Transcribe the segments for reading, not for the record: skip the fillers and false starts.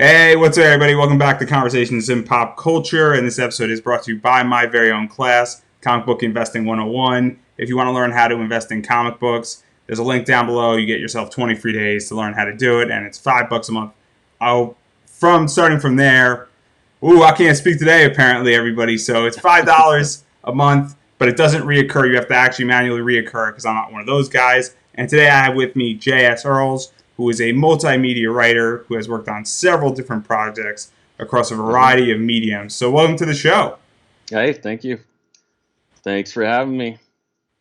Hey, what's up, everybody? Welcome back to Conversations in Pop Culture. And this episode is brought to you by my very own class, Comic Book Investing 101. If you want to learn how to invest in comic books, there's a link down below. You get yourself 20 free days to learn how to do it, and it's $5 a month. Starting from there, I can't speak today, apparently, everybody. So it's $5 a month, but it doesn't reoccur. You have to actually manually reoccur because I'm not one of those guys. And today I have with me J S Earls, who is a multimedia writer who has worked on several different projects across a variety of mediums. So welcome to the show. Hey, thank you. Thanks for having me.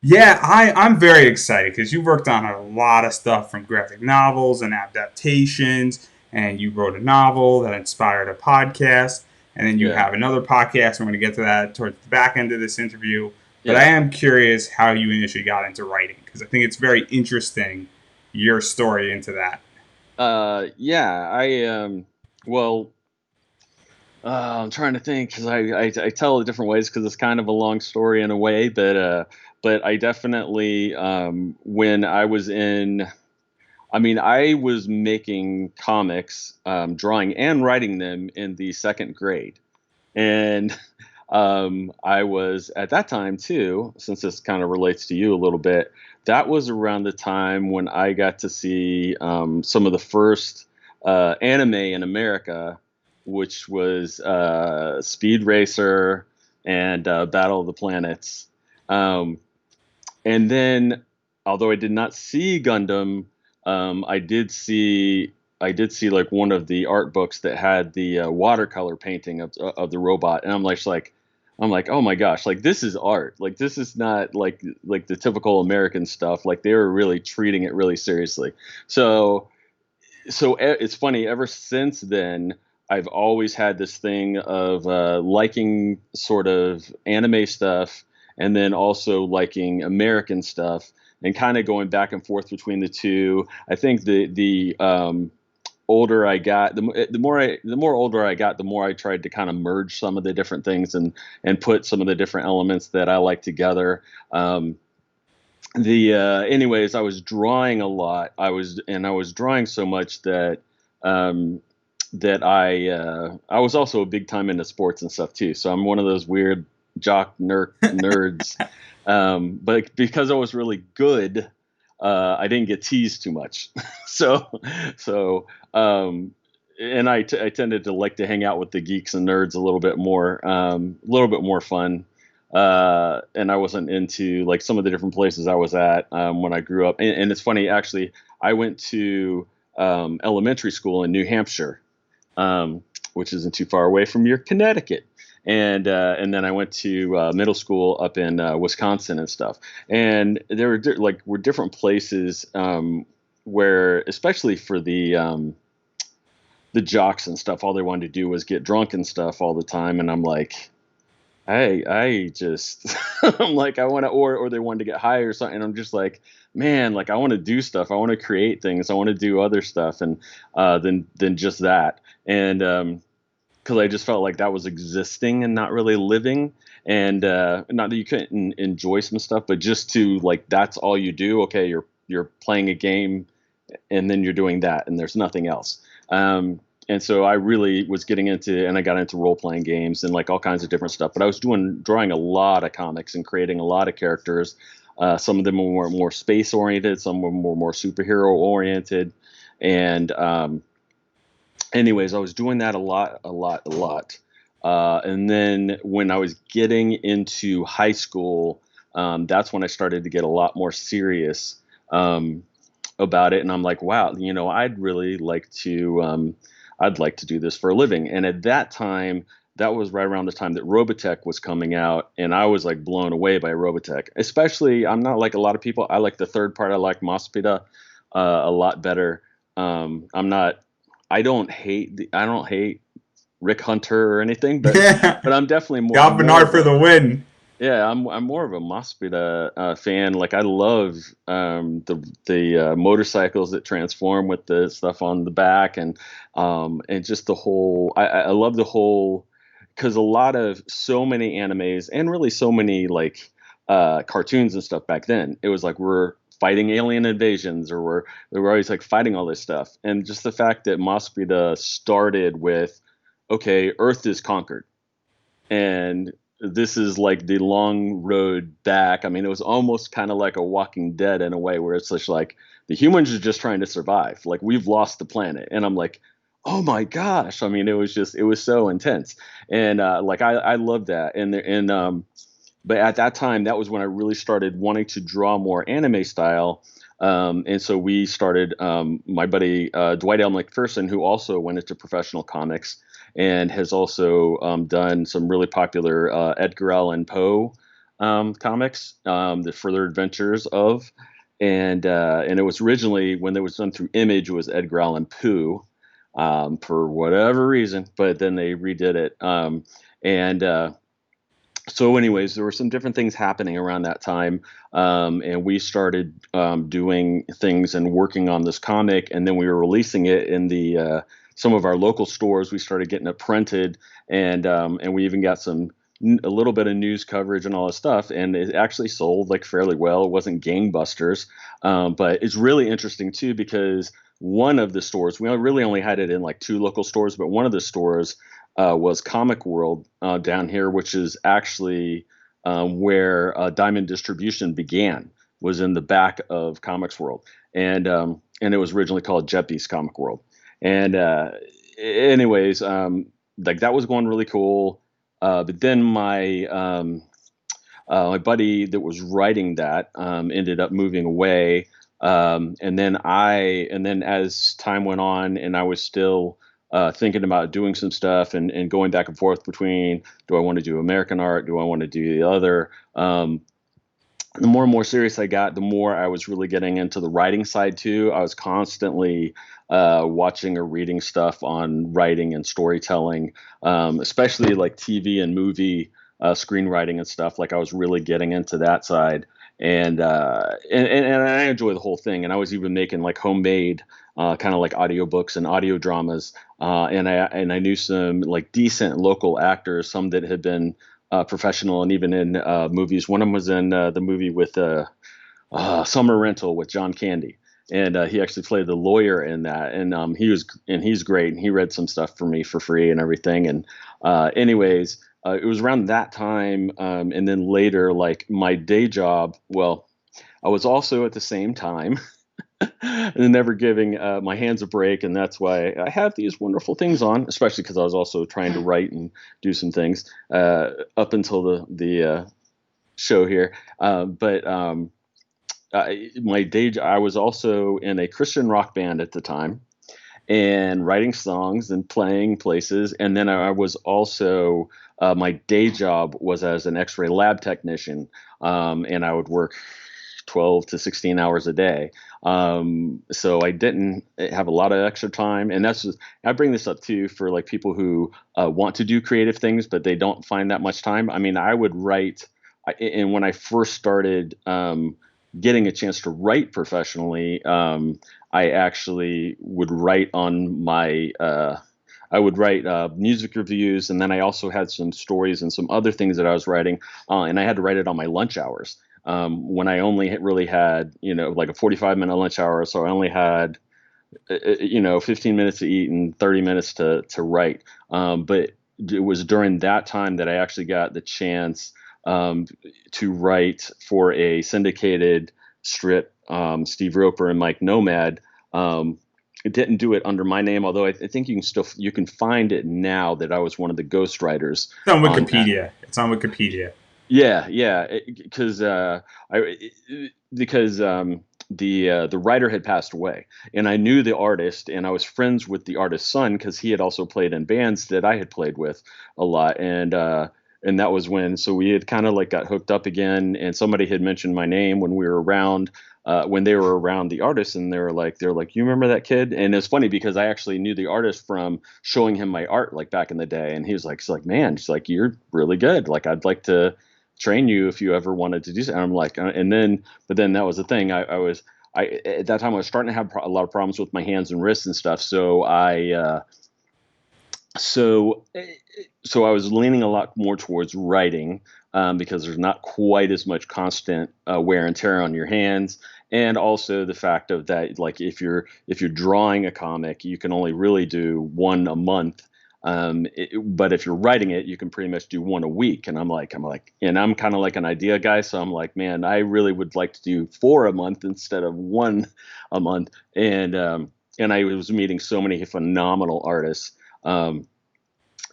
Yeah, I'm very excited because you worked on a lot of stuff from graphic novels and adaptations, and you wrote a novel that inspired a podcast, and then you Yeah, have another podcast. We're going to get to that towards the back end of this interview. But I yeah. am curious how you initially got into writing because I think it's very interesting, your story into that. Yeah, well, I'm trying to think because I tell it different ways because it's kind of a long story in a way, but I definitely, when I was I was making comics, drawing and writing them in the second grade. And I was at that time too, since this kind of relates to you a little bit. That was around the time when I got to see some of the first anime in America, which was Speed Racer and Battle of the Planets. Um, and then, although I did not see Gundam, I did see like one of the art books that had the watercolor painting of the robot, and I'm like, oh my gosh, like this is art. Like this is not like the typical American stuff. Like they were really treating it really seriously. So it's funny. Ever since then, I've always had this thing of liking sort of anime stuff, and then also liking American stuff, and kind of going back and forth between the two. I think the older I got, the more older I got, the more I tried to kind of merge some of the different things and put some of the different elements that I like together. The Anyways, I was drawing a lot. I was drawing so much that um I was also a big time into sports and stuff too. So I'm one of those weird jock nerds. But because I was really good, I didn't get teased too much. so so um and I tended to like to hang out with the geeks and nerds a little bit more fun. And I wasn't into like some of the different places I was at when I grew up. And it's funny, actually, I went to elementary school in New Hampshire, which isn't too far away from your Connecticut. And then I went to middle school up in Wisconsin and stuff. And there were different places where, especially for the jocks and stuff, all they wanted to do was get drunk and stuff all the time. And I'm like, I just I'm like I want to, or they wanted to get high or something. And I'm just like, man, like I want to do stuff. I want to create things. I want to do other stuff, and than just that. And because I just felt like that was existing and not really living. And not that you couldn't enjoy some stuff, but just to like that's all you do. Okay, you're playing a game, and then you're doing that, and there's nothing else. And so I really was getting into, and I got into role playing games and like all kinds of different stuff. But I was drawing a lot of comics and creating a lot of characters. Some of them were more space oriented, some were more superhero oriented. And anyways, I was doing that a lot, a lot, a lot. And then when I was getting into high school, that's when I started to get a lot more serious about it. And I'm like, wow, I'd like to do this for a living. And at that time, that was right around the time that Robotech was coming out, and I was like blown away by Robotech. Especially, I'm not like a lot of people. I like the third part. I like Mospita a lot better. I'm not. I don't hate Rick Hunter or anything, but I'm definitely Got more Bernard of for a the win. yeah, I'm more of a Mospita fan. Like I love the motorcycles that transform with the stuff on the back, and just the whole. I love the whole, because a lot of so many animes and really so many like cartoons and stuff back then. It was like we're fighting alien invasions, or we're always like fighting all this stuff. And just the fact that Mosqueda started with, okay, Earth is conquered, and this is like the long road back. I mean, it was almost kind of like a Walking Dead in a way, where it's just like the humans are just trying to survive. Like, we've lost the planet, and I'm like, oh my gosh. I mean, it was so intense, and like I love that, and but at that time, that was when I really started wanting to draw more anime style. And so we started, my buddy Dwight L. McPherson, who also went into professional comics and has also done some really popular Edgar Allan Poe comics, the Further Adventures of. And it was originally, when it was done through Image, it was Edgar Allan Poe, for whatever reason, but then they redid it. And So anyways, there were some different things happening around that time, and we started doing things and working on this comic, and then we were releasing it in the some of our local stores. We started getting it printed, and we even got a little bit of news coverage and all this stuff, and it actually sold like fairly well. It wasn't gangbusters, but it's really interesting too, because one of the stores, we really only had it in like two local stores, but one of the stores was Comic World down here, which is actually where Diamond Distribution began, was in the back of Comics World, and it was originally called Jeppy's Comic World. And anyways, like that was going really cool. But then my buddy that was writing that ended up moving away. And then as time went on, and I was still thinking about doing some stuff, and going back and forth between, do I want to do American art? Do I want to do the other? The more and more serious I got, the more I was really getting into the writing side too. I was constantly watching or reading stuff on writing and storytelling, especially like TV and movie screenwriting and stuff. Like, I was really getting into that side, and I enjoy the whole thing. And I was even making like homemade kind of like audiobooks and audio dramas. And I knew some like decent local actors, some that had been professional and even in movies. One of them was in the movie with Summer Rental with John Candy, and he actually played the lawyer in that. And he's great, and he read some stuff for me for free and everything. And anyways, it was around that time, and then later, like my day job. Well, I was also at the same time and never giving my hands a break, and that's why I have these wonderful things on. Especially because I was also trying to write and do some things up until the show here. But my I was also in a Christian rock band at the time, and writing songs and playing places. And then I was also, my day job was as an X-ray lab technician, and I would work 12 to 16 hours a day. So I didn't have a lot of extra time. And I bring this up too for like people who want to do creative things, but they don't find that much time. I mean, I would write, and when I first started getting a chance to write professionally, I actually would write on my, I would write music reviews, and then I also had some stories and some other things that I was writing, and I had to write it on my lunch hours, when I only really had, like a 45-minute lunch hour. So I only had, 15 minutes to eat and 30 minutes to write. But it was during that time that I actually got the chance to write for a syndicated strip, Steve Roper and Mike Nomad. It didn't do it under my name, although I think you can find it now that I was one of the ghostwriters It's on on that. Wikipedia. It's on Wikipedia. Yeah, yeah, because the writer had passed away, and I knew the artist, and I was friends with the artist's son because he had also played in bands that I had played with a lot. And that was when, so we had kind of like got hooked up again, and somebody had mentioned my name when we were around, when they were around the artist, and they're like, you remember that kid? And it's funny because I actually knew the artist from showing him my art like back in the day, and he's like, man, she's like, you're really good. Like, I'd like to train you if you ever wanted to do something. And I'm like, but then that was the thing. At that time I was starting to have a lot of problems with my hands and wrists and stuff. So I was leaning a lot more towards writing, because there's not quite as much constant wear and tear on your hands. and also the fact of that, like if you're drawing a comic, you can only really do one a month. But if you're writing it, you can pretty much do one a week. And and I'm kind of like an idea guy, so I'm like, man, I really would like to do four a month instead of one a month. And I was meeting so many phenomenal artists.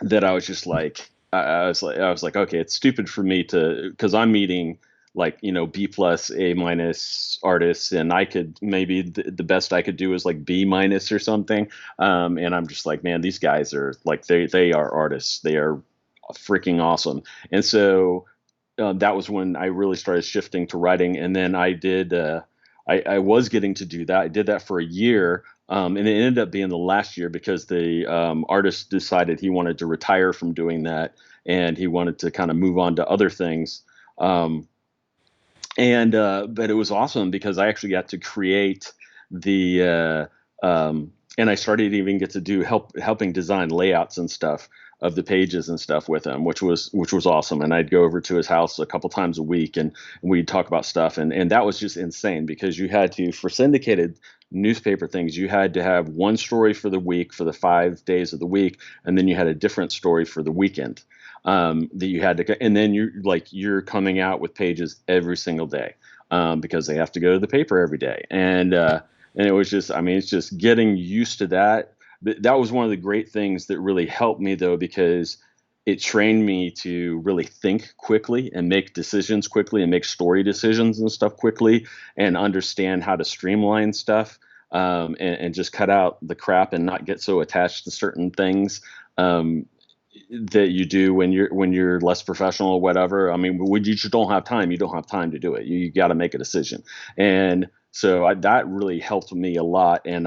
That I was just like, I was like, okay, it's stupid for me to, because I'm meeting like, B plus, A minus artists, and I could maybe the best I could do is like B minus or something. And I'm just like, man, these guys are like, they are artists. They are freaking awesome. And so that was when I really started shifting to writing. And then I was getting to do that. I did that for a year. And it ended up being the last year because the artist decided he wanted to retire from doing that, and he wanted to kind of move on to other things. Um, but it was awesome because I actually got to create and I started even get to do helping design layouts and stuff of the pages and stuff with him, which was awesome. And I'd go over to his house a couple times a week, and we'd talk about stuff, and that was just insane because you had to, for syndicated newspaper things, you had to have one story for the week for the 5 days of the week, and then you had a different story for the weekend that you had to, and then you're coming out with pages every single day because they have to go to the paper every day, and it was just, I mean, it's just getting used to that. That was one of the great things that really helped me though, because it trained me to really think quickly and make decisions quickly and make story decisions and stuff quickly and understand how to streamline stuff, and just cut out the crap and not get so attached to certain things. That you do when you're less professional or whatever. I mean, when you just don't have time, you don't have time to do it. You got to make a decision. And so that really helped me a lot. And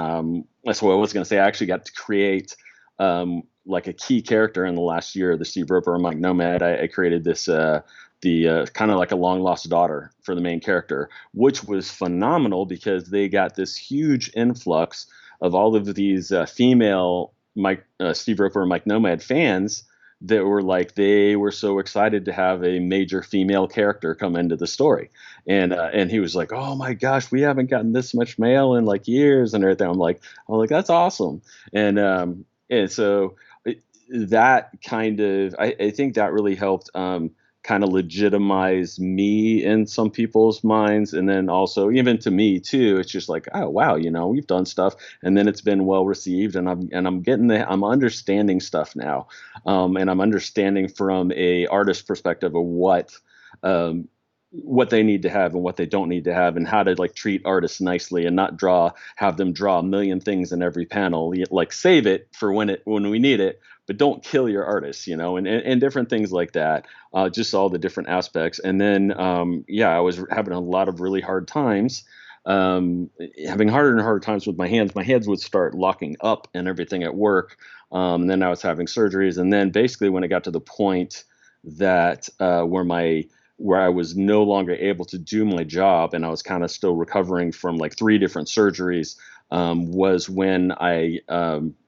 that's what I was going to say. I actually got to create like a key character in the last year of the Steve Roper and Mike Nomad. I created this the kind of like a long lost daughter for the main character, which was phenomenal because they got this huge influx of all of these female Steve Roper and Mike Nomad fans that were like, they were so excited to have a major female character come into the story. And he was like, oh my gosh, we haven't gotten this much mail in like years and everything. I'm like, that's awesome. And so that kind of, I think that really helped kind of legitimize me in some people's minds. And then also even to me too, it's just like, oh wow, we've done stuff, and then it's been well received, and I'm understanding stuff now. And I'm understanding from a artist perspective of what they need to have and what they don't need to have, and how to like treat artists nicely and not have them draw a million things in every panel, like save it for when we need it, but don't kill your artists, and different things like that. Just all the different aspects. And then, I was having a lot of really hard times, having harder and harder times with my hands. My hands would start locking up and everything at work. And then I was having surgeries. And then basically when it got to the point that where I was no longer able to do my job, and I was kind of still recovering from like 3 different surgeries, was when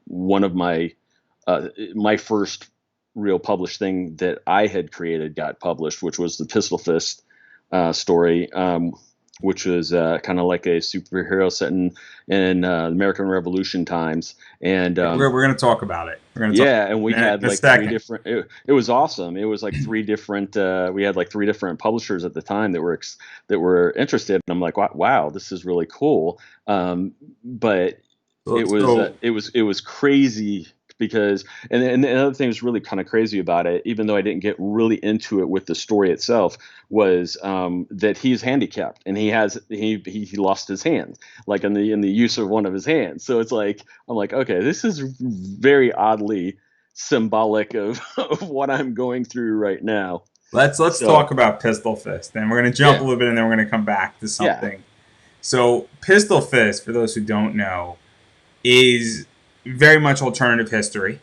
one of my first real published thing that I had created got published, which was the Pistol Fist story, which was kind of like a superhero set in American Revolution times. And we're going to talk about it. We're going to yeah, and we had like 3 second. different. It was awesome. It was like 3 different. We had like 3 different publishers at the time that were interested, and I'm like, wow, this is really cool. But it was crazy because, and the other thing that's really kind of crazy about it, even though I didn't get really into it with the story itself, was that he's handicapped and he lost his hand, like in the use of one of his hands. So it's like, I'm like, okay, this is very oddly symbolic of what I'm going through right now. Let's talk about Pistol Fist, and we're going to jump a little bit, and then we're going to come back to something. Yeah. So Pistol Fist, for those who don't know, is very much alternative history.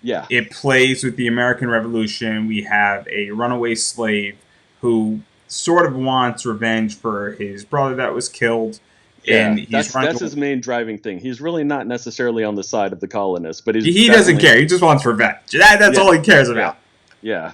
Yeah. It plays with the American Revolution. We have a runaway slave who sort of wants revenge for his brother that was killed. Yeah, and that's his main driving thing. He's really not necessarily on the side of the colonists, but he doesn't care. He just wants revenge. That's all he cares about. Yeah.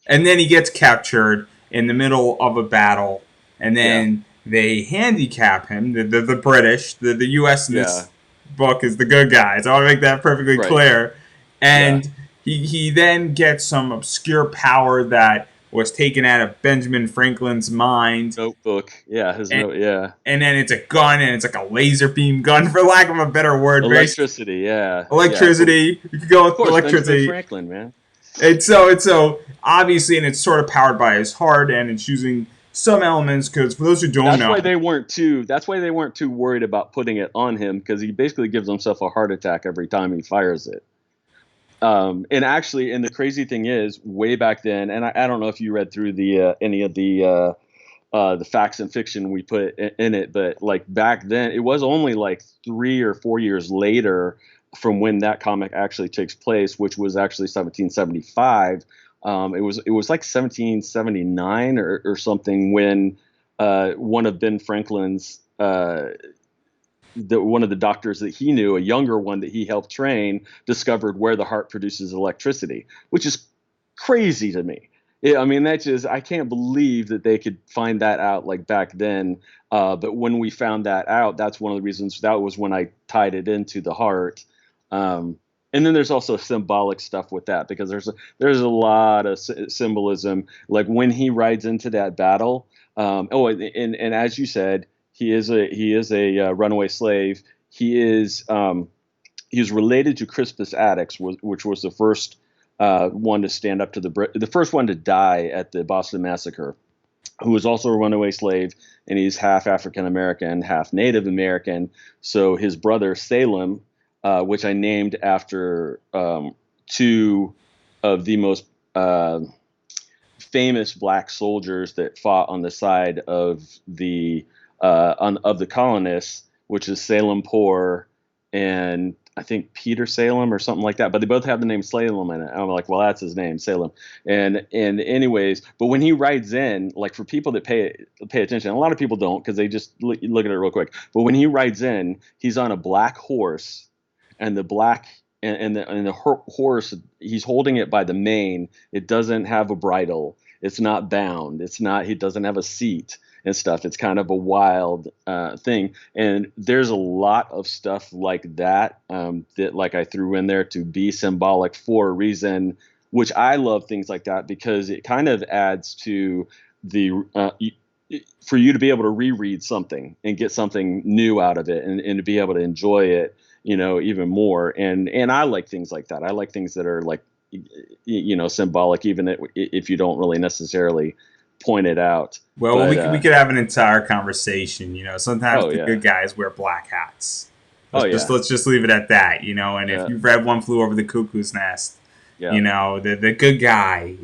And then he gets captured in the middle of a battle, and then they handicap him. The British, the U.S. in Yeah. this book is the good guys. I want to make that perfectly Right. clear. Yeah. And he then gets some obscure power that was taken out of Benjamin Franklin's mind, Notebook. Yeah. His and note. Yeah. and then it's a gun, and it's like a laser beam gun, for lack of a better word. Very Electricity. Yeah. Yeah. But electricity. You could go of with course, Benjamin electricity. Franklin, man. And so obviously, and it's sort of powered by his heart, and it's using some elements. Because for those who don't That's know, why they weren't too. That's why they weren't too worried about putting it on him because he basically gives himself a heart attack every time he fires it. And actually, and the crazy thing is, way back then, and I don't know if you read through any of the facts and fiction we put in it, but like back then, it was only like 3 or 4 years later from when that comic actually takes place, which was actually 1775. It was like 1779 or something when one of Ben Franklin's one of the doctors that he knew, a younger one that he helped train, discovered where the heart produces electricity, which is crazy to me. I mean, that's just, I can't believe that they could find that out like back then. But when we found that out, that's one of the reasons that was when I tied it into the heart. And then there's also symbolic stuff with that because there's a lot of symbolism. Like when he rides into that battle. And as you said, he is a runaway slave. He is related to Crispus Attucks, which was the first one to stand up to the first one to die at the Boston Massacre, who was also a runaway slave, and he's half African American, half Native American. So his brother Salem, which I named after two of the most famous black soldiers that fought on the side of the colonists, which is Salem Poor and I think Peter Salem or something like that. But they both have the name Salem in it. I'm like, well, that's his name, Salem. And anyways, but when he rides in, like for people that pay attention, a lot of people don't because they just look at it real quick. But when he rides in, he's on a black horse, and the black and the horse, he's holding it by the mane. It doesn't have a bridle. It's not bound. It's not. He doesn't have a seat and stuff. It's kind of a wild thing. And there's a lot of stuff like that that like I threw in there to be symbolic for a reason, which I love things like that because it kind of adds to the for you to be able to reread something and get something new out of it and to be able to enjoy it, even more. And I like things like that. I like things that are like, symbolic, even if you don't really necessarily point it out. well, But we could have an entire conversation. Sometimes oh the yeah, good guys wear black hats. oh Let's just leave it at that. And if yeah, you've read One Flew Over the Cuckoo's Nest, yeah, the good guy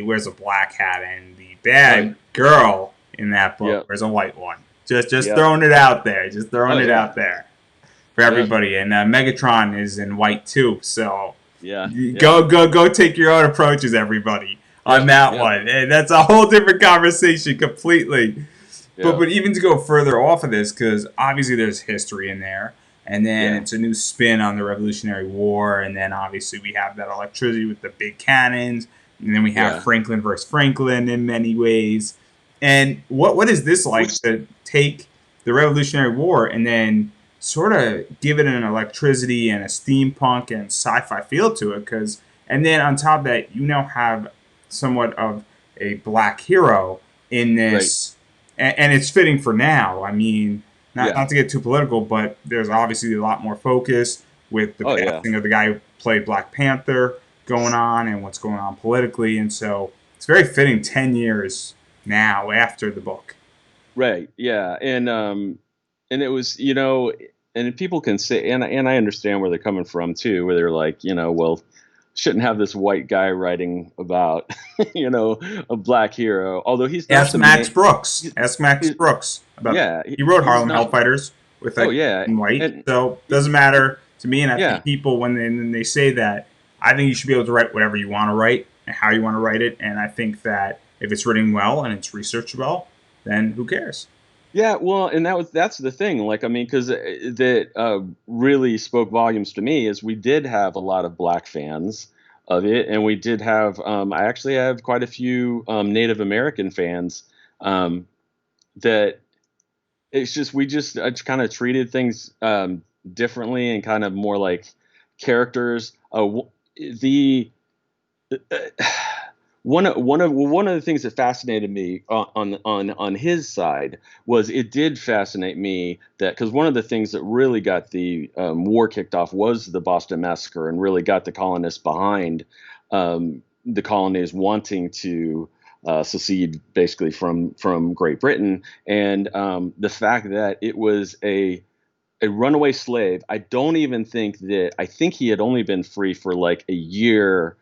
wears a black hat, and the right, bad girl in that book yeah, wears a white one. Just yeah, throwing it out there. Just throwing oh it yeah, out there for yeah, everybody. And Megatron is in white too. So yeah, yeah, go take your own approaches, everybody, on yeah, that yeah, one. And that's a whole different conversation completely. But yeah, but even to go further off of this, because obviously there's history in there, and then yeah, it's a new spin on the Revolutionary War, and then obviously we have that electricity with the big cannons, and then we have yeah. Franklin versus Franklin in many ways. And what is this like Which to take the Revolutionary War and then sort of give it an electricity and a steampunk and sci-fi feel to it? Because and then on top of that, you now have somewhat of a black hero in right, this, and it's fitting for now. I mean, yeah, not to get too political, but there's obviously a lot more focus with the oh yeah, passing of the guy who played Black Panther going on and what's going on politically, and so it's very fitting 10 years now after the book. right, yeah. And it was, and people can say, and I understand where they're coming from too, where they're like, well, shouldn't have this white guy writing about, a black hero, although he's not Ask the Max main. Brooks. He, Ask Max he, Brooks about that. yeah, He wrote he's Harlem not. Hellfighters with Oh like yeah, in white, and so he, doesn't matter to me. And I yeah, think people when they say that, I think you should be able to write whatever you want to write and how you want to write it. And I think that if it's written well and it's researched well, then who cares? yeah. Well, and that's the thing. Like, I mean, because that really spoke volumes to me is we did have a lot of black fans of it, and we did have. I actually have quite a few Native American fans um, that it's just we just kind of treated things differently and kind of more like characters. The one of the things that fascinated me on his side was it did fascinate me that because one of the things that really got the war kicked off was the Boston Massacre and really got the colonists behind the colonies wanting to secede basically from Great Britain and the fact that it was a runaway slave. I don't even think that I think he had only been free for like a year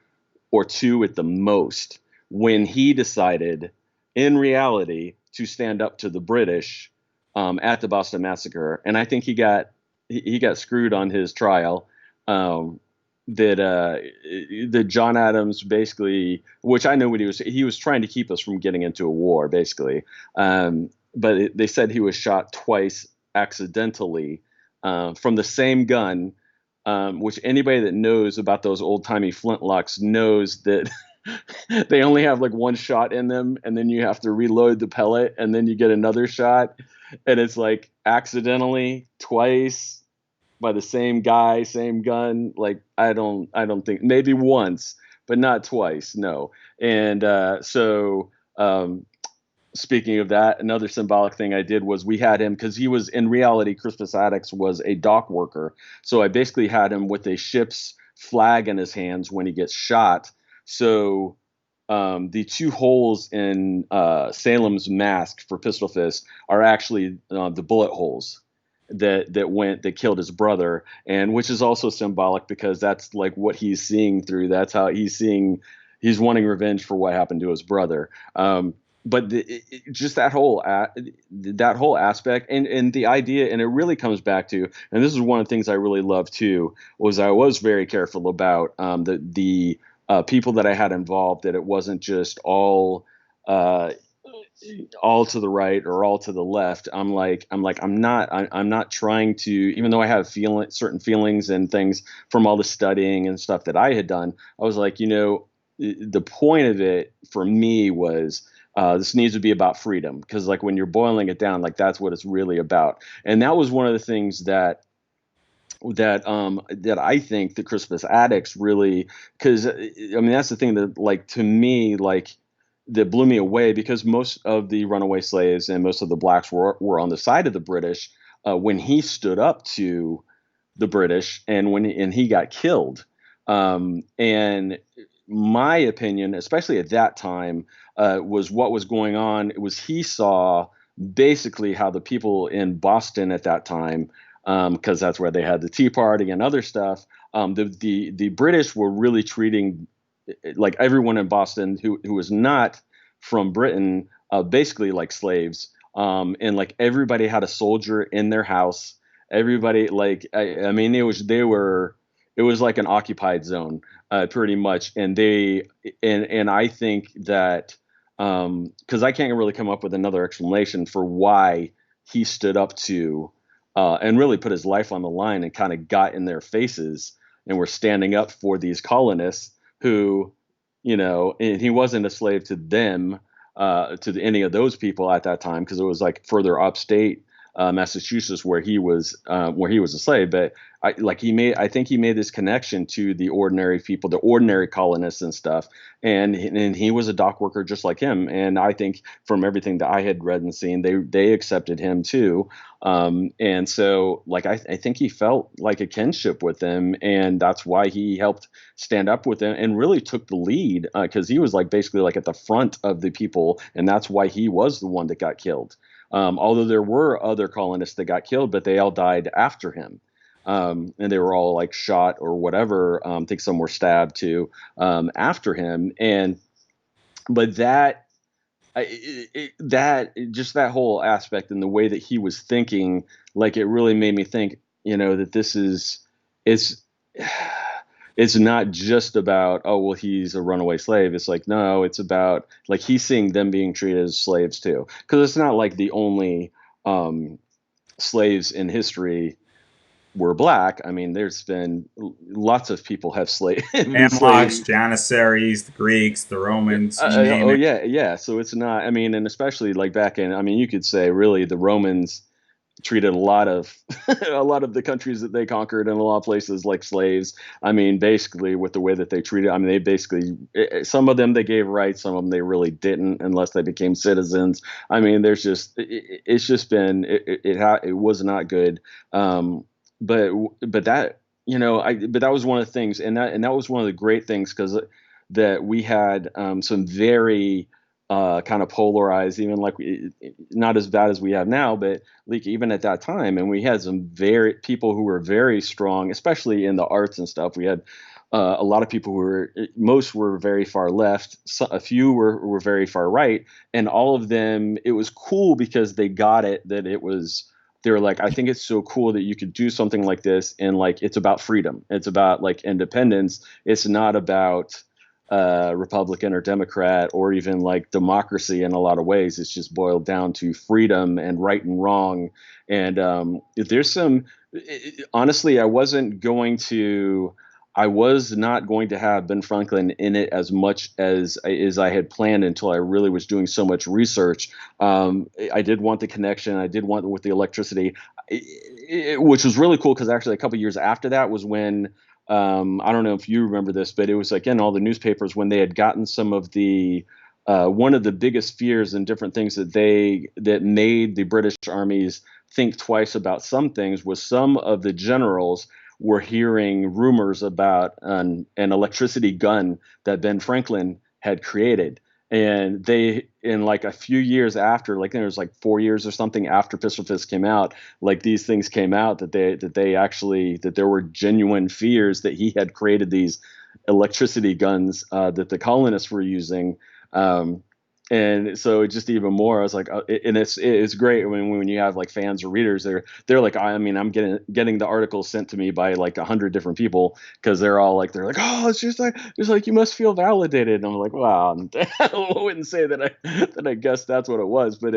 or two at the most when he decided, in reality, to stand up to the British at the Boston Massacre. And I think he got screwed on his trial. Um, that John Adams basically, which I know what he was trying to keep us from getting into a war, basically. They said he was shot twice accidentally from the same gun, which anybody that knows about those old timey flintlocks knows that they only have like one shot in them, and then you have to reload the pellet, and then you get another shot, and it's like accidentally twice by the same guy, same gun. Like I don't think maybe once, but not twice. No, and um, speaking of that, another symbolic thing I did was we had him because he was in reality, Crispus Attucks was a dock worker. So I basically had him with a ship's flag in his hands when he gets shot. So the two holes in Salem's mask for Pistol Fist are actually the bullet holes that killed his brother, and which is also symbolic because that's like what he's seeing through. That's how he's wanting revenge for what happened to his brother. But just that whole aspect and the idea, and it really comes back to, and this is one of the things I really love too, was I was very careful about the people that I had involved, that it wasn't just uh, all to the right or all to the left. I'm not trying to, even though I have certain feelings and things from all the studying and stuff that I had done. I was like, the point of it for me was this needs to be about freedom, because like when you're boiling it down, like that's what it's really about. And that was one of the things that I think the Crispus Attucks really, because I mean that's the thing that like to me like that blew me away, because most of the runaway slaves and most of the blacks were on the side of the British when he stood up to the British, and and he got killed. And my opinion, especially at that time, was what was going on. It was he saw basically how the people in Boston at that time, because that's where they had the Tea Party and other stuff. The British were really treating like everyone in Boston who was not from Britain, basically like slaves. And like everybody had a soldier in their house. Everybody like I mean it was like an occupied zone, pretty much. And I think that because I can't really come up with another explanation for why he stood up to and really put his life on the line and kind of got in their faces and were standing up for these colonists who, and he wasn't a slave to them, any of those people at that time, because it was like further upstate Massachusetts where he was a slave. But I think he made this connection to the ordinary people, the ordinary colonists and stuff. And he was a dock worker just like him. And I think from everything that I had read and seen, they accepted him too. And so like I think he felt like a kinship with them, and that's why he helped stand up with them and really took the lead, because he was like basically like at the front of the people, and that's why he was the one that got killed. Although there were other colonists that got killed, but they all died after him. And they were all like shot or whatever. I think some were stabbed too after him. But just that whole aspect and the way that he was thinking, like it really made me think, that it's it's not just about, oh well, he's a runaway slave. It's like, no, it's about like he's seeing them being treated as slaves too, because it's not like the only um slaves in history were black. I mean, there's been lots of people have been Amlocks, slaves. Janissaries, the Greeks, the Romans, you name Oh it. yeah, yeah. So it's not. I mean, and especially like back in. I mean, you could say really the Romans. treated a lot of a lot of the countries that they conquered and a lot of places like slaves. I mean, basically with the way that they treated, I mean, they basically some of them they gave rights, some of them they really didn't unless they became citizens. I mean, there's just it's just been it was not good. Um, but but that but that was one of the things, and that was one of the great things because that we had some very kind of polarized, even like not as bad as we have now, but like even at that time, and we had some very people who were very strong, especially in the arts and stuff. We had a lot of people who were most were very far left, a few were very far right, and all of them. It was cool because they got it that it was. They were like, I think it's so cool that you could do something like this, and like it's about freedom, it's about like independence, it's not about Republican or Democrat or even like democracy in a lot of ways. It's just boiled down to freedom and right and wrong. And there's some, honestly, I was not going to have Ben Franklin in it as much as I had planned until I really was doing so much research. I did want the connection. I did want with the electricity, which was really cool because actually a couple years after that was when I don't know if you remember this, but it was like in all the newspapers when they had gotten some of the one of the biggest fears and different things that made the British armies think twice about some things was some of the generals were hearing rumors about an electricity gun that Ben Franklin had created. And they, in like a few years after, like there was like 4 years or something after Pistol Fist came out, like these things came out that there were genuine fears that he had created these electricity guns that the colonists were using. Um, and so just even more, I was like, and it's great when you have like fans or readers, they're like, I mean, I'm getting the articles sent to me by like 100 different people because they're like, oh, it's like you must feel validated. And I'm like, wow, I wouldn't say that I guess that's what it was, but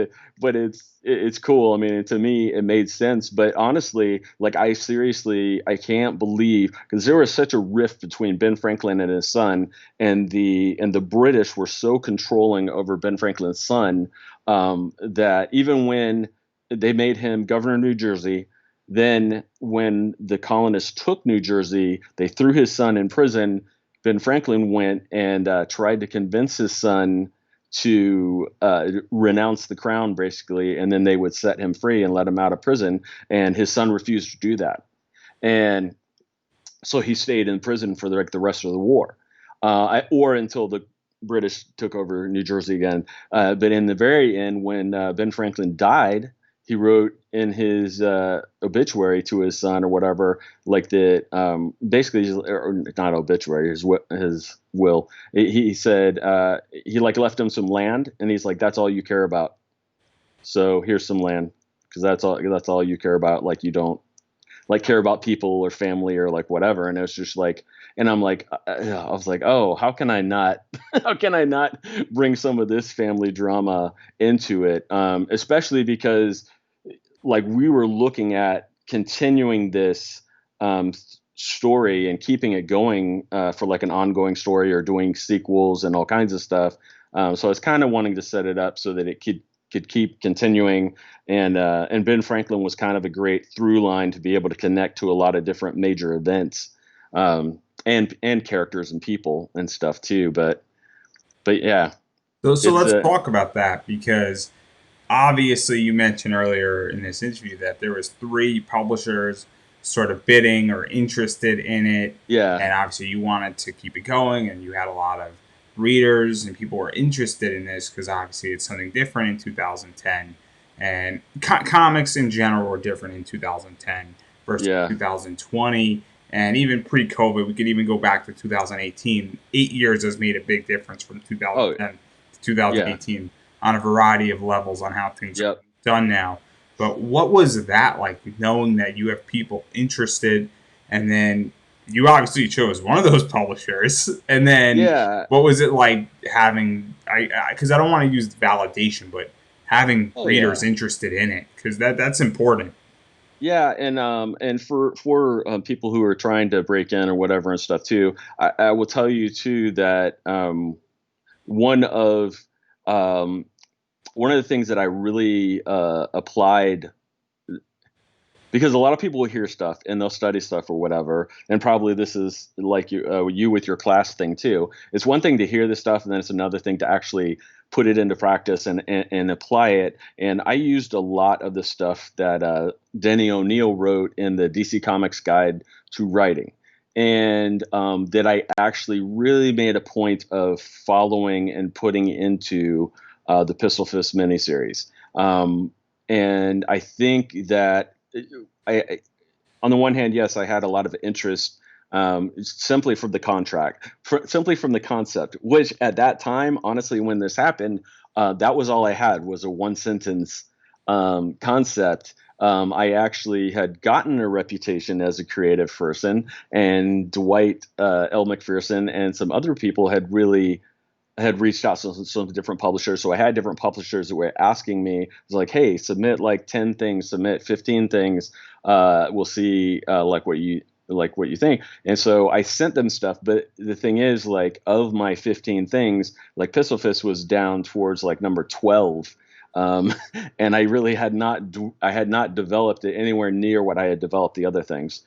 it's cool. I mean, to me, it made sense. But honestly, like I can't believe because there was such a rift between Ben Franklin and his son, and the British were so controlling over Ben Franklin's son that even when they made him governor of New Jersey, then when the colonists took New Jersey, they threw his son in prison. Ben Franklin went and tried to convince his son to renounce the crown, basically, and then they would set him free and let him out of prison. And his son refused to do that, and so he stayed in prison for the rest of the war, or until the British took over New Jersey again. But in the very end, when Ben Franklin died, he wrote in his obituary to his son or whatever, like that. Basically, or not obituary, his will. He said he like left him some land, and he's like, "That's all you care about. So here's some land, because that's all you care about. Like you don't like care about people or family or like whatever." And it was just like, and I'm like, I was like, oh, how can I not how can I not bring some of this family drama into it, especially because like we were looking at continuing this um, story and keeping it going for like an ongoing story or doing sequels and all kinds of stuff. So I was kind of wanting to set it up so that it could keep continuing. And Ben Franklin was kind of a great through line to be able to connect to a lot of different major events, and characters and people and stuff too. But yeah, So it's let's talk about that because obviously you mentioned earlier in this interview that there was three publishers sort of bidding or interested in it, yeah, and obviously you wanted to keep it going, and you had a lot of readers and people were interested in this because obviously it's something different in 2010, and comics in general were different in 2010 versus yeah, 2020. And even pre-COVID, we could even go back to 2018. 8 years has made a big difference from oh 2010 to yeah, 2018 on a variety of levels on how things are yep. done now. But what was that like, knowing that you have people interested, and then you obviously chose one of those publishers, and then Yeah. what was it like having because I don't want to use validation, but having Oh readers yeah. interested in it because that's important. Yeah, and for people who are trying to break in or whatever and stuff too, I will tell you too that one of um, one of the things that I really applied because a lot of people will hear stuff and they'll study stuff or whatever, and probably this is like you with your class thing too. It's one thing to hear this stuff, and then it's another thing to actually put it into practice and apply it. And I used a lot of the stuff that Denny O'Neil wrote in the DC Comics Guide to Writing, and that I actually really made a point of following and putting into the Pistol Fist miniseries. And I think that on the one hand, yes, I had a lot of interest simply from the contract, simply from the concept, which at that time, honestly, when this happened, that was all I had was a one sentence concept. I actually had gotten a reputation as a creative person, and Dwight L. McPherson and some other people had reached out to some different publishers. So I had different publishers that were asking me, it was like, hey, submit like 10 things, submit 15 things. We'll see like what you think. And so I sent them stuff. But the thing is, like, of my 15 things, like Pistol Fist was down towards like number 12. And I really I had not developed it anywhere near what I had developed the other things.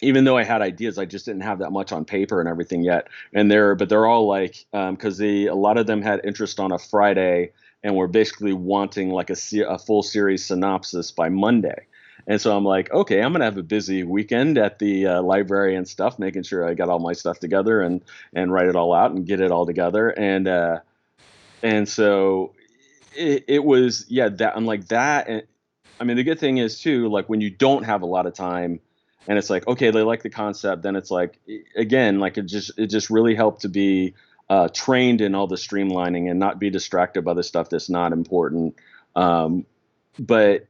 Even though I had ideas, I just didn't have that much on paper and everything yet. But they're all like, because a lot of them had interest on a Friday and were basically wanting like a full series synopsis by Monday. And so I'm like, okay, I'm gonna have a busy weekend at the library and stuff, making sure I got all my stuff together and write it all out and get it all together. And so it was, yeah, that I'm like that. And I mean, the good thing is too, like when you don't have a lot of time and it's like, okay, they like the concept, then it's like, again, like it just really helped to be trained in all the streamlining and not be distracted by the stuff that's not important. But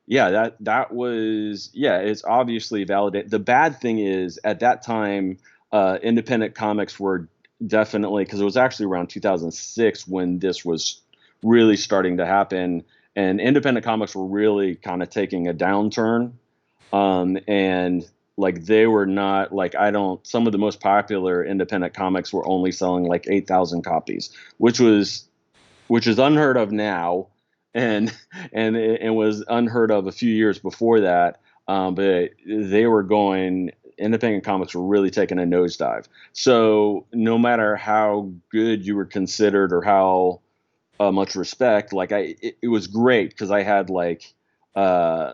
yeah, that was, yeah, it's obviously validated. The bad thing is at that time, independent comics were definitely, because it was actually around 2006 when this was really starting to happen, and independent comics were really kind of taking a downturn. And like they were not like, I don't, some of the most popular independent comics were only selling like 8,000 copies, which is unheard of now, and it was unheard of a few years before that. But they were going. Independent comics were really taking a nosedive. So no matter how good you were considered or how much respect, like it was great because I had like uh,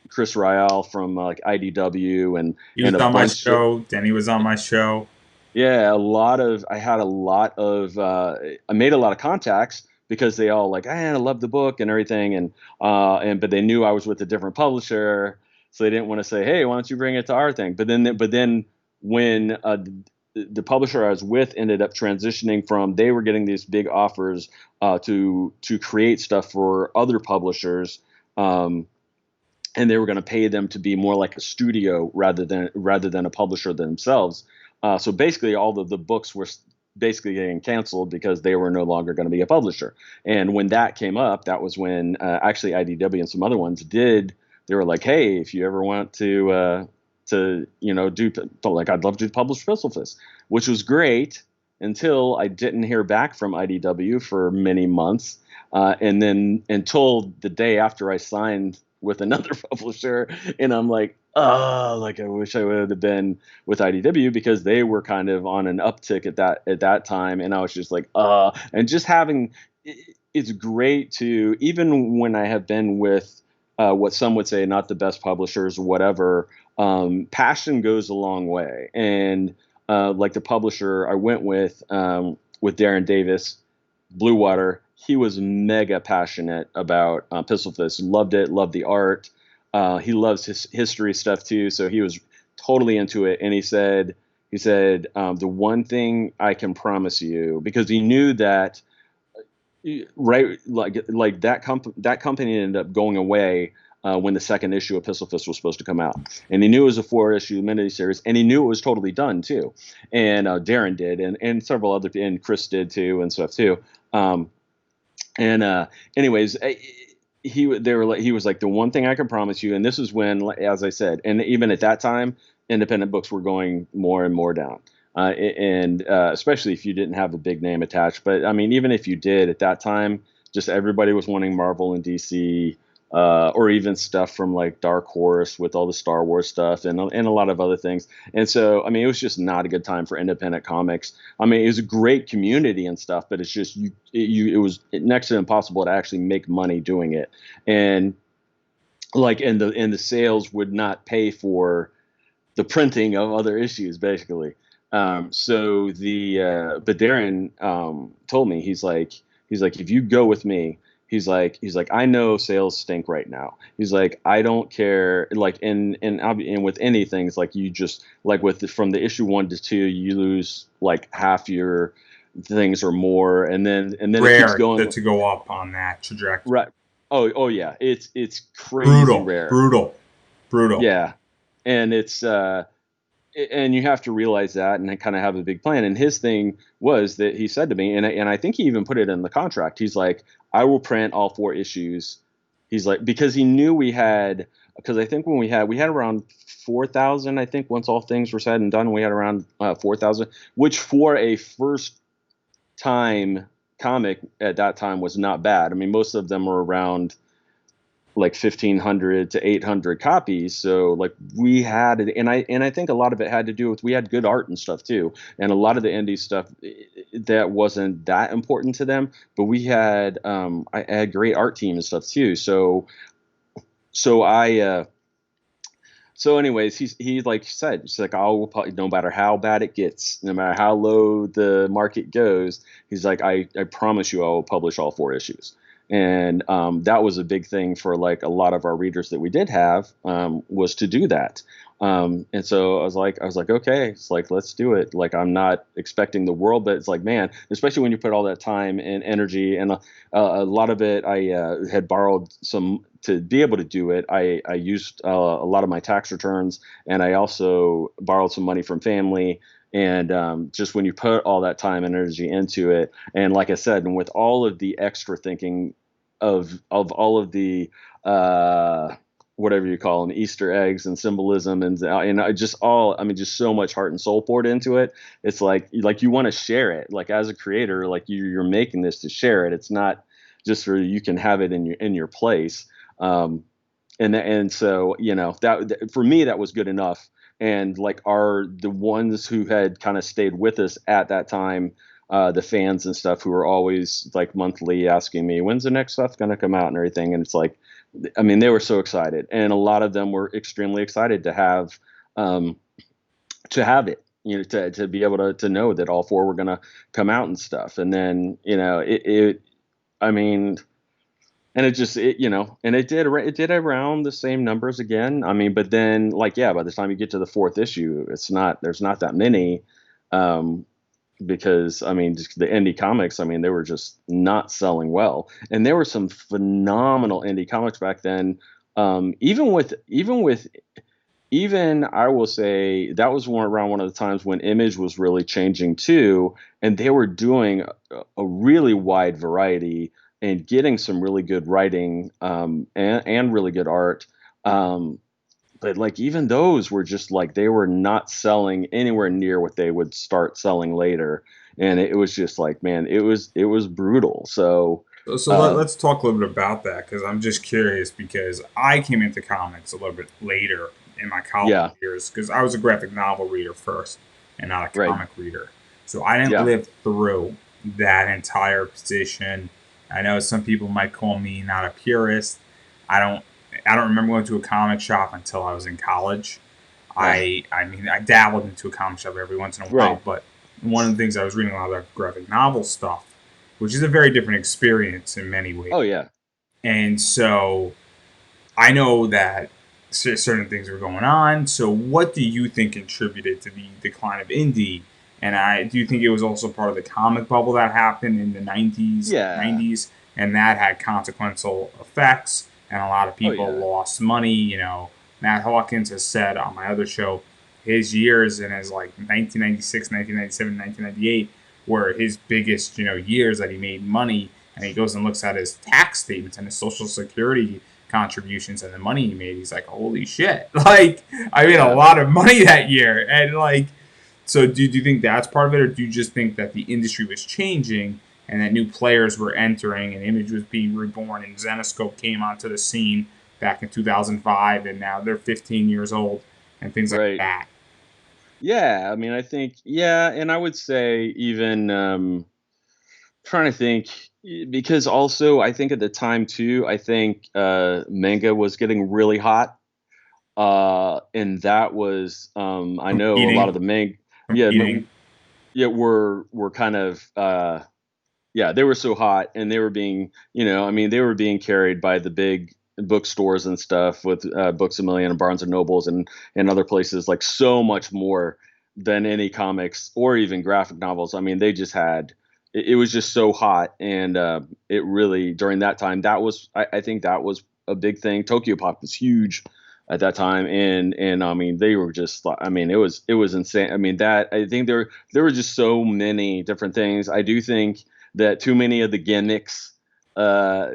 Chris Ryall from like IDW He was and a on my bunch. show. Denny was on my show. Yeah, I had a lot of, I made a lot of contacts because they all like, I love the book and everything. But they knew I was with a different publisher. So they didn't want to say, hey, why don't you bring it to our thing? But then when, the publisher I was with ended up transitioning from, they were getting these big offers, to create stuff for other publishers. And they were going to pay them to be more like a studio rather than a publisher themselves. So basically, all of the books were basically getting canceled because they were no longer going to be a publisher. And when that came up, that was when actually IDW and some other ones did. They were like, "Hey, if you ever want to do, like, I'd love to publish Pistol Fist," which was great until I didn't hear back from IDW for many months, and then until the day after I signed with another publisher, and I'm like, oh, like I wish I would have been with IDW because they were kind of on an uptick at that time, and I was just like, and just having, it's great to, even when I have been with what some would say not the best publishers or whatever, passion goes a long way. And like the publisher I went with Darren Davis, Blue Water, he was mega passionate about Pistol Fist. Loved it, loved the art. He loves his history stuff too, so he was totally into it. And he said, the one thing I can promise you, because he knew that, right, like that company ended up going away when the second issue of Pistol Fist was supposed to come out, and he knew it was a 4-issue miniseries, and he knew it was totally done too. And Darren did, and several other, and Chris did too, and stuff too. And anyways, he was like, the one thing I can promise you, and this is when, as I said, and even at that time, independent books were going more and more down. And especially if you didn't have a big name attached. But I mean, even if you did at that time, just everybody was wanting Marvel and DC. or even stuff from like Dark Horse with all the Star Wars stuff and a lot of other things. And so, I mean, it was just not a good time for independent comics. I mean, it was a great community and stuff, but it's just it was next to impossible to actually make money doing it. And like, and the sales would not pay for the printing of other issues, basically. So but Darren told me, he's like, if you go with me, he's like, I know sales stink right now. He's like, I don't care. Like, and with anything, it's like you just like from the issue 1 to 2, you lose like half your things or more, and then it keeps Rare going. to go up on that trajectory. Right. Oh yeah. It's crazy Brutal, rare. brutal, brutal. Yeah. And and you have to realize that and kind of have a big plan. And his thing was that he said to me, and I think he even put it in the contract. He's like, I will print all 4 issues. He's like, because he knew because I think when we had around 4,000, I think once all things were said and done, we had around 4,000, which for a first time comic at that time was not bad. I mean, most of them were around like 1,500 to 800 copies. So like we had it, and I think a lot of it had to do with we had good art and stuff too, and a lot of the indie stuff that wasn't that important to them, but we had I had great art team and stuff too. So I so anyways, he like said, he's like, no matter how bad it gets, no matter how low the market goes, he's like, I promise you I will publish all 4 issues. And that was a big thing for like a lot of our readers that we did have, was to do that. And so I was like, okay, it's like, let's do it. Like, I'm not expecting the world, but it's like, man, especially when you put all that time and energy and a lot of it, I had borrowed some to be able to do it. I used a lot of my tax returns, and I also borrowed some money from family. And just when you put all that time and energy into it, and like I said, and with all of the extra thinking of all of the whatever you call them, Easter eggs and symbolism and I just I mean, just so much heart and soul poured into it. It's like you want to share it. Like as a creator, like you're making this to share it. It's not just so you can have it in your place. And so that for me that was good enough. And like the ones who had kind of stayed with us at that time, the fans and stuff who were always like monthly asking me, when's the next stuff going to come out and everything. And it's like, I mean, they were so excited, and a lot of them were extremely excited to have it, to be able to know that all 4 were going to come out and stuff. And then, I mean, and and it did around the same numbers again. I mean, but then like, yeah, by the time you get to the 4th issue, there's not that many. Because I mean, just the indie comics, I mean, they were just not selling well, and there were some phenomenal indie comics back then. Even I will say that was around one of the times when Image was really changing too, and they were doing a really wide variety and getting some really good writing, and really good art. But like even those were just like they were not selling anywhere near what they would start selling later, and it was just like, man, it was brutal. So Let's talk a little bit about that, because I'm just curious, because I came into comics a little bit later in my college yeah, years, because I was a graphic novel reader first and not a right, comic reader. So I didn't yeah, live through that entire position. I know some people might call me not a purist. I don't I don't remember going to a comic shop until I was in college. yeah, I mean, I dabbled into a comic shop every once in a right, while, but one of the things I was reading a lot of graphic novel stuff, which is a very different experience in many ways. oh yeah, And so I know that certain things were going on. So what do you think contributed to the decline of indie? And do you think it was also part of the comic bubble that happened in the 90s, yeah, 90s, and that had consequential effects, and a lot of oh people yeah, lost money? Matt Hawkins has said on my other show, his years in his like 1996, 1997, 1998 were his biggest, years that he made money. And he goes and looks at his tax statements and his Social Security contributions and the money he made. He's like, holy shit! Like, I made a yeah. lot of money that year, and like, so do you think that's part of it, or do you just think that the industry was changing and that new players were entering, and Image was being reborn, and Zenoscope came onto the scene back in 2005, and now they're 15 years old, and things like Right. that. Yeah. I mean, I think, yeah. And I would say even, trying to think, because also I think at the time too, I think manga was getting really hot. And that was, I know a lot of Competing, the manga, yeah, competing. yeah, were kind of, yeah, they were so hot, and they were being, I mean, they were being carried by the big bookstores and stuff with Books a Million and Barnes and Nobles and other places, like so much more than any comics or even graphic novels. I mean, they just had it was just so hot, and it really during that time that was I think that was a big thing. Tokyo Pop was huge at that time, and I mean they were just I mean it was insane. I mean that I think there were just so many different things. I do think that too many of the gimmicks, uh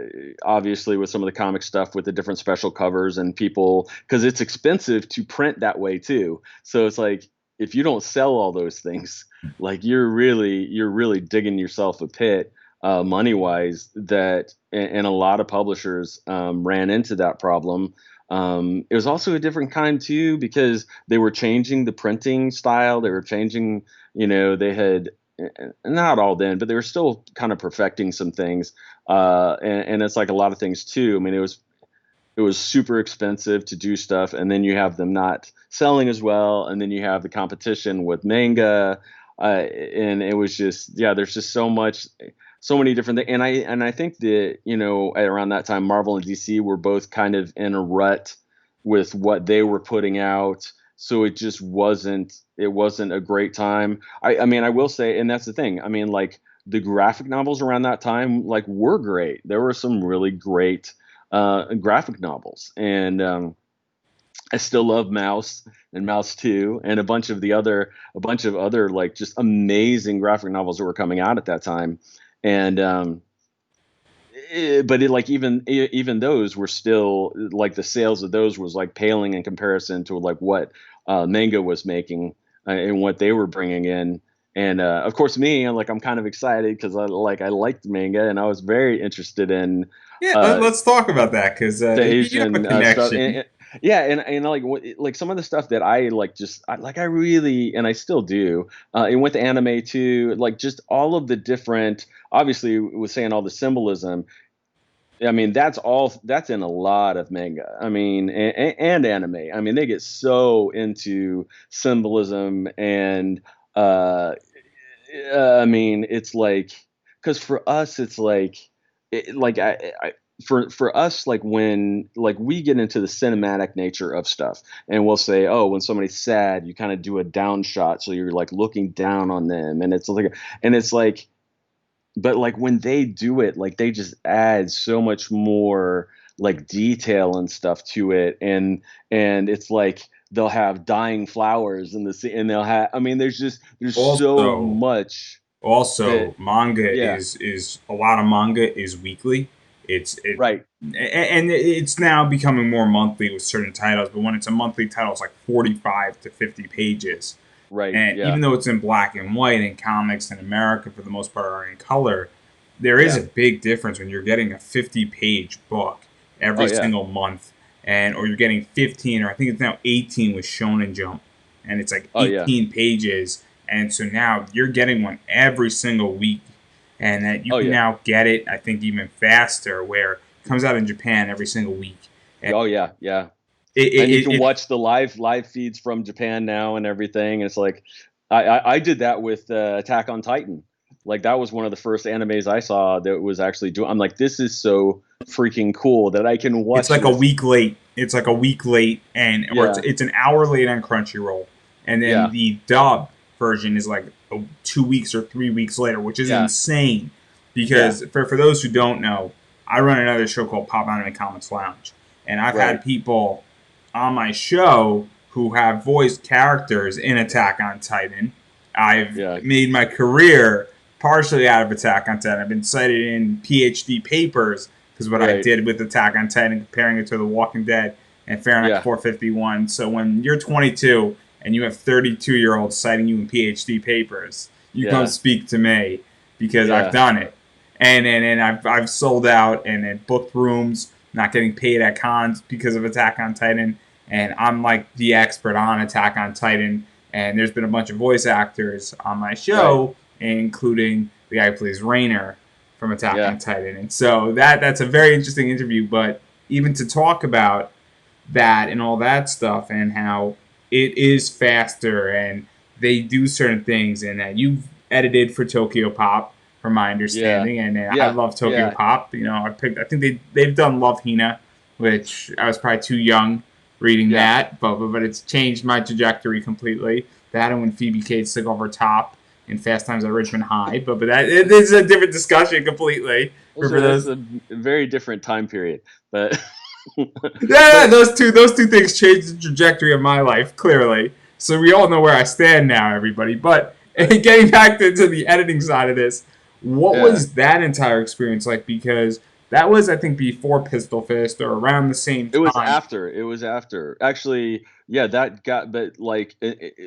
obviously with some of the comic stuff with the different special covers and people, because it's expensive to print that way too, so it's like if you don't sell all those things, like you're really digging yourself a pit, money wise, that and a lot of publishers ran into that problem. It was also a different kind too, because they were changing the printing style, they were changing, they had not all then, but they were still kind of perfecting some things. And it's like a lot of things too. I mean, it was super expensive to do stuff, and then you have them not selling as well, and then you have the competition with manga, and it was just yeah. There's just so many different things, and I think that around that time, Marvel and DC were both kind of in a rut with what they were putting out, so it wasn't a great time. I mean, I will say, and that's the thing. I mean, like the graphic novels around that time, like were great. There were some really great graphic novels, and I still love Mouse and Mouse 2 and a bunch of other like just amazing graphic novels that were coming out at that time. And but like even those were still like the sales of those was like paling in comparison to like what manga was making, and what they were bringing in. And of course, I'm kind of excited because I liked manga, and I was very interested in Yeah, uh, let's talk about that because the you have a Asian stuff. connection. Yeah, and like some of the stuff that I like, I really, and I still do, and with anime too, like just all of the different. Obviously, with saying all the symbolism, I mean that's in a lot of manga. I mean, and anime. I mean, they get so into symbolism, and uh, I mean, it's like because for us, it's like, like for us, like when like we get into the cinematic nature of stuff, and we'll say, oh, when somebody's sad, you kind of do a down shot, so you're like looking down on them, and it's like, but like when they do it, like they just add so much more like detail and stuff to it, and it's like they'll have dying flowers in the scene, and they'll have. I mean, there's so Also, much that manga yeah, is a lot of manga is weekly. It's it right, and it's now becoming more monthly with certain titles. But when it's a monthly title, it's like 45 to 50 pages. right, And yeah, even though it's in black and white, and comics in America for the most part are in color, there is a yeah, big difference when you're getting a 50-page book oh every yeah, single month, and or you're getting 15, or I think it's now 18 with Shonen Jump, and it's like oh yeah, 18 pages, and so now you're getting one every single week, and that you oh can yeah, now get it, I think, even faster, where it comes out in Japan every single week, and oh yeah, yeah. it, And you it, can it, watch the live feeds from Japan now and everything. It's like I did that with Attack on Titan. Like that was one of the first animes I saw that was actually doing. I'm like, this is so freaking cool that I can It's watch like a this. week late. It's like a week late, and or Yeah, it's an hour late on Crunchyroll, and then yeah, the dub version is like 2 weeks or 3 weeks later, which is yeah, insane. yeah. Because for those who don't know, I run another show called Pop Anime Comics Lounge, and I've had Right. people on my show who have voiced characters in Attack on Titan. I've Yeah, made my career partially out of Attack on Titan. I've been cited in PhD papers because what I right. did with Attack on Titan, comparing it to The Walking Dead and Fahrenheit Yeah, 451. So when you're 22 and you have 32-year-olds citing you in PhD papers, you come yeah, speak to me because I've yeah. done it. and I've sold out and booked rooms, not getting paid at cons because of Attack on Titan, and I'm like the expert on Attack on Titan. And there's been a bunch of voice actors on my Right. show, including the guy who plays Rainer from Attack Yeah. on Titan. And so that's a very interesting interview. But even to talk about that and all that stuff and how it is faster and they do certain things and that you've edited for Tokyo Pop from my Yeah. understanding and I Yeah. love Tokyo Yeah. Pop. I think they've done Love Hina, which I was probably too young reading Yeah. that, but it's changed my trajectory completely. That and when Phoebe Cates took over Top in Fast Times at Richmond High, but that it is a different discussion completely for That's those. a very different time period, but Yeah, but those two things changed the trajectory of my life clearly. So we all know where I stand now, everybody. But getting back to the editing side of this, what yeah. was that entire experience like? Because that was, I think, before Pistol Fist or around the same It was time. after. It was after. Actually, yeah, that got. But like,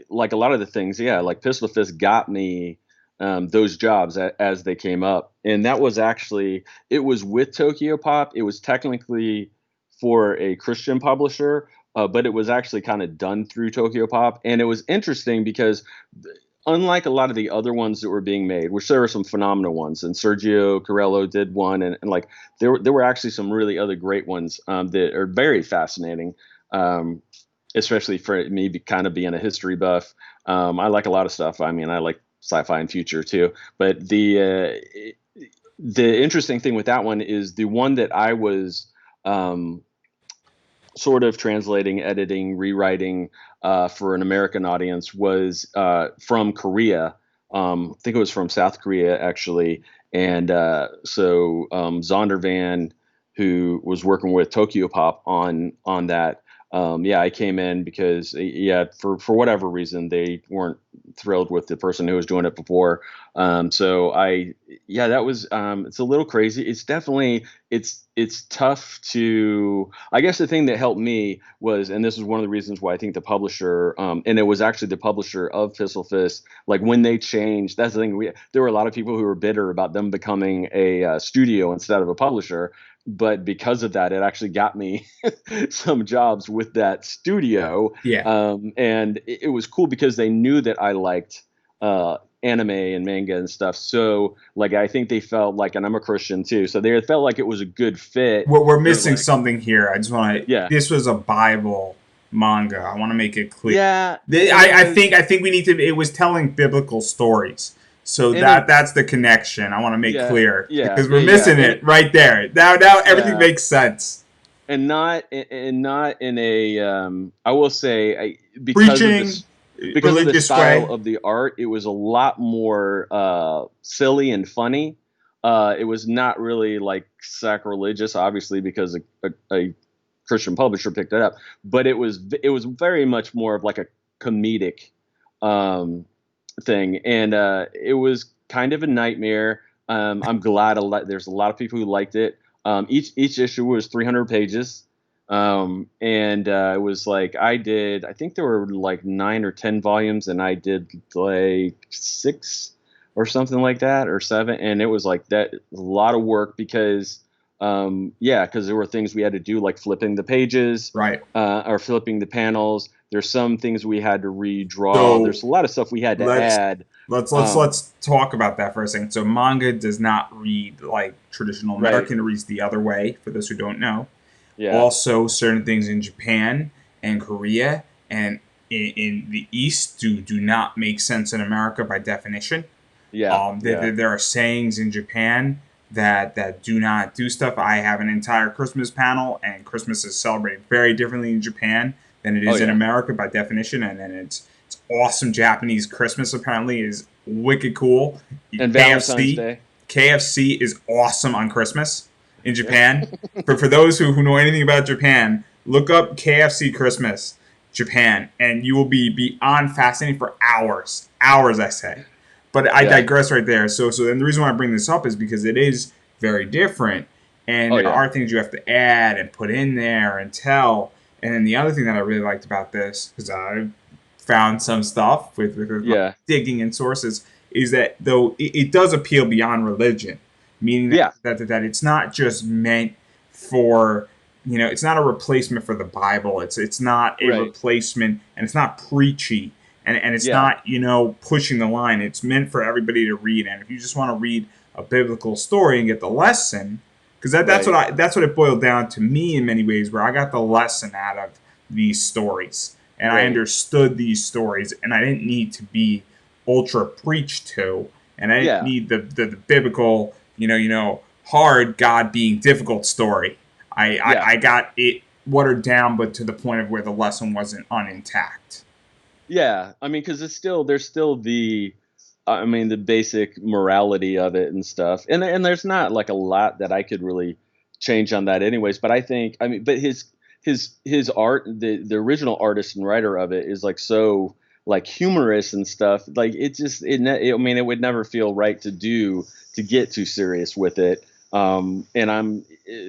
like a lot of the things, yeah, like Pistol Fist got me those jobs as they came up, and that was actually it was with Tokyo Pop. It was technically for a Christian publisher, but it was actually kind of done through Tokyo Pop, and it was interesting because unlike a lot of the other ones that were being made, which there were some phenomenal ones, and Sergio Corello did one, and like there were actually some really other great ones that are very fascinating, um, especially for me, kind of being a history buff. I like a lot of stuff. I mean, I like sci-fi and future too. But the interesting thing with that one is the one that I was um, sort of translating, editing, rewriting for an American audience was from Korea. I think it was from South Korea actually, and Zondervan, who was working with Tokyo Pop on that. Yeah, I came in because yeah, for whatever reason they weren't thrilled with the person who was doing it before. So I yeah, that was it's a little crazy. It's definitely it's tough to I guess the thing that helped me was, and this is one of the reasons why I think the publisher, and it was actually the publisher of Pistol Fist, like when they changed, that's the thing. There were a lot of people who were bitter about them becoming a studio instead of a publisher. But because of that, it actually got me some jobs with that studio. Yeah. And it was cool because they knew that I liked anime and manga and stuff. So like I think they felt like, and I'm a Christian too, so they felt like it was a good fit. We're They're missing like, something here. I just want to. yeah, This was a Bible manga. I want to make it clear. yeah, and it was, I think we need to. It was telling biblical stories. So and it, that's the connection I want to make yeah, clear yeah, because we're yeah, yeah, missing it right there. Now everything yeah, makes sense. and not in a, I will say, because of Preaching, this. Because of the religious style way. of the art, it was a lot more silly and funny. It was not really like sacrilegious, obviously, because a Christian publisher picked it up. But it was very much more of like a comedic um, thing, and it was kind of a nightmare. I'm glad there's a lot of people who liked it. Each issue was 300 pages. And it was like I think there were like 9 or 10 volumes, and I did like 6 or something like that, or 7, and it was like that a lot of work because yeah, because there were things we had to do like flipping the pages Right. or flipping the panels. There's some things we had to redraw. So There's a lot of stuff we had to let's add. Um, let's talk about that for a second. So manga does not read like traditional right. American; it reads the other way. For those who don't know, Yeah. also certain things in Japan and Korea and in the East do not make sense in America by definition. Yeah. Yeah. There are sayings in Japan that do not do stuff. I have an entire Christmas panel, and Christmas is celebrated very differently in Japan than it Oh is in yeah. America by definition. And then it's awesome. Japanese Christmas apparently is wicked cool. And Valentine's KFC Day. KFC is awesome on Christmas in Yeah. Japan. For those who know anything about Japan, look up KFC Christmas Japan, and you will be beyond fascinated for hours. I say. But I Yeah. digress right there. So then the reason why I bring this up is because it is very different, and Oh there yeah. are things you have to add and put in there and tell. And then the other thing that I really liked about this, because I found some stuff with my Yeah. digging and sources, is that though it does appeal beyond religion, meaning Yeah. that it's not just meant for, it's not a replacement for the Bible. It's not a Right. replacement, and it's not preachy, and it's Yeah. not, pushing the line. It's meant for everybody to read. And if you just want to read a biblical story and get the lesson, because Right. that's what it boiled down to me in many ways, where I got the lesson out of these stories, and I Right. understood these stories, and I didn't need to be ultra preached to, and I didn't Yeah. need the biblical, hard God being difficult story. Yeah. I got it watered down, but to the point of where the lesson wasn't unintact. Yeah. I mean, because there's still the, I mean, the basic morality of it and stuff, and there's not like a lot that I could really change on that, anyways. But I think, I mean, but his art, the original artist and writer of it is like so like humorous and stuff. Like it just I mean, it would never feel right to get too serious with it. And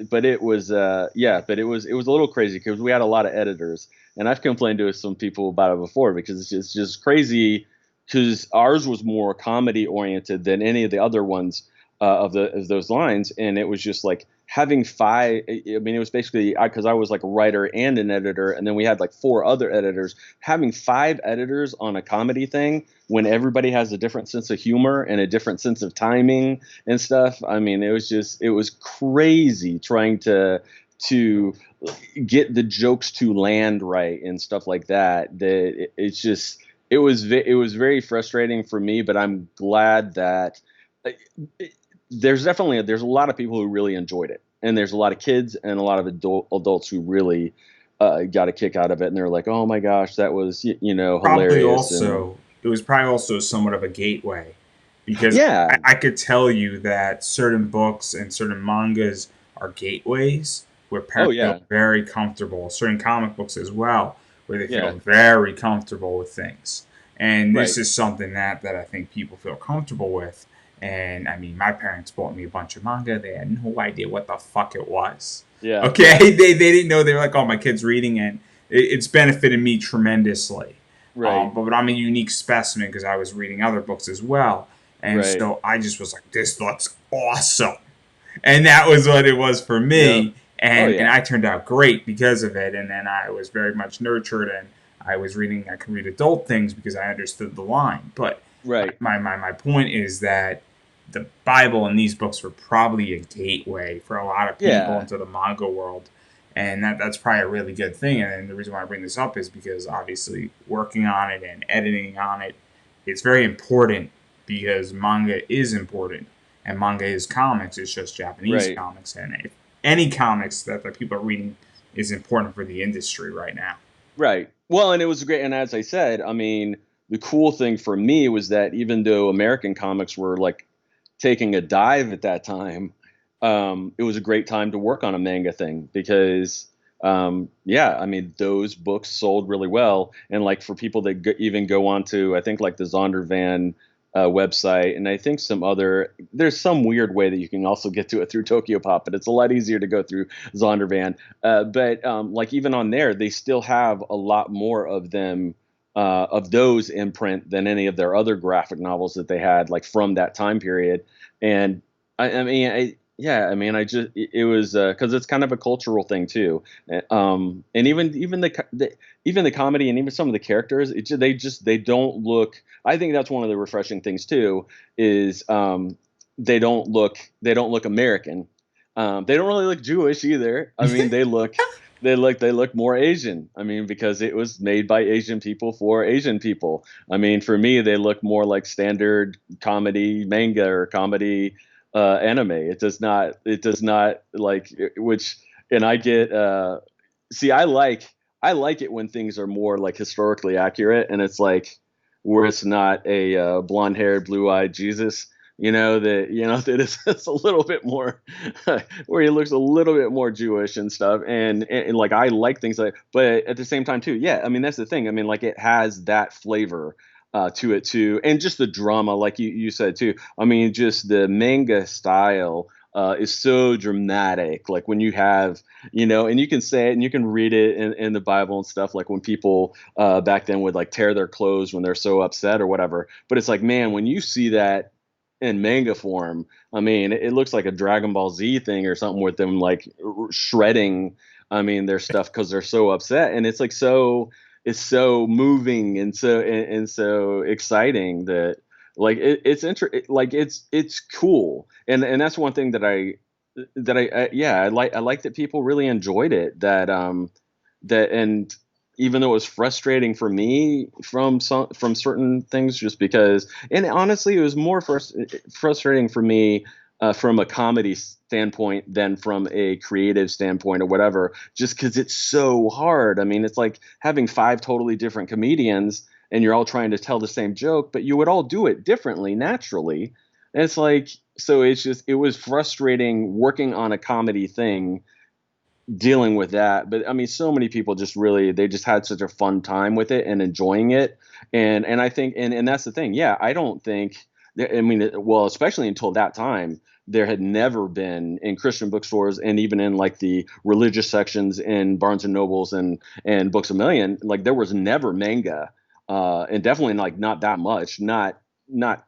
but it was yeah, but it was a little crazy because we had a lot of editors, and I've complained to some people about it before because it's just crazy because ours was more comedy oriented than any of the other ones of those lines, and it was just like having five. I mean, it was basically because I was like a writer and an editor, and then we had like four other editors. Having five editors on a comedy thing when everybody has a different sense of humor and a different sense of timing and stuff. I mean, it was crazy trying to get the jokes to land right and stuff like that. It's just it was very frustrating for me, but I'm glad that uh, there's a lot of people who really enjoyed it, and there's a lot of kids and a lot of adults who really got a kick out of it, and they're like, oh my gosh, that was Probably hilarious. And also it was probably also somewhat of a gateway, because yeah. I could tell you that certain books and certain mangas are gateways where Oh parents feel yeah. very comfortable. Certain comic books as well, where they feel Yeah. very comfortable with things. And this Right. is something that I think people feel comfortable with. And I mean, my parents bought me a bunch of manga. They had no idea what the fuck it was. Yeah. Okay, they didn't know. They were like, "Oh, my kid's reading," and it's benefited me tremendously. Right. But I'm a unique specimen because I was reading other books as well, and Right. so I just was like, "This looks awesome," and that was what it was for Yep. me. Oh And yeah. I turned out great because of it. And then I was very much nurtured, and I was reading. I could read adult things because I understood the line. But Right. my point is that the Bible and these books were probably a gateway for a lot of people Yeah. into the manga world, and that's probably a really good thing. And the reason why I bring this up is because obviously working on it and editing on it, it's very important because manga is important, and manga is comics. It's just Japanese Right. comics, and if any comics that people are reading is important for the industry right now. Right. Well, and it was great. And as I said, I mean, the cool thing for me was that even though American comics were like taking a dive at that time, it was a great time to work on a manga thing because, yeah, I mean, those books sold really well. And like for people that even go on to, I think like the Zondervan website, and I think there's some weird way that you can also get to it through Tokyo Pop, but it's a lot easier to go through Zondervan. But like even on there, they still have a lot more of them of those in print than any of their other graphic novels that they had like from that time period. And I mean, yeah, I mean, it was because it's kind of a cultural thing too. And even even the comedy and even some of the characters, they don't look. I think that's one of the refreshing things too is they don't look American. They don't really look Jewish either. I mean, they look more Asian. I mean, because it was made by Asian people for Asian people. I mean, for me, they look more like standard comedy manga or comedy anime. It does not like which, and I get see, I like it when things are more like historically accurate, and it's like where it's not a blonde haired, blue eyed Jesus. That it's a little bit more where he looks a little bit more Jewish and stuff, and like I like things like, but at the same time too, yeah. I mean that's the thing. I mean like it has that flavor to it too, and just the drama, like you said too. I mean just the manga style is so dramatic. Like when you have and you can say it and you can read it in the Bible and stuff, like when people back then would like tear their clothes when they're so upset or whatever. But it's like, man, when you see that in manga form. I mean, it looks like a Dragon Ball Z thing or something with them like shredding. I mean, their stuff because they're so upset, and it's like it's so moving and and so exciting that like like it's cool, and that's one thing that I like that people really enjoyed it, that and even though it was frustrating for me from certain things, just because, and honestly it was more frustrating for me from a comedy standpoint than from a creative standpoint or whatever, just because it's so hard. I mean, it's like having five totally different comedians and you're all trying to tell the same joke, but you would all do it differently naturally. And it's like, so it was frustrating working on a comedy thing, dealing with that. But I mean, so many people just really, they just had such a fun time with it and enjoying it. And I think, and that's the thing. Yeah, I don't think, I mean, well, especially until that time, there had never been in Christian bookstores and even in like the religious sections in Barnes and Nobles and Books a Million, like there was never manga, and definitely like not that much, not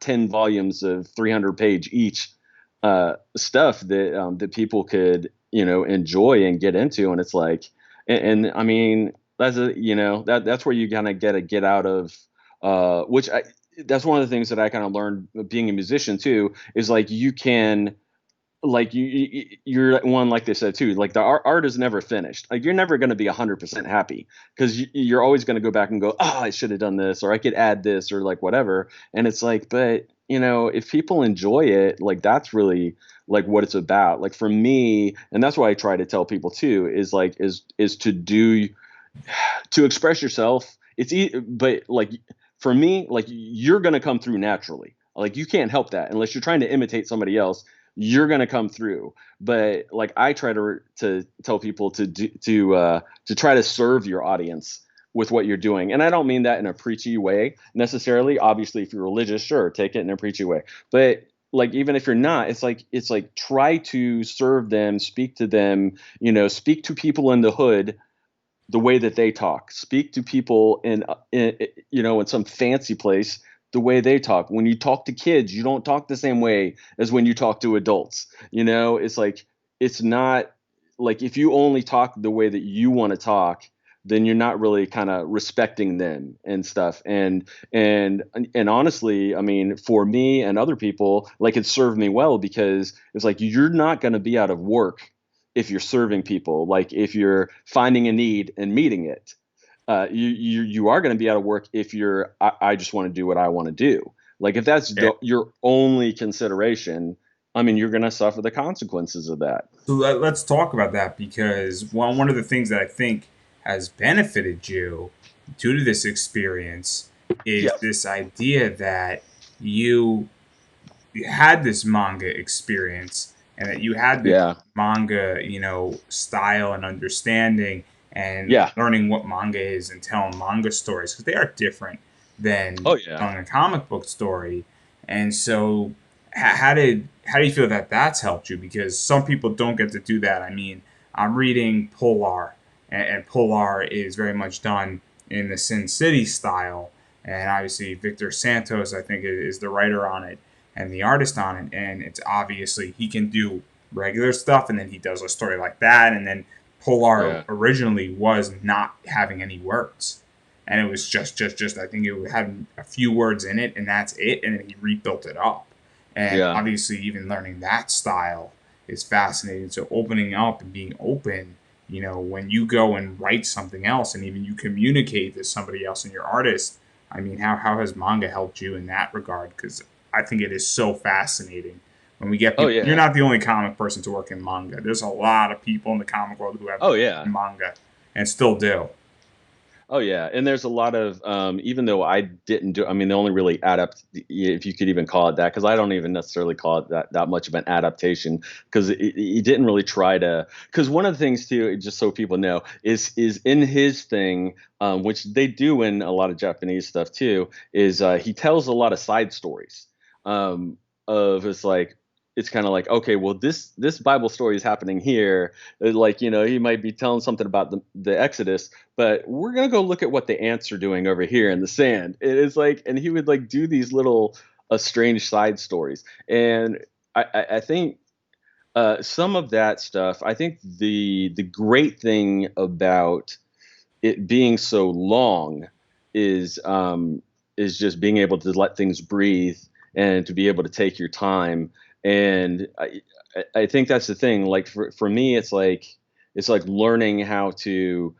10 volumes of 300-page each, stuff that people could, enjoy and get into. And it's like, and I mean, that's where you kind of get out of, which that's one of the things that I kind of learned being a musician too, is like you can, like you're one, like they said too, like the art is never finished. Like you're never going to be 100% happy, because you're always going to go back and go, oh, I should have done this, or I could add this, or like whatever. And it's like, but if people enjoy it, like that's really like what it's about. Like for me, and that's why I try to tell people too, is like is to express yourself. But like for me, like you're going to come through naturally. Like you can't help that unless you're trying to imitate somebody else. You're going to come through. But like I try to tell people to try to serve your audience with what you're doing. And I don't mean that in a preachy way necessarily. Obviously, if you're religious, sure, take it in a preachy way. But like even if you're not, it's like try to serve them, speak to them, speak to people in the hood the way that they talk. Speak to people in some fancy place the way they talk. When you talk to kids, you don't talk the same way as when you talk to adults. It's like, it's not like, if you only talk the way that you want to talk, then you're not really kind of respecting them and stuff. And honestly, I mean, for me and other people, like it served me well, because it's like you're not going to be out of work if you're serving people. Like if you're finding a need and meeting it, you are going to be out of work if I just want to do what I want to do. Like if that's Yeah. your only consideration, I mean, you're going to suffer the consequences of that. So let's talk about that, because one of the things that I think has benefited you due to this experience is Yeah. this idea that you had this manga experience, and that you had this Yeah. manga, style and understanding, and Yeah. learning what manga is and telling manga stories, because they are different than Oh yeah. telling a comic book story. And so, how do you feel that that's helped you? Because some people don't get to do that. I mean, I'm reading Polar, and Polar is very much done in the Sin City style, and obviously Victor Santos, I think, is the writer on it and the artist on it. And it's obviously he can do regular stuff, and then he does a story like that. And then Polar Yeah. originally was not having any words, and it was just I think it had a few words in it, and that's it. And then he rebuilt it up. And Yeah. obviously, even learning that style is fascinating. So opening up and being open, when you go and write something else, and even you communicate to somebody else and your artist. I mean, how has manga helped you in that regard? Because I think it is so fascinating when we get Oh people. You're yeah. not the only comic person to work in manga. There's a lot of people in the comic world who have Oh worked yeah. in manga and still do. Oh yeah, and there's a lot of, even though I didn't do, I mean, the only really if you could even call it that, because I don't even necessarily call it that much of an adaptation, because he didn't really try to. Because one of the things too, just so people know, is in his thing, which they do in a lot of Japanese stuff too, is he tells a lot of side stories, of it's like. It's kind of like, okay, well, this Bible story is happening here. Like, he might be telling something about the Exodus, but we're gonna go look at what the ants are doing over here in the sand. It's like, and he would like do these little strange side stories. And I think some of that stuff. I think the great thing about it being so long is just being able to let things breathe and to be able to take your time. And I think that's the thing. Like for me, it's like learning how to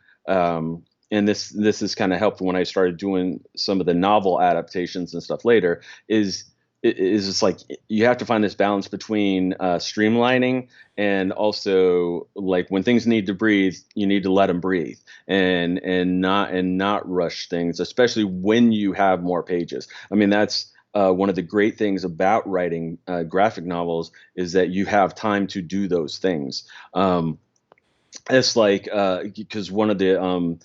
and this is kind of helped when I started doing some of the novel adaptations and stuff later is is it's like you have to find this balance between streamlining and also like when things need to breathe, you need to let them breathe and not rush things, especially when you have more pages. I mean, that's one of the great things about writing graphic novels is that you have time to do those things. It's like because one of the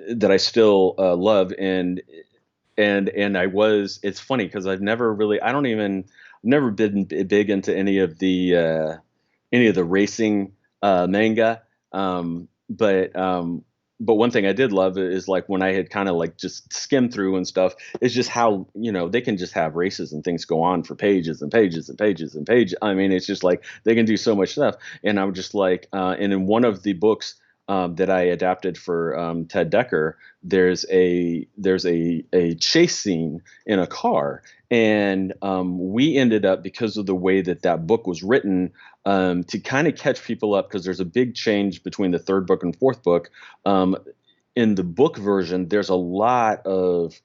that I still love and I was. It's funny because I've never really. I don't even. Never been big into any of the racing manga. But one thing I did love is like when I had kind of like just skimmed through and stuff. It's just how they can just have races and things go on for pages and pages and pages and pages. I mean, it's just like they can do so much stuff. And I'm just like, and in one of the books that I adapted for Ted Decker, there's a chase scene in a car, and we ended up because of the way that that book was written to kind of catch people up because there's a big change between the third book and fourth book. Um, in the book version, there's a lot of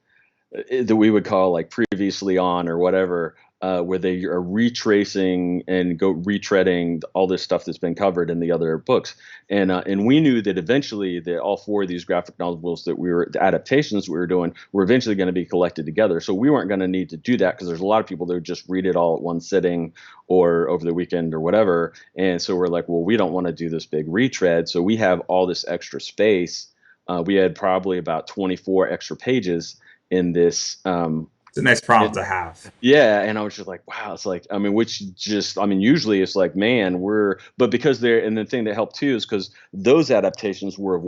that we would call like previously on or whatever, where they are retracing and go retreading all this stuff that's been covered in the other books. And we knew that eventually that all four of these graphic novels that the adaptations we were doing were eventually going to be collected together. So we weren't going to need to do that because there's a lot of people that would just read it all at one sitting or over the weekend or whatever. And so we're like, well, we don't want to do this big retread. So we have all this extra space. We had probably about 24 extra pages in this It's a nice problem it, to have. yeah, and I was just like, wow, it's like, I mean, usually it's like, man, but because they're, and the thing that helped too is because those adaptations were of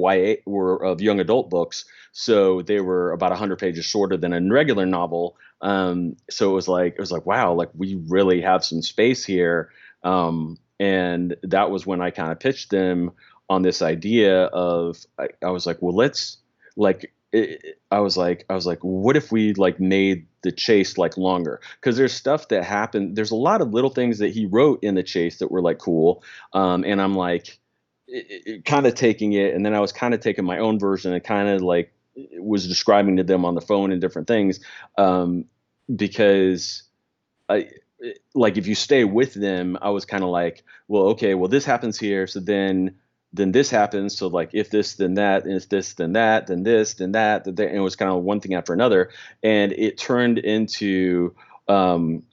were of young adult books, so they were about 100 pages shorter than a regular novel. So it was like, wow, like we really have some space here. And that was when I kind of pitched them on this idea of, I was like, well, let's like I was like, what if we like made the chase like longer? Because there's stuff that happened. There's a lot of little things that he wrote in the chase that were like cool. And I'm like, kind of taking it, and then I was kind of taking my own version and kind of like was describing to them on the phone and different things, because I like if you stay with them, I was kind of like, well, okay, well this happens here, so then this happens. So like if this then that, and if this then that, then this then that, and it was kind of one thing after another, and it turned into um,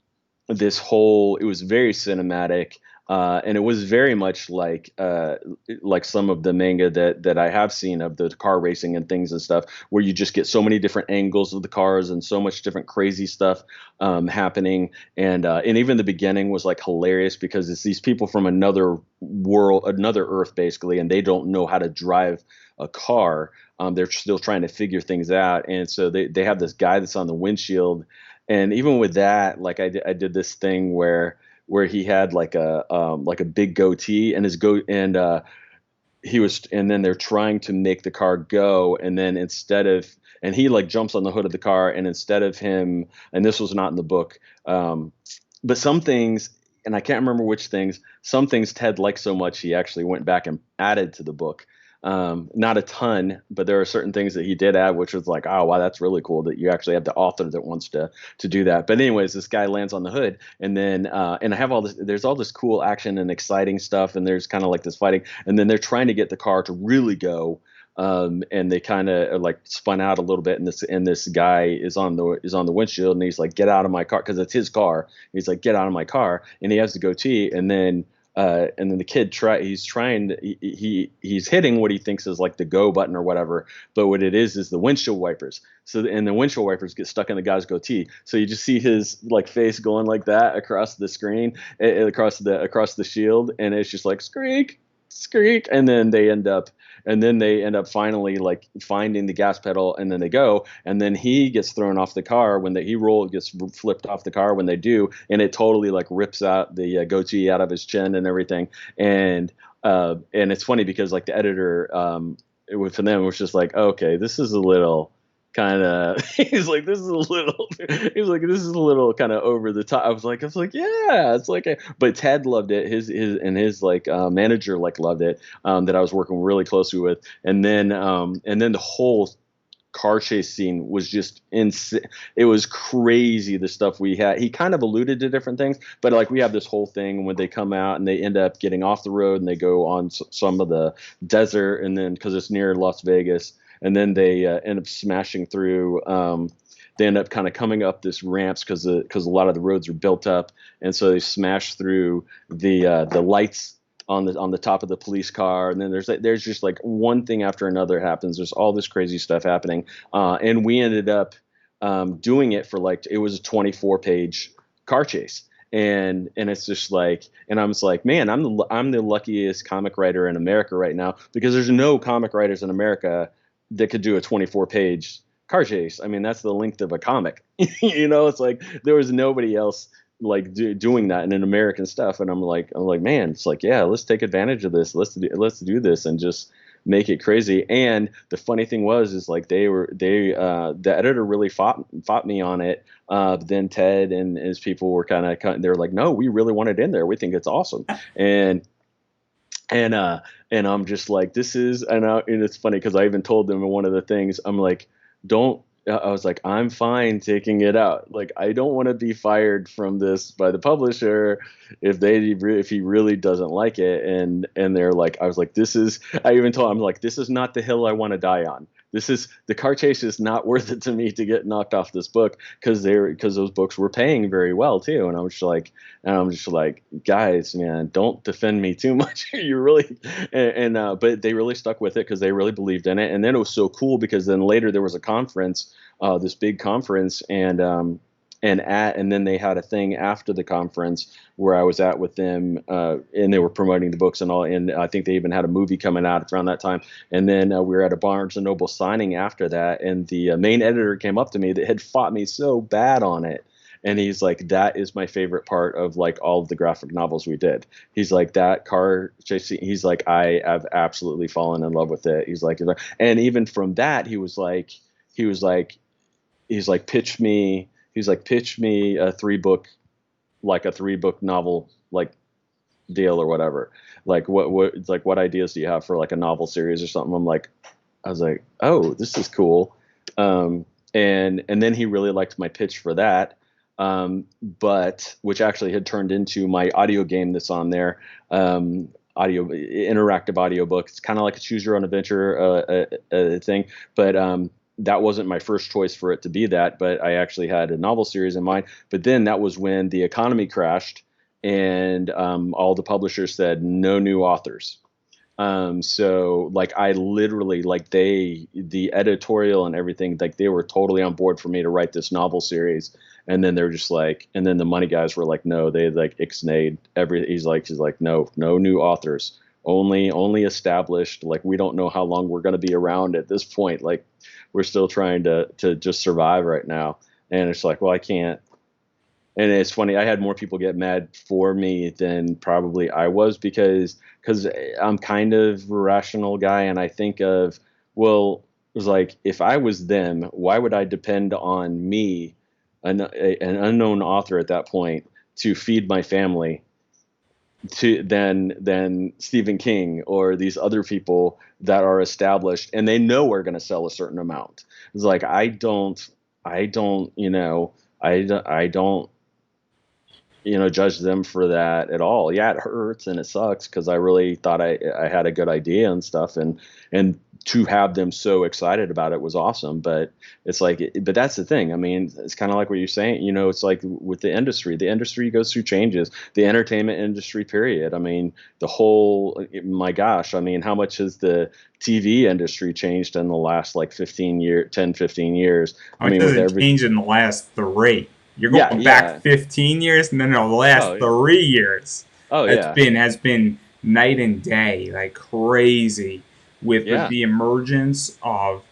this whole. It was very cinematic. And it was very much like some of the manga that I have seen of the car racing and things and stuff, where you just get so many different angles of the cars and so much different crazy stuff happening. And even the beginning was like hilarious because it's these people from another world, another Earth, basically, and they don't know how to drive a car. They're still trying to figure things out, and so they have this guy that's on the windshield. And even with that, like I did this thing where he had like a big goatee and his goat and he was and then they're trying to make the car go, and then instead of and he like jumps on the hood of the car, and instead of him, and this was not in the book, but some things, and I can't remember which things, some things Ted liked so much he actually went back and added to the book. Not a ton, but there are certain things that he did add, which was like, oh wow, that's really cool that you actually have the author that wants to do that. But anyways, this guy lands on the hood, and then and I have all this. There's all this cool action and exciting stuff, and there's kind of like this fighting, and then they're trying to get the car to really go. And they kind of like spun out a little bit, and this guy is on the windshield, and he's like, "Get out of my car," because it's his car. He's like, "Get out of my car," and he has the goatee, and then the kid he's trying to, he's hitting what he thinks is like the go button or whatever, but what it is the windshield wipers. So and the windshield wipers get stuck in the guy's goatee, so you just see his like face going like that across the screen, across the shield, and it's just like squeak. Skreek, and then they end up finally like finding the gas pedal, and then they go, and then he gets thrown off the car when gets flipped off the car when they do, and it totally like rips out the goatee out of his chin and everything, and it's funny because like the editor, for them was just like, okay, this is a little kind of he's like this is a little he's like this is a little kind of over the top. I was like yeah, it's like but Ted loved it, his like manager like loved it, that I was working really closely with, and then the whole car chase scene was just insane. It was crazy, the stuff we had. He kind of alluded to different things, but like we have this whole thing when they come out and they end up getting off the road and they go on some of the desert, and then because it's near Las Vegas, and then they end up smashing through. They end up kind of coming up this ramps because a lot of the roads are built up, and so they smash through the lights on the top of the police car, and then there's just like one thing after another happens. There's all this crazy stuff happening, and we ended up doing it for like it was a 24-page car chase, and it's just like, and I'm just like, man, I'm the luckiest comic writer in America right now, because there's no comic writers in America that could do a 24-page car chase. I mean, that's the length of a comic. It's like there was nobody else like doing that in American stuff, and I'm like, man, it's like, yeah, let's take advantage of this. Let's do this and just make it crazy. And the funny thing is like the editor really fought me on it. But then Ted and his people were they're like, no, we really want it in there. We think it's awesome. And I'm just like, and it's funny because I even told them in one of the things, I'm like, I was like, I'm fine taking it out. Like, I don't want to be fired from this by the publisher if he really doesn't like it. And they're like, I was like, I even told him, I'm like, this is not the hill I want to die on. The car chase is not worth it to me to get knocked off this book, because those books were paying very well too. And I'm just like, guys, man, don't defend me too much. You really, but they really stuck with it because they really believed in it. And then it was so cool because then later there was a conference, this big conference, and then they had a thing after the conference where I was at with them, and they were promoting the books and all. And I think they even had a movie coming out around that time. And then we were at a Barnes and Noble signing after that, and the main editor came up to me that had fought me so bad on it. And he's like, that is my favorite part of like all of the graphic novels we did. He's like, that car chase. He's like, I have absolutely fallen in love with it. And even from that, he's like, pitch me. He's like, pitch me a 3-book novel, like deal or whatever. Like what ideas do you have for like a novel series or something? I was like, oh, this is cool. And then he really liked my pitch for that. But which actually had turned into my audio game that's on there. Interactive audio book. It's kind of like a choose your own adventure thing, but that wasn't my first choice for it to be that, but I actually had a novel series in mind. But then that was when the economy crashed, and all the publishers said no new authors. So like I literally, like the editorial and everything, like they were totally on board for me to write this novel series. And then they're just like, and then the money guys were like, no, they like ixnayed everything. He's like, no new authors, only established. Like, we don't know how long we're going to be around at this point. Like, we're still trying to just survive right now. And it's like, well, I can't. And it's funny, I had more people get mad for me than probably I was, because I'm kind of a rational guy, and I think of, well, it was like, if I was them, why would I depend on me, an unknown author at that point, to feed my family, than Stephen King or these other people that are established and they know we're going to sell a certain amount. It's like, I don't, I don't judge them for that at all. Yeah, it hurts and it sucks because I really thought I had a good idea and stuff, and to have them so excited about it was awesome. But it's like, but that's the thing. I mean, it's kind of like what you're saying. It's like with the industry goes through changes. The entertainment industry, period. I mean, my gosh. I mean, how much has the TV industry changed in the last like 15 years? I mean, it doesn't change in the last 3. You're going back 15 years, and then the last Oh, 3 years, oh it's yeah. has been night and day, like crazy, with Yeah. the emergence of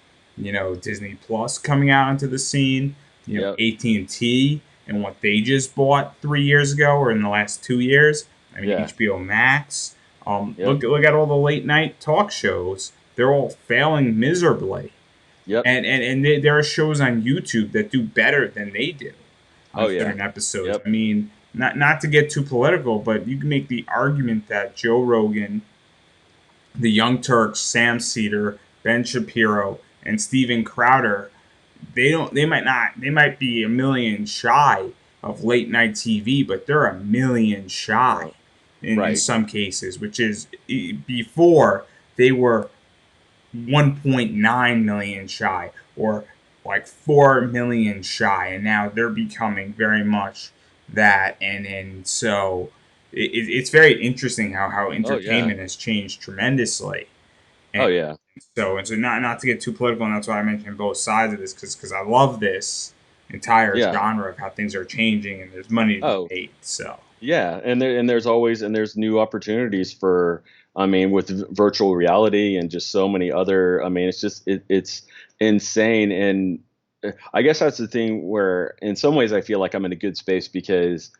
Disney Plus coming out onto the scene. Yep. AT&T and what they just bought 3 years ago or in the last 2 years. I mean, Yeah. HBO Max. Yep. Look at all the late night talk shows. They're all failing miserably. Yep. And there are shows on YouTube that do better than they do on Oh yeah. certain episodes. Yep. I mean, not to get too political, but you can make the argument that Joe Rogan, the Young Turks, Sam Cedar, Ben Shapiro, and Steven Crowder, they might be a million shy of late night TV, but they're a million shy Oh, in right. some cases, which is before they were 1.9 million shy or like 4 million shy, and now they're becoming very much that. And so it's very interesting how Oh yeah. entertainment has changed tremendously. Oh And yeah. so not to get too political, and that's why I mentioned both sides of this, because I love this entire Yeah. genre of how things are changing and there's money to be Oh made. So yeah. And there's always and there's new opportunities for I mean with virtual reality and just so many other I mean it's just it's insane and I guess that's the thing where in some ways I feel like I'm in a good space because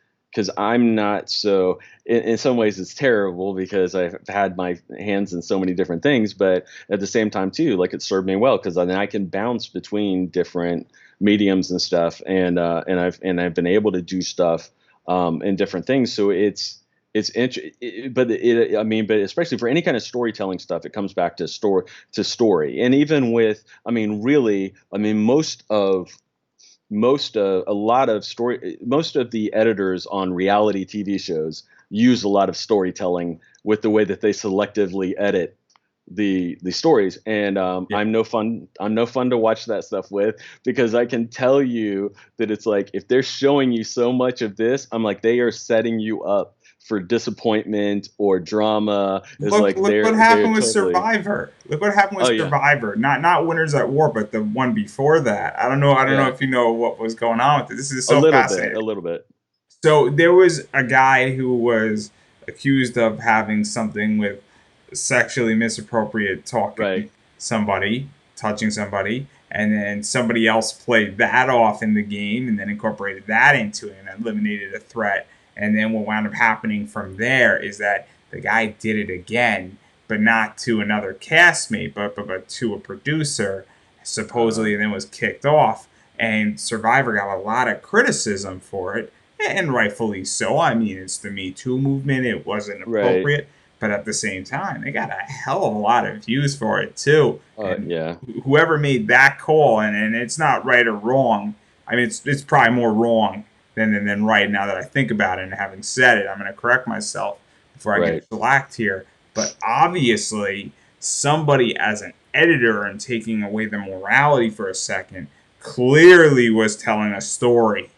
I'm not so in some ways it's terrible because I've had my hands in so many different things, but at the same time too, like it served me well because then I can bounce between different mediums and stuff, and I've been able to do stuff in different things. So but I mean, but especially for any kind of storytelling stuff, it comes back to story, and even with I mean, really, I mean, a lot of story most of the editors on reality TV shows use a lot of storytelling with the way that they selectively edit the stories and yeah, I'm no fun to watch that stuff with because I can tell you that it's like if they're showing you so much of this I'm like they are setting you up for disappointment or drama is like look what they're happened with totally Survivor. Look what happened oh with yeah Survivor. Not Winners at War, but the one before that. I don't know yeah if you know what was going on with it. This is so a fascinating. little bit So there was a guy who was accused of having something with sexually misappropriate talking right somebody, touching somebody, and then somebody else played that off in the game and then incorporated that into it and eliminated a threat. And then what wound up happening from there is that the guy did it again, but not to another castmate, but to a producer, supposedly, and then was kicked off. And Survivor got a lot of criticism for it, and rightfully so. I mean, it's the Me Too movement. It wasn't right appropriate, but at the same time, they got a hell of a lot of views for it too. And yeah whoever made that call, and it's not right or wrong. I mean, it's probably more wrong than right now that I think about it. And having said it, I'm going to correct myself before I get right shellacked here. But obviously, somebody as an editor and taking away the morality for a second clearly was telling a story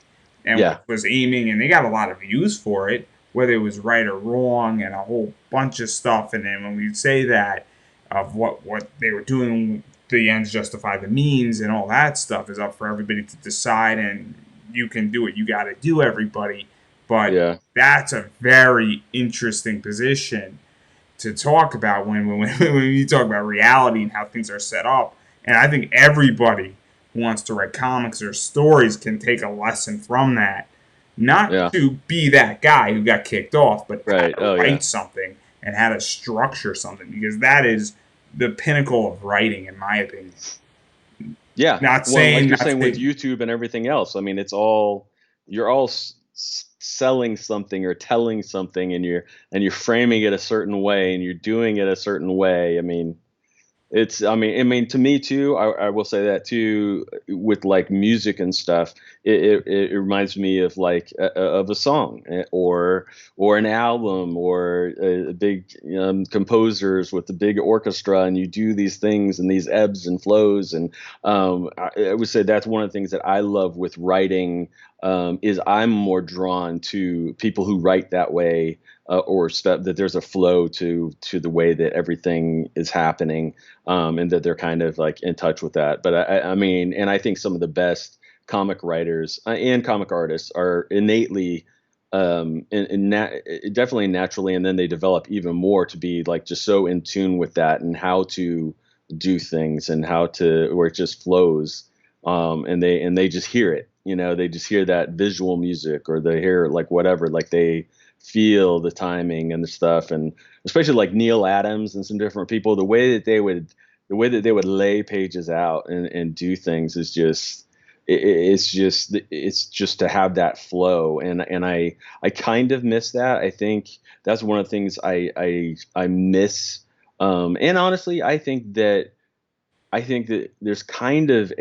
and yeah was aiming, and they got a lot of views for it, whether it was right or wrong, and a whole bunch of stuff. And then when we say that of what they were doing, the ends justify the means, and all that stuff is up for everybody to decide. And you can do what you got to do, everybody. But yeah that's a very interesting position to talk about when you talk about reality and how things are set up. And I think everybody who wants to write comics or stories can take a lesson from that. Not yeah to be that guy who got kicked off, but how right to oh yeah write something and how to structure something, because that is the pinnacle of writing, in my opinion. Yeah. Not Well, and like saying, you're not saying with saying, YouTube and everything else, I mean, it's all you're all selling something or telling something, and you're framing it a certain way, and you're doing it a certain way. I mean, I mean, to me too, I will say that too, with like music and stuff, it reminds me of like of a song or an album or a big composers with the big orchestra, and you do these things and these ebbs and flows, and I would say that's one of the things that I love with writing. Is I'm more drawn to people who write that way, or stuff that there's a flow to the way that everything is happening, and that they're kind of like in touch with that. But I mean, and I think some of the best comic writers and comic artists are innately definitely naturally, and then they develop even more to be like just so in tune with that and how to do things and how to where it just flows, and they just hear it, they just hear that visual music or they hear like whatever, like they feel the timing and the stuff, and especially like Neil Adams and some different people, the way that they would lay pages out and do things is just it's just to have that flow, and I kind of miss that. I think that's one of the things I miss. And honestly, I think that there's kind of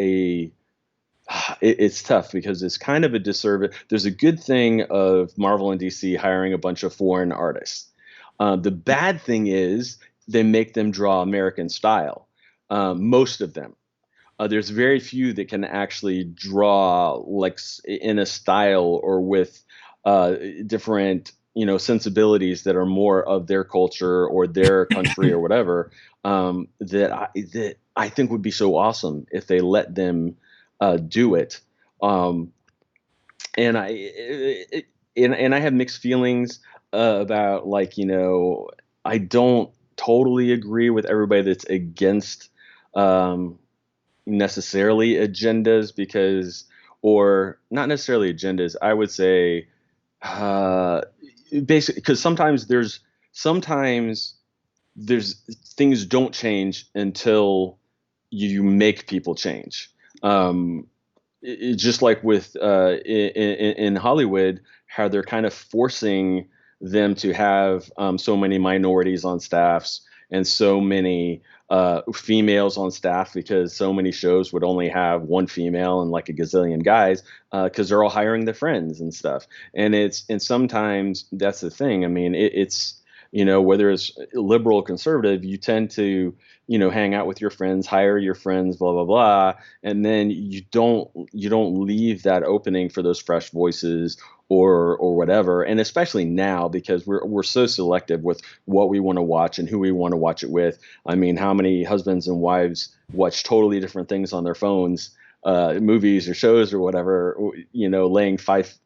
it's tough because it's kind of a disservice. There's a good thing of Marvel and DC hiring a bunch of foreign artists. The bad thing is they make them draw American style. Most of them. There's very few that can actually draw like in a style or with different sensibilities that are more of their culture or their country or whatever, that I think would be so awesome if they let them do it. Um, and and I have mixed feelings about like I don't totally agree with everybody that's against. Necessarily agendas because or not necessarily agendas, I would say uh basically because sometimes there's things don't change until you make people change. um just like with in Hollywood, how they're kind of forcing them to have so many minorities on staffs and so many females on staff because so many shows would only have one female and like a gazillion guys because they're all hiring their friends and stuff. And sometimes that's the thing. I mean, it's whether it's liberal or conservative, you tend to hang out with your friends, hire your friends, blah blah blah, and then you don't leave that opening for those fresh voices or whatever. And especially now because we're so selective with what we want to watch and who we want to watch it with. I mean, how many husbands and wives watch totally different things on their phones, movies or shows or whatever, laying 5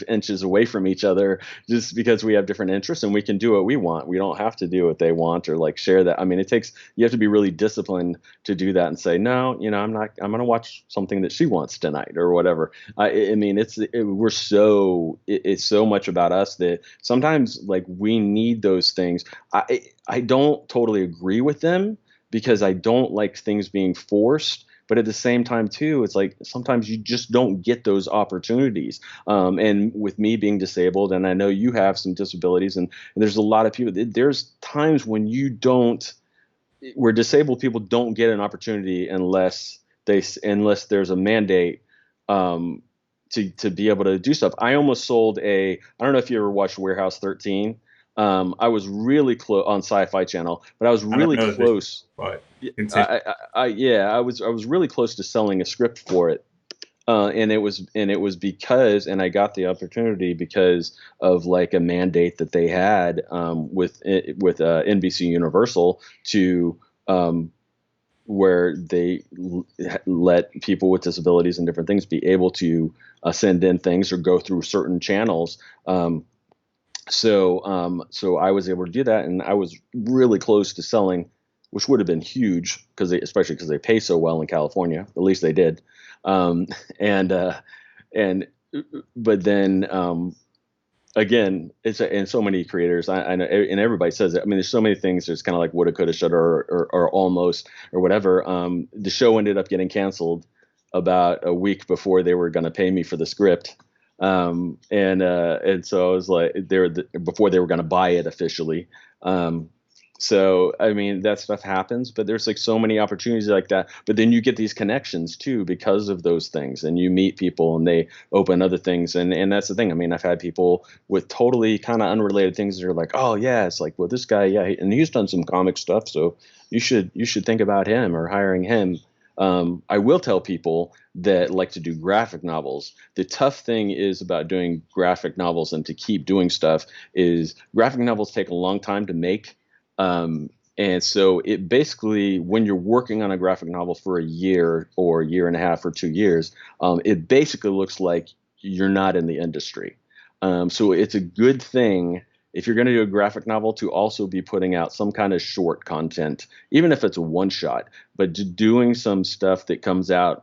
inches away from each other just because we have different interests and we can do what we want. We don't have to do what they want or like share that. I mean, you have to be really disciplined to do that and say, no, I'm going to watch something that she wants tonight or whatever. I mean, it's so much about us that sometimes like we need those things. I don't totally agree with them because I don't like things being forced. But at the same time, too, it's like sometimes you just don't get those opportunities. And with me being disabled, and I know you have some disabilities, and there's a lot of people. There's times when where disabled people don't get an opportunity unless there's a mandate um, to be able to do stuff. I almost sold I don't know if you ever watched Warehouse 13. I was really close on Sci-Fi Channel, but I was I don't really know the visual, close. but continue. Yeah, I was really close to selling a script for it, and it was because, and I got the opportunity because of like a mandate that they had with NBC Universal to where they let people with disabilities and different things be able to send in things or go through certain channels. So I was able to do that, and I was really close to selling, which would have been huge especially because they pay so well in California. At least they did. Um, and and but then again, and so many creators, I know, and everybody says it. I mean, there's so many things. There's kind of like woulda, coulda, shoulda, or almost, or whatever. The show ended up getting canceled about a week before they were going to pay me for the script. And so I was like, before they were going to buy it officially. So I mean, that stuff happens, but there's like so many opportunities like that. But then you get these connections too because of those things, and you meet people, and they open other things, and that's the thing. I mean, I've had people with totally kind of unrelated things that are like, oh yeah, it's like, well, this guy, yeah, and he's done some comic stuff, so you should think about him or hiring him. I will tell people that like to do graphic novels. The tough thing is about doing graphic novels and to keep doing stuff is graphic novels take a long time to make. And so it basically, when you're working on a graphic novel for a year or a year and a half or 2 years, it basically looks like you're not in the industry. So it's a good thing if you're going to do a graphic novel to also be putting out some kind of short content, even if it's a one shot, but doing some stuff that comes out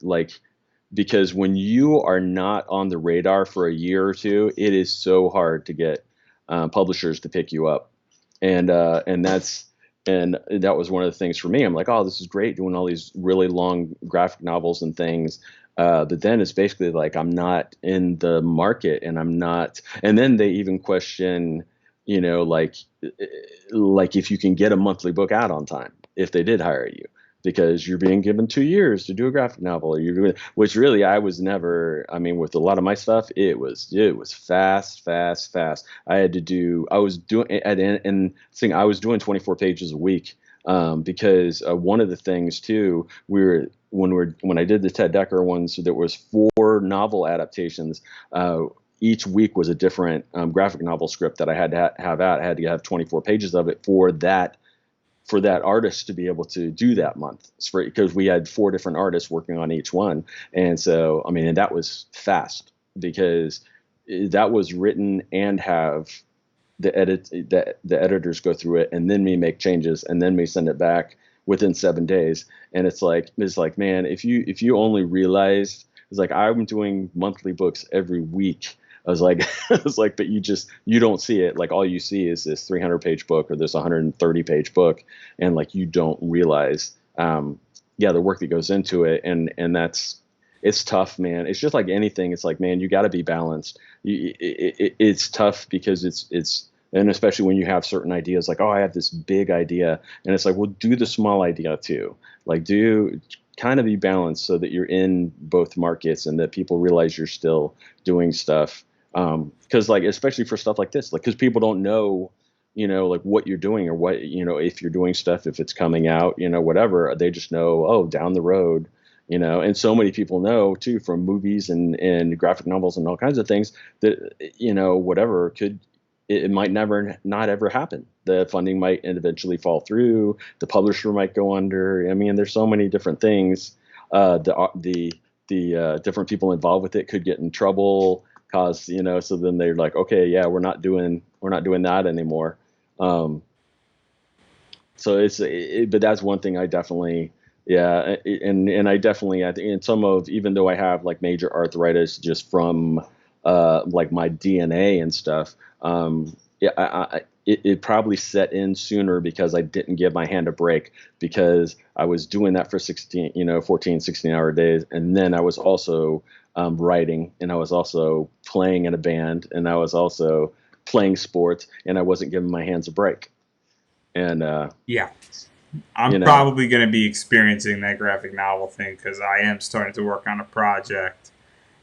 like, because when you are not on the radar for a year or two, it is so hard to get publishers to pick you up, and that was one of the things for me. I'm like, oh, this is great doing all these really long graphic novels and things. But then it's basically like I'm not in the market, and I'm not. And then they even question, like if you can get a monthly book out on time if they did hire you, because you're being given 2 years to do a graphic novel, or you're doing, which really I was never. I mean, with a lot of my stuff, it was fast, fast, fast. I was doing and thing I was doing 24 pages a week, because one of the things too, when I did the Ted Dekker ones, there was 4 novel adaptations. Each week was a different graphic novel script that I had to have out. I had to have 24 pages of it for that artist to be able to do that month, because we had 4 different artists working on each one. And so, I mean, and that was fast, because that was written and have the editors go through it, and then me make changes, and then me send it back within 7 days. And it's like, man, if you only realized, it's like I'm doing monthly books every week. I was like, I was like, but you don't see it. Like all you see is this 300-page book or this 130-page book, and like you don't realize, the work that goes into it, and it's tough, man. It's just like anything. It's like, man, you got to be balanced. It's tough because and especially when you have certain ideas, like, oh, I have this big idea, and it's like, well, do the small idea too. Like, do kind of be balanced so that you're in both markets and that people realize you're still doing stuff. Because like, especially for stuff like this, like, because people don't know, like what you're doing, or what, if you're doing stuff, if it's coming out, whatever, they just know, oh, down the road, and so many people know too, from movies and graphic novels and all kinds of things, that, whatever it might never not ever happen. The funding might eventually fall through. The publisher might go under. I mean, there's so many different things. The different people involved with it could get in trouble, cause, so then they're like, okay, yeah, we're not doing that anymore. Um, so but that's one thing I definitely, yeah, and I definitely, I think, in some of, even though I have like major arthritis just from like my DNA and stuff, yeah, it probably set in sooner because I didn't give my hand a break, because I was doing that for 14, 16-hour days, and then I was also writing, and I was also playing in a band, and I was also playing sports, and I wasn't giving my hands a break. And Yeah, you I'm know, probably going to be experiencing that graphic novel thing because I am starting to work on a project,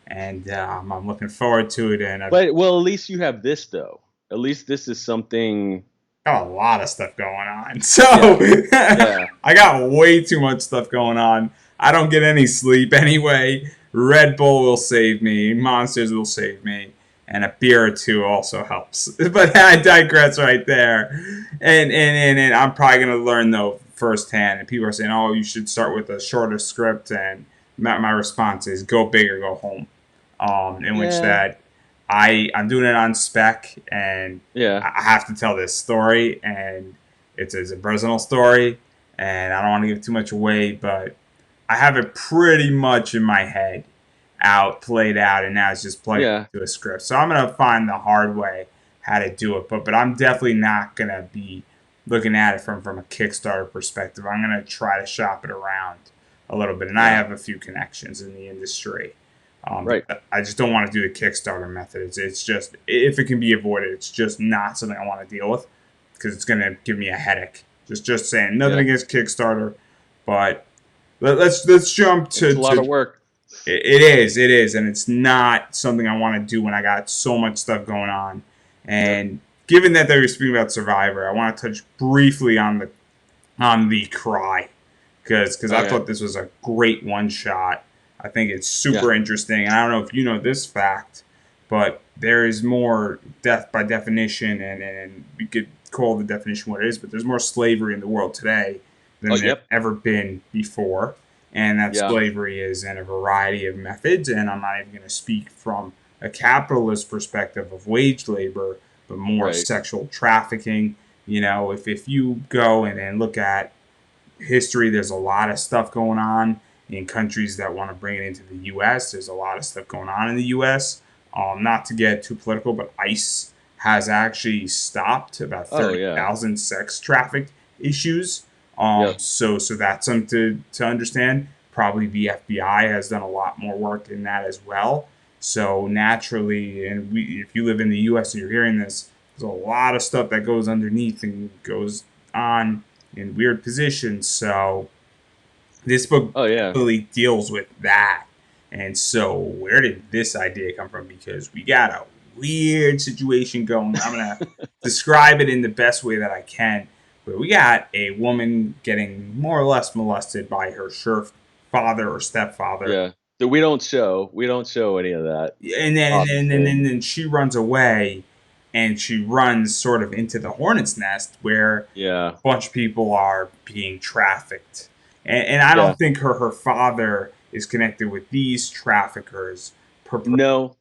and I'm looking forward to it. And I've but well, at least you have this though. At least this is something. got a lot of stuff going on. So Yeah, yeah, I got way too much stuff going on. I don't get any sleep anyway. Red Bull will save me. Monsters will save me. And a beer or two also helps. But I digress right there. And I'm probably going to learn, though, firsthand. And people are saying, oh, you should start with a shorter script. And my response is go big or go home. In which yeah, that I'm doing it on spec, and yeah, I have to tell this story, and it's a personal story, and I don't want to give too much away, but I have it pretty much in my head, played out, and now it's just plugged yeah, into a script. So I'm gonna find the hard way how to do it, but I'm definitely not gonna be looking at it from a Kickstarter perspective. I'm gonna try to shop it around a little bit, and I yeah. have a few connections in the industry. Right. I just don't want to do the Kickstarter method. It's just, if it can be avoided, it's just not something I want to deal with because it's going to give me a headache. Just saying, nothing Yeah, against Kickstarter, but let's jump it's a lot of to work. it is, and it's not something I want to do when I got so much stuff going on. Yep. And given that they were speaking about Survivor, I want to touch briefly on the Cry because I Okay. thought this was a great one shot. I think it's Yeah. super interesting, and I don't know if you know this fact, but there is more death by definition, and we could call the definition what it is, but there's more slavery in the world today Oh, than there yep. ever been before. and that Yeah. slavery is in a variety of methods. And I'm not even going to speak from a capitalist perspective of wage labor, but more Right. sexual trafficking. If you go and look at history, there's a lot of stuff going on in countries that want to bring it into the U.S. There's a lot of stuff going on in the U.S. Not to get too political, but ICE has actually stopped about Oh yeah. 30,000 sex traffic issues. Yep. So that's something to understand. Probably the FBI has done a lot more work in that as well. So naturally, if you live in the U.S. and you're hearing this, there's a lot of stuff that goes underneath and goes on in weird positions. So this book Oh yeah. really deals with that. And so where did this idea come from? Because we got a weird situation going. I'm gonna describe it in the best way that I can. But we got a woman getting more or less molested by her sure father or stepfather, Yeah. That we don't show any of that, obviously. and then she runs away, and she runs sort of into the hornet's nest where Yeah. bunch of people are being trafficked. And I Yeah. don't think her father is connected with these traffickers, No.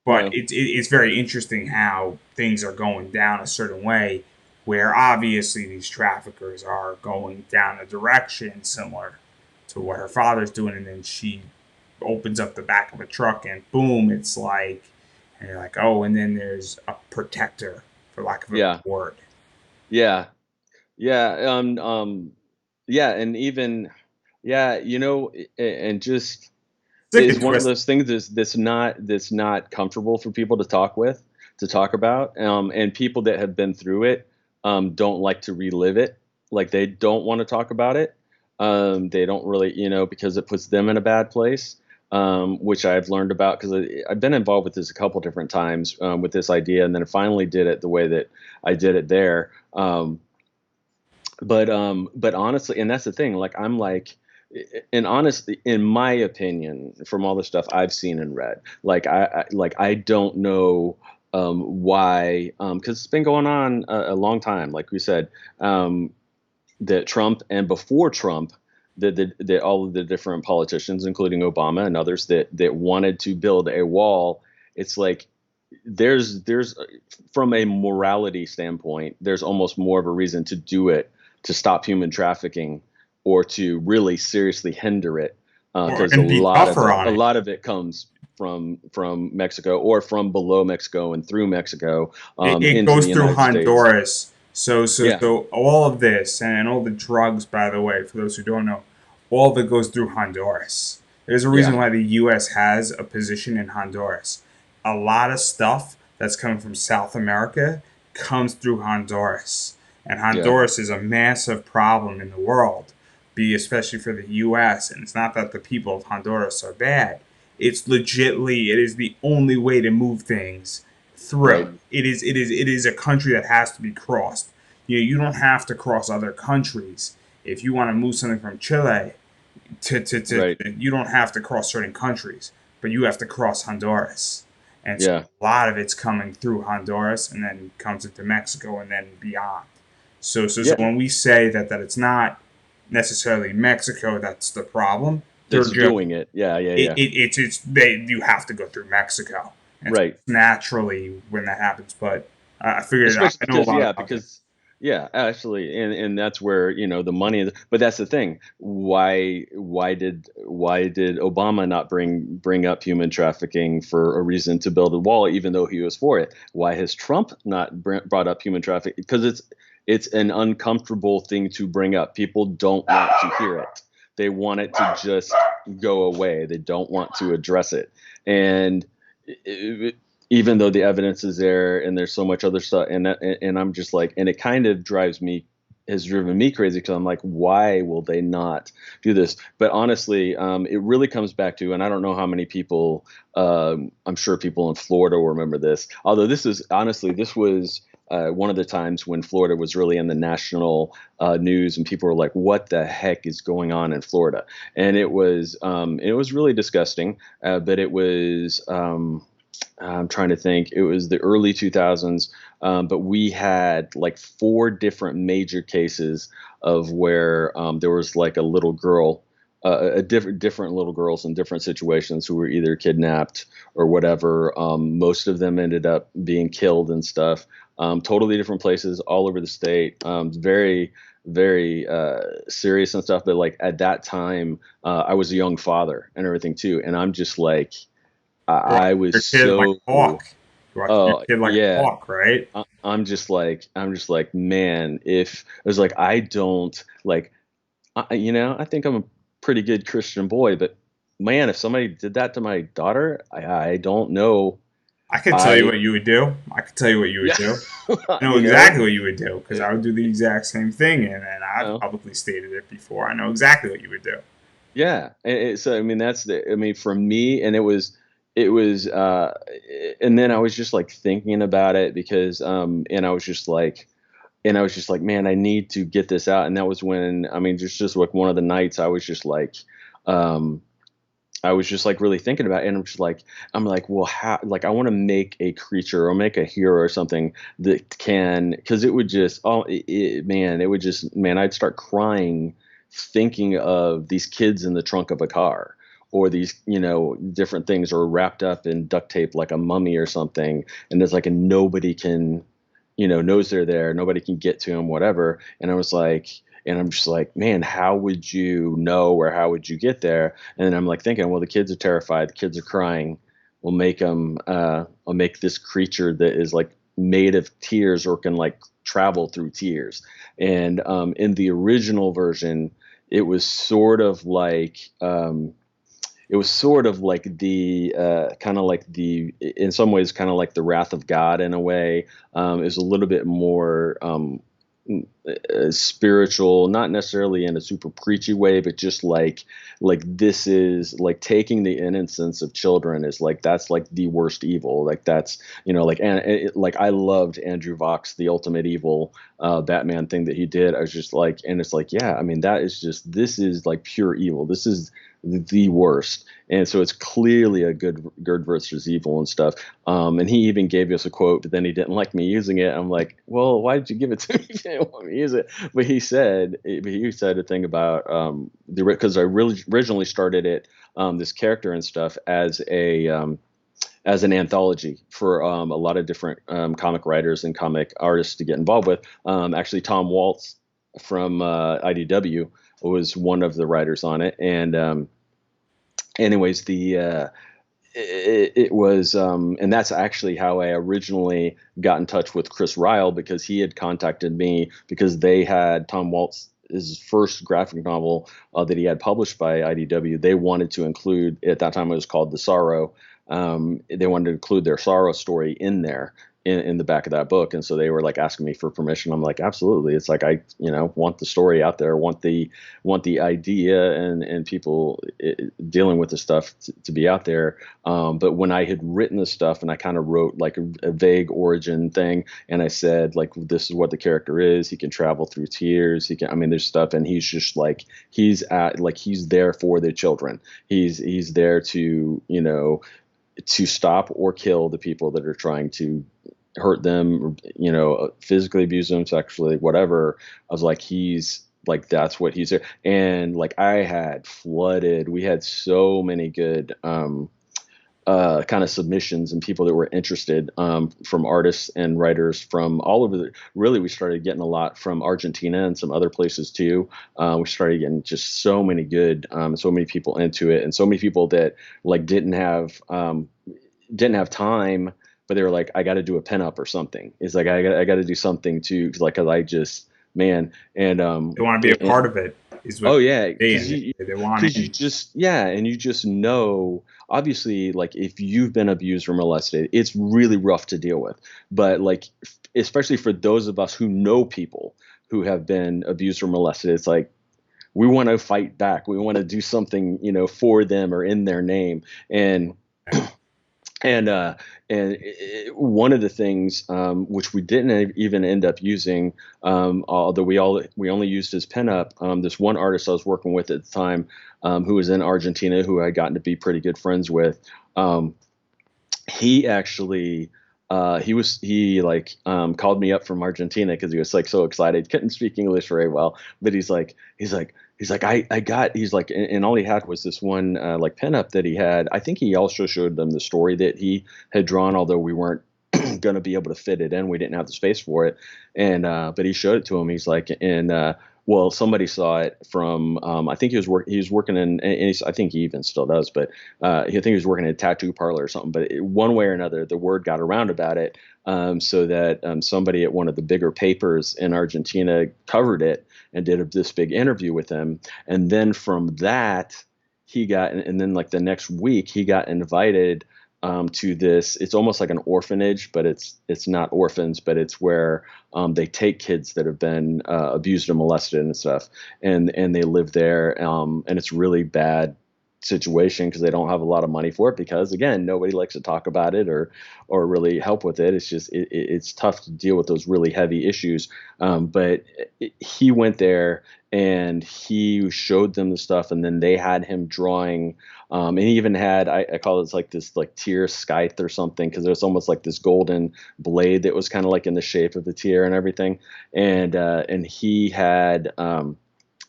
but No. it's very interesting how things are going down a certain way, where obviously these traffickers are going down a direction similar to what her father's doing, and then she opens up the back of a truck and boom, it's like, and you're like, oh, and then there's a protector, for lack of a Yeah. word. Yeah. Yeah. Yeah. And even, yeah, and just Sick is and one of twisted. those things that's not comfortable for people to talk about. And people that have been through it don't like to relive it. Like they don't want to talk about it. They don't really, because it puts them in a bad place. Which I've learned about because I've been involved with this a couple different times with this idea, and then I finally did it the way that I did it there. But honestly, and that's the thing. Like I'm like, and honestly, in my opinion, from all the stuff I've seen and read, like I don't know why, because it's been going on a long time. Like we said, that Trump and before Trump, that all of the different politicians, including Obama and others, that wanted to build a wall. It's like there's from a morality standpoint, there's almost more of a reason to do it to stop human trafficking or to really seriously hinder it, Or because a and be lot of tougher it on a it. lot of it comes from Mexico or from below Mexico and through Mexico It into the goes through United States. Honduras. Yeah, So all of this and all the drugs, by the way, for those who don't know, all of it goes through Honduras. There's a reason yeah, why the U.S. has a position in Honduras. A lot of stuff that's coming from South America comes through Honduras, and yeah, Honduras is a massive problem in the world, be especially for the U.S. And it's not that the people of Honduras are bad. It's legitly it is the only way to move things right, through. It is a country that has to be crossed. You don't have to cross other countries if you want to move something from Chile right, you don't have to cross certain countries, but you have to cross Honduras. And so yeah, a lot of it's coming through Honduras and then comes into Mexico and then beyond. So yeah. when we say that it's not necessarily Mexico that's the problem, they're That's just doing it. Yeah, yeah, yeah. it's they you have to go through Mexico, and so Right. naturally when that happens. But I figured it out. Especially I know a because lot yeah, about this. because yeah, actually, and that's where the money is. But that's the thing. Why did Obama not bring up human trafficking for a reason to build a wall, even though he was for it? Why has Trump not brought up human trafficking? Because it's an uncomfortable thing to bring up. People don't want to hear it. They want it to just go away. They don't want to address it. And it, even though the evidence is there and there's so much other stuff, and I'm just like, and it kind of has driven me crazy because I'm like, why will they not do this? But honestly, it really comes back to, and I don't know how many people, I'm sure people in Florida will remember this, although this was one of the times when Florida was really in the national news, and people were like, "What the heck is going on in Florida?" And it was really disgusting. But it was. I'm trying to think. It was the early 2000s, but we had like four different major cases of where there was like a little girl a different little girls in different situations who were either kidnapped or whatever. Most of them ended up being killed and stuff. Totally different places all over the state. Very very serious and stuff. But like at that time, I was a young father and everything too, and I'm just like You're I watching was your kid like so a hawk. You're watching your kid like a yeah. hawk, right? I'm just like, man, if it was like, I don't like, I think I'm a pretty good Christian boy, but man, if somebody did that to my daughter, I don't know. I could tell you I, what you would do. I could tell you what you would yeah, do. I know you know, exactly what you would do because I would do the exact same thing, and I've uh, publicly stated it before. I know exactly what you would do. yeah. So, I mean, I mean, for me, and it was, and then I was just like thinking about it because, and I was just like, man, I need to get this out. And that was when, I mean, just like one of the nights I was just like, um, I was just like really thinking about it. And I'm like, well, how, like, I want to make a creature or make a hero or something that can, cause it would just, man, it would just, man, I'd start crying thinking of these kids in the trunk of a car or these, different things are wrapped up in duct tape, like a mummy or something. And there's like, and nobody can, knows they're there. Nobody can get to them, whatever. And I was like, and I'm just like, man, how would you know or how would you get there? And then I'm like thinking, well, the kids are terrified. The kids are crying. We'll make them, I'll make this creature that is like made of tears or can like travel through tears. And in the original version, it was sort of like, it was sort of like the kind of like the in some ways kind of like the wrath of God in a way. Is a little bit more spiritual, not necessarily in a super preachy way, but just like this is like taking the innocence of children is like that's like the worst evil. Like that's like and like I loved Andrew Vox, the Ultimate Evil Batman thing that he did. I was just like, and it's like, yeah, I mean that is just this is like pure evil. This is the worst. And so it's clearly a good versus evil and stuff. And he even gave us a quote, but then he didn't like me using it. I'm like, well, why did you give it to me if you didn't want me to use it? But he said a thing about the because I really originally started it this character and stuff as an anthology for a lot of different comic writers and comic artists to get involved with. Actually, Tom Waltz from IDW was one of the writers on it, and anyways, it was and that's actually how I originally got in touch with Chris Ryle because he had contacted me because they had Tom Waltz his first graphic novel that he had published by IDW. They wanted to include at that time it was called The Sorrow. They wanted to include their sorrow story in there in the back of that book, and so they were like asking me for permission. I'm like, absolutely. It's like I want the story out there, want the idea and people dealing with the stuff to be out there. But when I had written the stuff and I kind of wrote like a vague origin thing, and I said like this is what the character is. He can travel through tears. He can. I mean, there's stuff, and he's just like he's there for the children. He's there to to stop or kill the people that are trying to hurt them, physically abuse them, sexually, whatever. I was like, he's like, that's what he's there. And like, we had so many good, kind of submissions and people that were interested from artists and writers from all over really we started getting a lot from Argentina and some other places too. We started getting just so many good so many people into it and so many people that like didn't have time, but they were like, I got to do a pinup or something. It's like I got to do something too, cause like, cause I just man, and They want to be a part of it. Is what oh yeah, they cause you they want cause you in. just yeah, and you just know. Obviously, like if you've been abused or molested, it's really rough to deal with. But like, especially for those of us who know people who have been abused or molested, it's like we want to fight back. We want to do something, for them or in their name. And one of the things which we didn't even end up using, although we only used his pinup, this one artist I was working with at the time, who was in Argentina, who I would gotten to be pretty good friends with. He actually he like called me up from Argentina because he was like so excited. Couldn't speak English very well, but he's like I got he's like and all he had was this one like pinup that he had. I think he also showed them the story that he had drawn, although we weren't going to be able to fit it in. We didn't have the space for it, and but he showed it to him. He's like and. Well, somebody saw it from. I think he was working in. And I think he even still does, but I think he was working in a tattoo parlor or something. But one way or another, the word got around about it, so that somebody at one of the bigger papers in Argentina covered it and did this big interview with him. And then from that, he got, and then like the next week, he got invited to this. It's almost like an orphanage, but it's not orphans, but it's where they take kids that have been abused and molested and stuff, and they live there, and it's really bad situation because they don't have a lot of money for it because again nobody likes to talk about it or really help with it. It's just it's tough to deal with those really heavy issues, but he went there and he showed them the stuff and then they had him drawing, and he even had I call it like this like tear scythe or something because there's almost like this golden blade that was kind of like in the shape of the tear and everything, and he had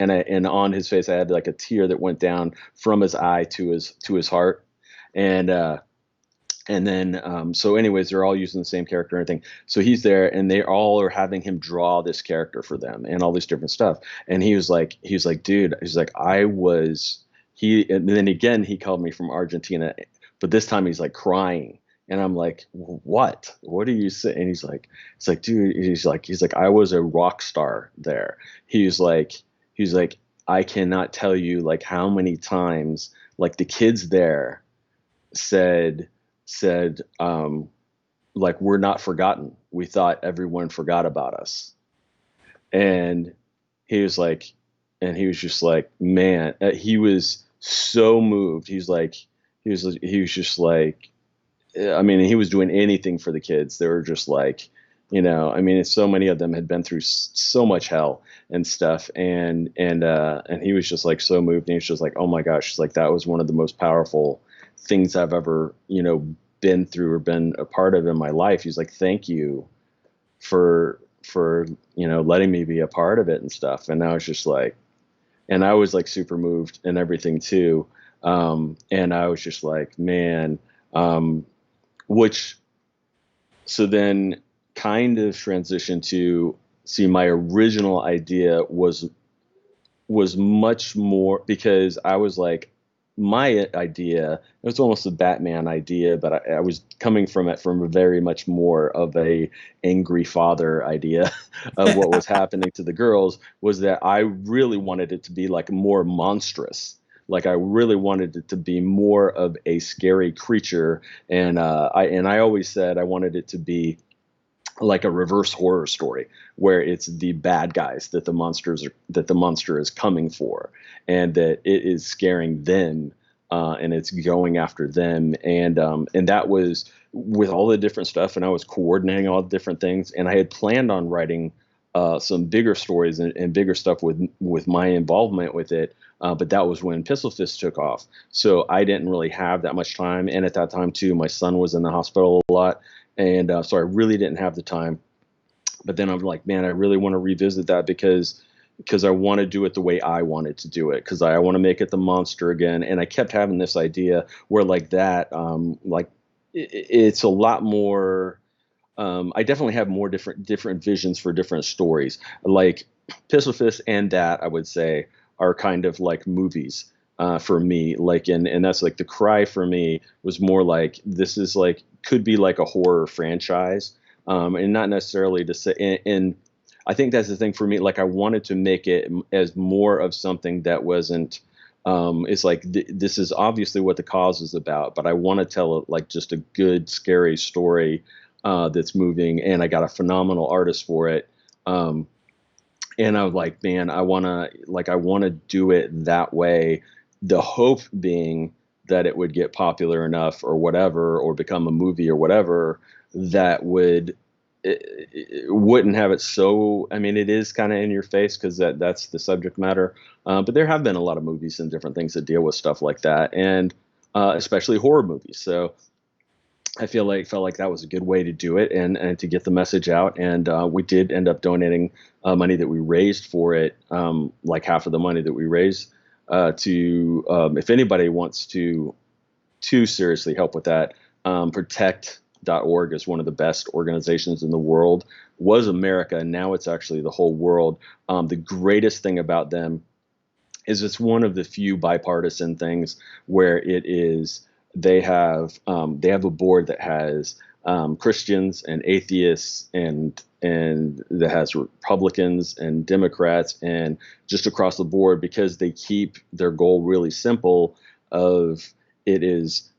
and on his face I had like a tear that went down from his eye to his heart, and and then so anyways they're all using the same character and everything. So he's there and they all are having him draw this character for them and all this different stuff. And he was like dude, he's like I was he and then again he called me from Argentina, but this time he's like crying. And I'm like, what are you saying? And he's like, dude, he's like, I was a rock star there. He's like, he's like, I cannot tell you like how many times like the kids there said like we're not forgotten. We thought everyone forgot about us. And he was like, and he was just like, man, he was so moved. He was just like, I mean, he was doing anything for the kids. They were just like, I mean, so many of them had been through so much hell and stuff, and he was just like so moved. And he was just like, oh my gosh, it's like that was one of the most powerful things I've ever, been through or been a part of in my life. He's like, thank you for letting me be a part of it and stuff. And I was just like, and I was like super moved and everything too. And I was just like, man, which so then kind of transitioned to see my original idea was much more because I was like my idea it was almost a Batman idea, but I was coming from it from a very much more of a angry father idea of what was happening to the girls was that I really wanted it to be like more monstrous. Like I really wanted it to be more of a scary creature, and I always said I wanted it to be like a reverse horror story where it's the bad guys that the monster is coming for, and that it is scaring them, and it's going after them, and that was with all the different stuff, and I was coordinating all the different things, and I had planned on writing some bigger stories and bigger stuff with my involvement with it. But that was when Pistol Fist took off. So I didn't really have that much time. And at that time, too, my son was in the hospital a lot. And so I really didn't have the time. But then I'm like, man, I really want to revisit that because I want to do it the way I wanted to do it, because I want to make it the monster again. And I kept having this idea where like that, like it's a lot more. I definitely have more different visions for different stories. Like Pistol Fist and that I would say are kind of like movies for me. Like and that's like The Cry for me was more like this is like could be like a horror franchise, and not necessarily to say. And I think that's the thing for me. Like I wanted to make it as more of something that wasn't. It's like this is obviously what the cause is about, but I want to tell it like just a good scary story that's moving, and I got a phenomenal artist for it. And I was like, man, I want to do it that way. The hope being that it would get popular enough or whatever, or become a movie or whatever that it wouldn't have it so. I mean, it is kind of in your face because that's the subject matter. But there have been a lot of movies and different things that deal with stuff like that, and especially horror movies. So I felt like that was a good way to do it and to get the message out. And we did end up donating money that we raised for it, like half of the money that we raised to if anybody wants to seriously help with that. Protect.org is one of the best organizations in the world. Was America, and now it's actually the whole world. The greatest thing about them is it's one of the few bipartisan things where it is they have a board that has Christians and atheists and that has Republicans and Democrats and just across the board, because they keep their goal really simple of it is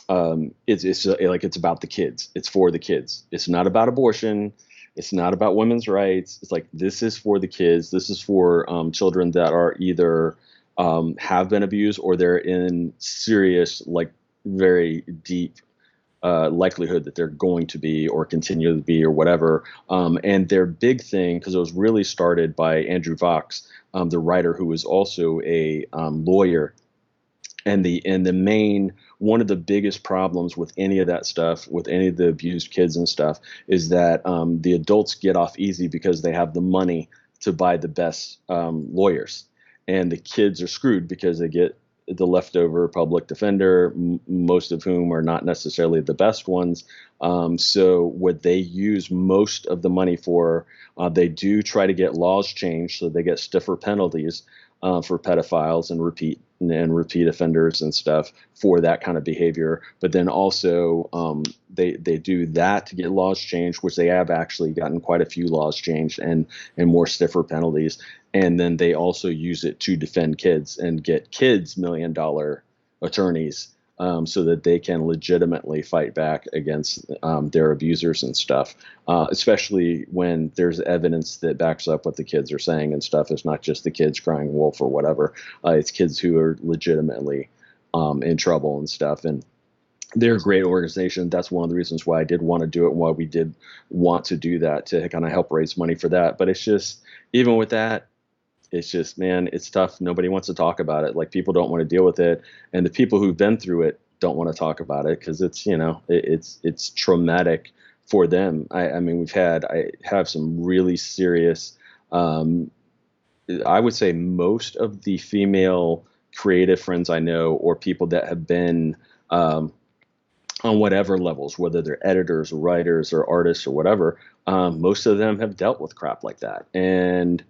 it's like it's about the kids. It's for the kids. It's not about abortion. It's not about women's rights. It's like this is for the kids. This is for children that are either have been abused or they're in serious, like very deep likelihood that they're going to be or continue to be or whatever. And their big thing, because it was really started by Andrew Vox, the writer who was also a lawyer, and the main one of the biggest problems with any of that stuff, with any of the abused kids and stuff, is that the adults get off easy because they have the money to buy the best lawyers, and the kids are screwed because they get the leftover public defender, most of whom are not necessarily the best ones. So what they use most of the money for, they do try to get laws changed so they get stiffer penalties for pedophiles and repeat offenders and stuff for that kind of behavior. But then also they do that to get laws changed, which they have actually gotten quite a few laws changed and more stiffer penalties. And then they also use it to defend kids and get kids $1 million attorneys so that they can legitimately fight back against their abusers and stuff, especially when there's evidence that backs up what the kids are saying and stuff. It's not just the kids crying wolf or whatever. It's kids who are legitimately in trouble and stuff. And they're a great organization. That's one of the reasons why I did want to do it and why we did want to do that, to kind of help raise money for that. But it's just, even with that, it's just, man, it's tough. Nobody wants to talk about it. Like, people don't want to deal with it, and the people who've been through it don't want to talk about it because it's, it's traumatic for them. I mean, I have some really serious. I would say most of the female creative friends I know, or people that have been on whatever levels, whether they're editors or writers or artists or whatever, most of them have dealt with crap like that. And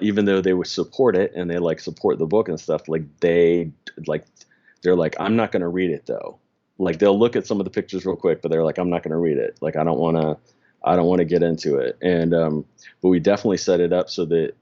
even though they would support it and they like support the book and stuff, they're like, I'm not going to read it though. Like, they'll look at some of the pictures real quick, but they're like, I'm not going to read it. Like, I don't want to get into it. And but we definitely set it up so that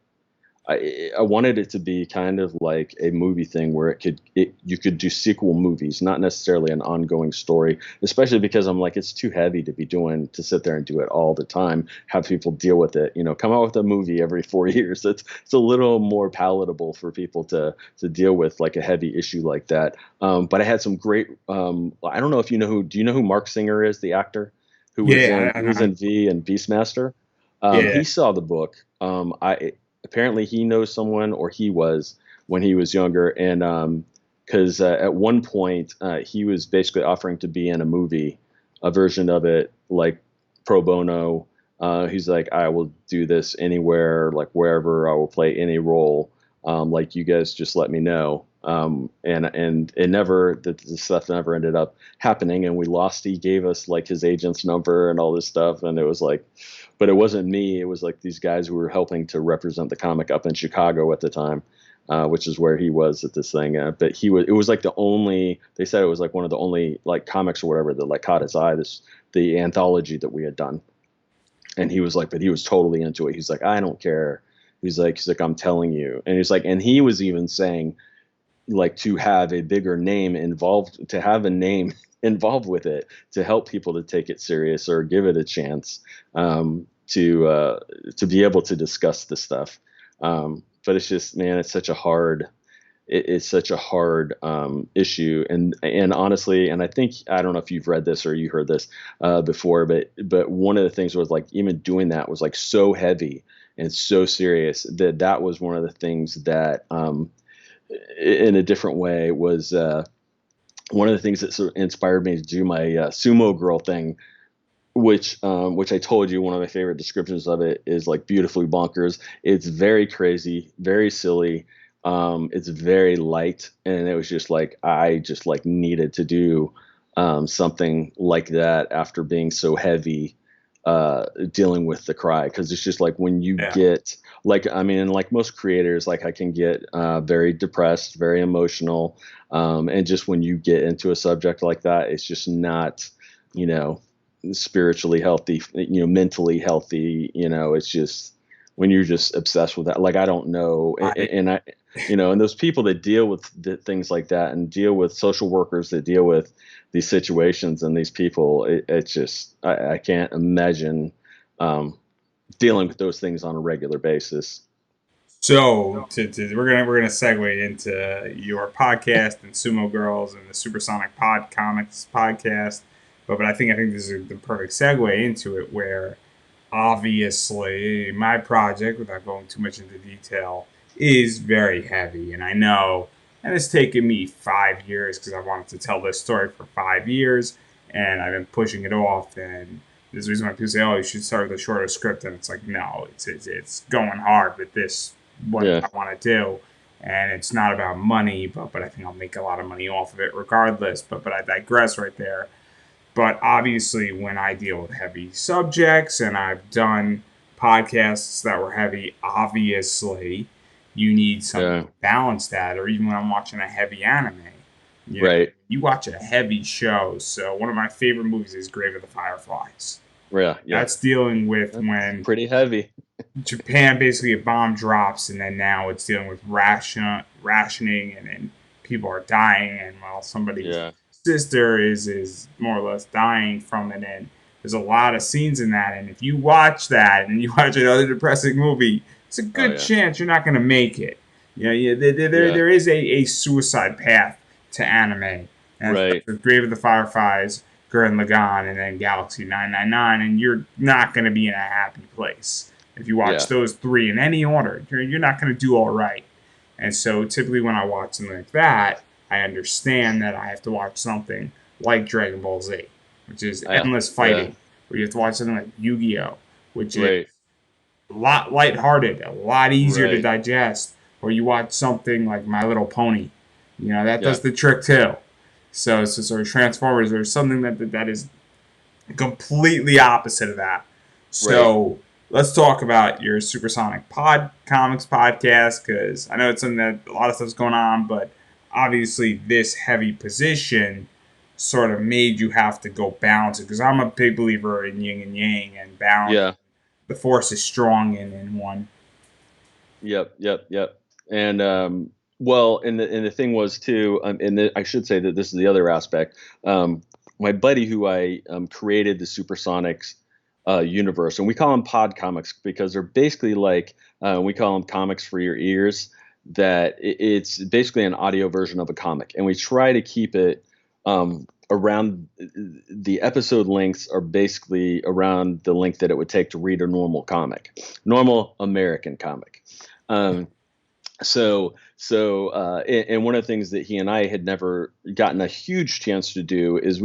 I wanted it to be kind of like a movie thing where you could do sequel movies, not necessarily an ongoing story, especially because I'm like, it's too heavy to sit there and do it all the time, have people deal with it, come out with a movie every 4 years. It's a little more palatable for people to deal with, like a heavy issue like that. But I had some great, I don't know if do you know who Mark Singer is, the actor who was Yeah, he was in V and Beastmaster? yeah. He saw the book. Apparently he knows someone, or he was when he was younger, and because at one point he was basically offering to be in a movie, a version of it, like pro bono. He's like, I will do this anywhere, like wherever, I will play any role. Like, you guys just let me know. And it never, the stuff never ended up happening, and we lost. He gave us like his agent's number and all this stuff, and it was like, but it wasn't me. It was like these guys who were helping to represent the comic up in Chicago at the time, which is where he was at this thing. But it was like they said it was like one of the only like comics or whatever that like caught his eye, the anthology that we had done. And he was like, but he was totally into it. He's like, I don't care. He's like, I'm telling you. And he's like, and he was even saying, like, to have a bigger name involved, to have a name involved with it, to help people to take it serious or give it a chance, to be able to discuss this stuff. But it's just, man, it's such a hard issue. And honestly, and I don't know if you've read this or you heard this before, but one of the things was like, even doing that was like so heavy and so serious that was one of the things that, in a different way, was one of the things that sort of inspired me to do my sumo girl thing, which I told you one of my favorite descriptions of it is like beautifully bonkers. It's very crazy, very silly. It's very light, and it was just like I just like needed to do something like that after being so heavy dealing with the cry, because it's just like when you Yeah. get like I mean like most creators, like I can get very depressed, very emotional, and just when you get into a subject like that, it's just not, you know, spiritually healthy, you know, mentally healthy, you know, it's just when you're just obsessed with that. Like I don't know, I, and I, you know, and those people that deal with things like that and deal with social workers that deal with these situations and these people, it's just I can't imagine um, dealing with those things on a regular basis. so we're gonna segue into your podcast and Sumo Girls and the Supersonic Pod Comics podcast, but I think this is the perfect segue into it, where obviously my project, without going too much into detail, is very heavy, and I know, and it's taken me 5 years because I wanted to tell this story for 5 years, and I've been pushing it off. And there's a reason why people say, "Oh, you should start with a shorter script," and it's like, no, it's going hard with this, what Yeah, I want to do. And it's not about money, but I think I'll make a lot of money off of it regardless. But I digress right there. But obviously, when I deal with heavy subjects, and I've done podcasts that were heavy, obviously, you need something yeah, to balance that. Or even when I'm watching a heavy anime, you know, right, you watch a heavy show. So one of my favorite movies is Grave of the Fireflies. yeah, yeah. That's dealing with That's when pretty heavy. Japan, basically a bomb drops, and then now it's dealing with rationing, and people are dying, and while somebody's Yeah, sister is more or less dying from it. And there's a lot of scenes in that, and if you watch that and you watch another depressing movie, it's a oh good yeah, chance you're not going to make it. You know, yeah, there is a suicide path to anime, and right, with Grave of the Fireflies, Gurren Lagann, and then Galaxy 999, and you're not going to be in a happy place. If you watch yeah, those three in any order, you're not going to do all right. And so typically when I watch something like that, I understand that I have to watch something like Dragon Ball Z, which is yeah, endless yeah, fighting, or you have to watch something like Yu-Gi-Oh, which is right, a lot lighthearted, a lot easier to right, digest, or you watch something like My Little Pony. You know, that yeah, does the trick too. So sort of Transformers, there's something that is completely opposite of that. right. So let's talk about your Supersonic Pod Comics podcast, because I know it's something that a lot of stuff's going on, but obviously this heavy position sort of made you have to go balance it. Because I'm a big believer in yin and yang and balance. Yeah. The force is strong in one. Yep, yep, yep. And well, and the thing was too, I should say that this is the other aspect. My buddy who I created the Supersonics universe, and we call them pod comics because they're basically like we call them comics for your ears. That it's basically an audio version of a comic, and we try to keep it around the episode lengths are basically around the length that it would take to read a normal comic, normal American comic. Um, and one of the things that he and I had never gotten a huge chance to do is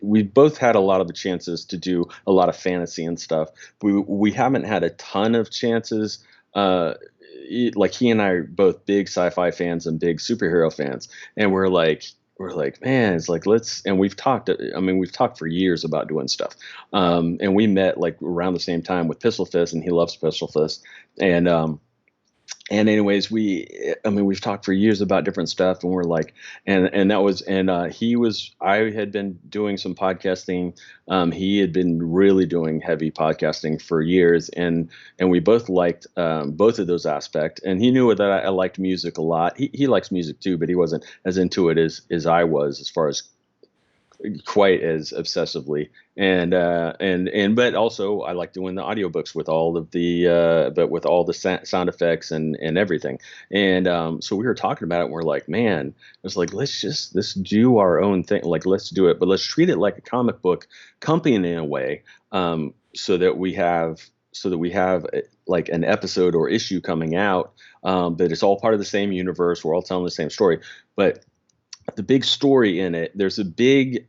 we both had a lot of the chances to do a lot of fantasy and stuff. We haven't had a ton of chances. Like he and I are both big sci-fi fans and big superhero fans, and we're like, man, it's like and we've talked. I mean, we've talked for years about doing stuff. And we met like around the same time with Pistol Fist, and he loves Pistol Fist, and and anyways, I mean, we've talked for years about different stuff, and we're like, and that was, and I had been doing some podcasting. He had been really doing heavy podcasting for years, and we both liked both of those aspects. And he knew that I liked music a lot. He likes music too, but he wasn't as into it as I was, as far as quite as obsessively. And but also I like doing the audiobooks with all of the but with all the sound effects and everything. And so we were talking about it, and we're like, man, it's like, let's do our own thing, like let's do it, but let's treat it like a comic book company in a way, so that we have like an episode or issue coming out, that it's all part of the same universe, we're all telling the same story. But the big story in it, there's a big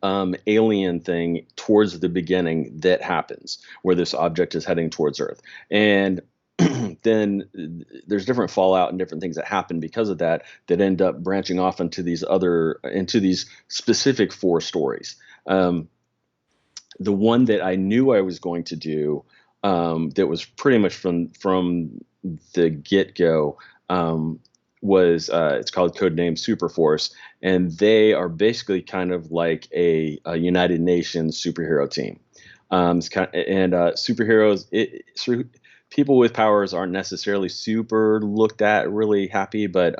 alien thing towards the beginning that happens where this object is heading towards Earth. And then there's different fallout and different things that happen because of that that end up branching off into these specific four stories. Um, the one that I knew I was going to do, that was pretty much from the get go, was it's called Codename Superforce, and they are basically kind of like a United Nations superhero team. Superheroes, people with powers aren't necessarily super looked at really happy, but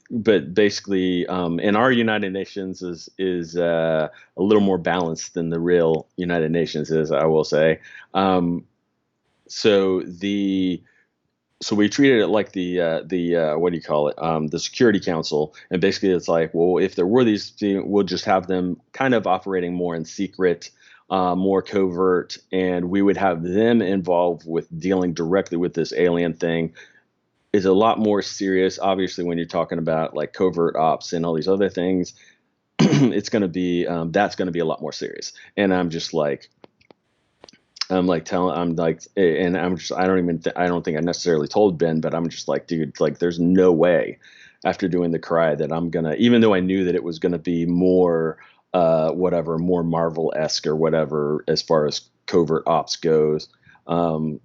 but basically, in our United Nations is a little more balanced than the real United Nations is, I will say. Um, so the so we treated it like the what do you call it, the Security Council, and basically it's like, well, if there were these, we'll just have them kind of operating more in secret, more covert, and we would have them involved with dealing directly with this alien thing. Is a lot more serious. Obviously, when you're talking about like covert ops and all these other things, it's going to be that's going to be a lot more serious. And I'm like, and I'm just, I don't think I necessarily told Ben, but I'm just like, dude, like, there's no way after doing the cry that I'm gonna, even though I knew that it was gonna be more, whatever, more Marvel-esque or whatever as far as covert ops goes, um,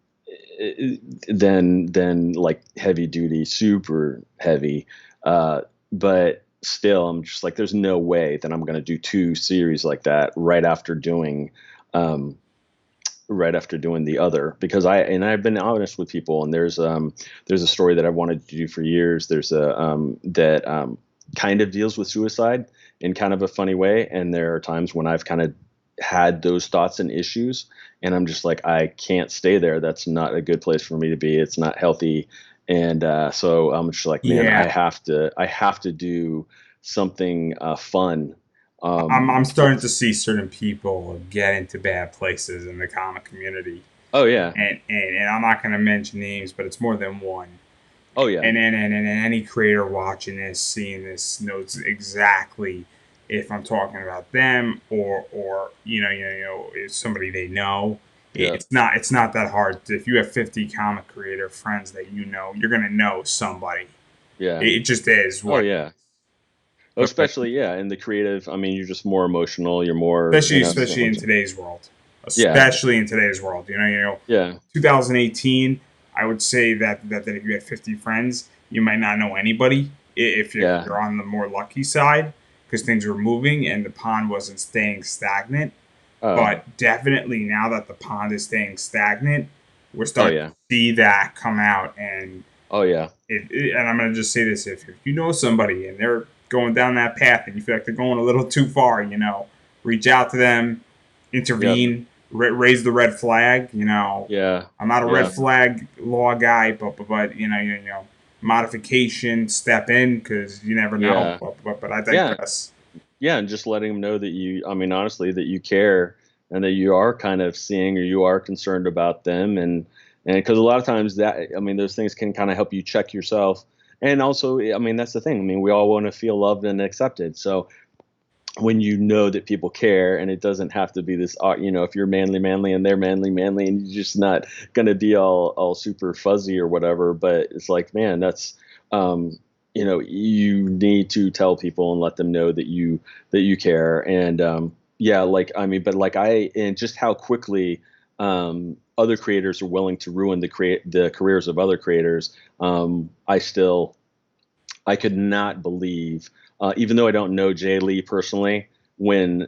than like heavy duty, super heavy, but still, I'm just like, there's no way that I'm gonna do two series like that um, right after doing the other, because I've been honest with people, and there's a story that I've wanted to do for years. There's a that kind of deals with suicide in kind of a funny way, and there are times when I've kind of had those thoughts and issues, and I'm just like, I can't stay there. That's not a good place for me to be. It's not healthy. And so I'm just like, man, Yeah, I have to do something fun. I'm starting to see certain people get into bad places in the comic community, Oh yeah. and I'm not going to mention names, but it's more than one. Oh yeah. And any creator watching this, seeing this, knows exactly if I'm talking about them or it's somebody they know. Yeah. It's not that hard. If you have 50 comic creator friends that you know, you're gonna know somebody. Yeah. It just is Oh what. yeah. But Especially, yeah, in the creative. I mean, you're just more emotional. You're more, so especially in much. today's world, Yeah, especially in today's world, 2018, I would say that if you had 50 friends, you might not know anybody if yeah. you're on the more lucky side because things were moving and the pond wasn't staying stagnant. Oh, But definitely now that the pond is staying stagnant, we're oh starting to yeah. see that come out. And Oh yeah. and I'm going to just say this: if you know somebody and they're going down that path and you feel like they're going a little too far, reach out to them, Yep. intervene, raise the red flag. Yeah. I'm not a red Yeah. flag law guy, but modification, step in because you never know. Yeah. But I Yeah. digress. Yeah. And just letting them know that you, I mean, honestly, that you care and that you are kind of seeing, or you are concerned about them. And because a lot of times that, I mean, those things can kind of help you check yourself. And also, I mean, that's the thing. I mean, we all want to feel loved and accepted. So when you know that people care, and it doesn't have to be this, if you're manly and they're manly and you're just not going to be all super fuzzy or whatever, but it's like, man, that's um you need to tell people and let them know that you care. And yeah, like, I mean, but like, and just how quickly other creators are willing to ruin the careers of other creators. I could not believe, even though I don't know Jay Lee personally, when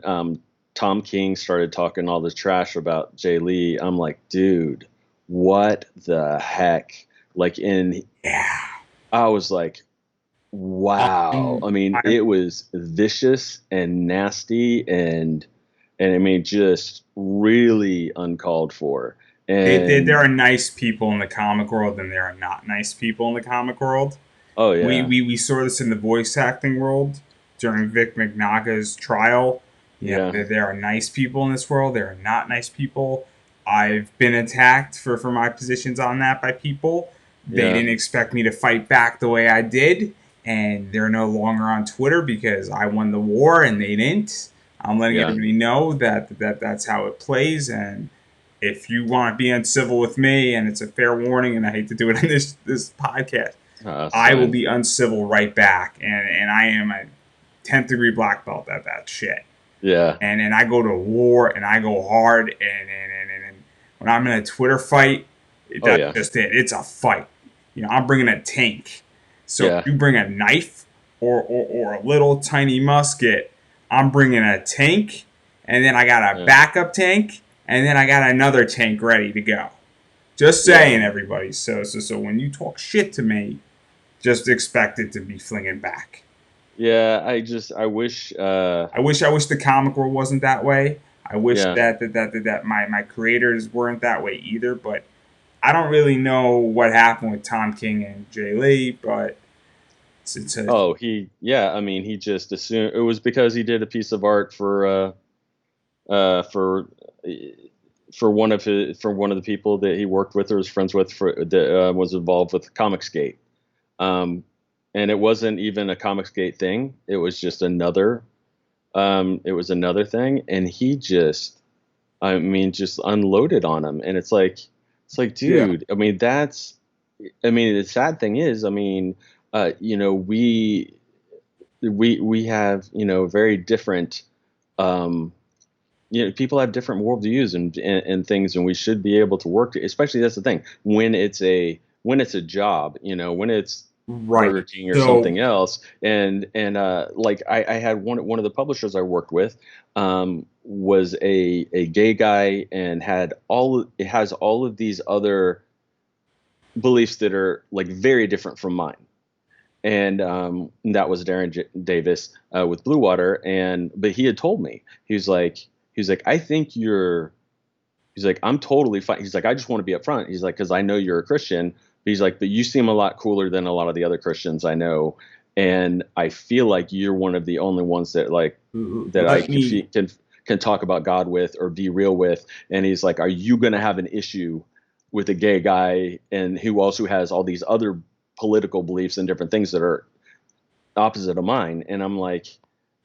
Tom King started talking all this trash about Jay Lee, I'm like, dude, what the heck? Like, Yeah. I was like, wow. Um, I mean, I, it was vicious and nasty, and I mean, just really uncalled for. there And are nice people in the comic world, and there are not nice people in the comic world. oh We, yeah, we, we saw this in the voice acting world during Vic McNaga's trial. yeah, There are nice people in this world. There are not nice people. I've been attacked for my positions on that by people. They yeah, didn't expect me to fight back the way I did. and they're no longer on Twitter because I won the war and they didn't. I'm letting Yeah. everybody know that that's how it plays. And if you want to be uncivil with me, and it's a fair warning, and I hate to do it on this podcast, That's I will fine. be uncivil right back. And I am a 10th degree black belt at that shit. Yeah. And I go to war and I go hard. And when I'm in a Twitter fight, Oh that's yeah. just it. It's a fight. I'm bringing a tank. So if Yeah. you bring a knife or a little tiny musket, I'm bringing a tank, and then I got a Yeah. backup tank, and then I got another tank ready to go. Just Yeah. saying, everybody. So when you talk shit to me, just expect it to be flinging back. Yeah. I wish. I wish the comic world wasn't that way. I wish Yeah. that my creators weren't that way either. But I don't really know what happened with Tom King and Jay Lee. But it's a Oh, yeah, I mean, he just assumed it was because he did a piece of art uh, for, for one of the people that he worked with or was friends with that was involved with Comicsgate. Um, and it wasn't even a Comicsgate thing. It was just another thing. And he just, I mean, just unloaded on him. And it's like, yeah. dude, I mean, the sad thing is, I mean, we have very different um, people have different worldviews and things, and we should be able to work. Especially that's the thing when it's a job, when it's Right. Burger King or So something else. And like I had one of the publishers I worked with was a gay guy and it has all of these other beliefs that are like very different from mine. And that was Davis with Blue Water. But he had told me he was like I think he's like I'm totally fine. He's like I just want to be upfront. He's like because I know you're a Christian. But he's like but you seem a lot cooler than a lot of the other Christians I know, and I feel like you're one of the only ones that I let me can talk about God with or be real with. And he's like, are you gonna have an issue with a gay guy and who also has all these other political beliefs and different things that are opposite of mine? And I'm like,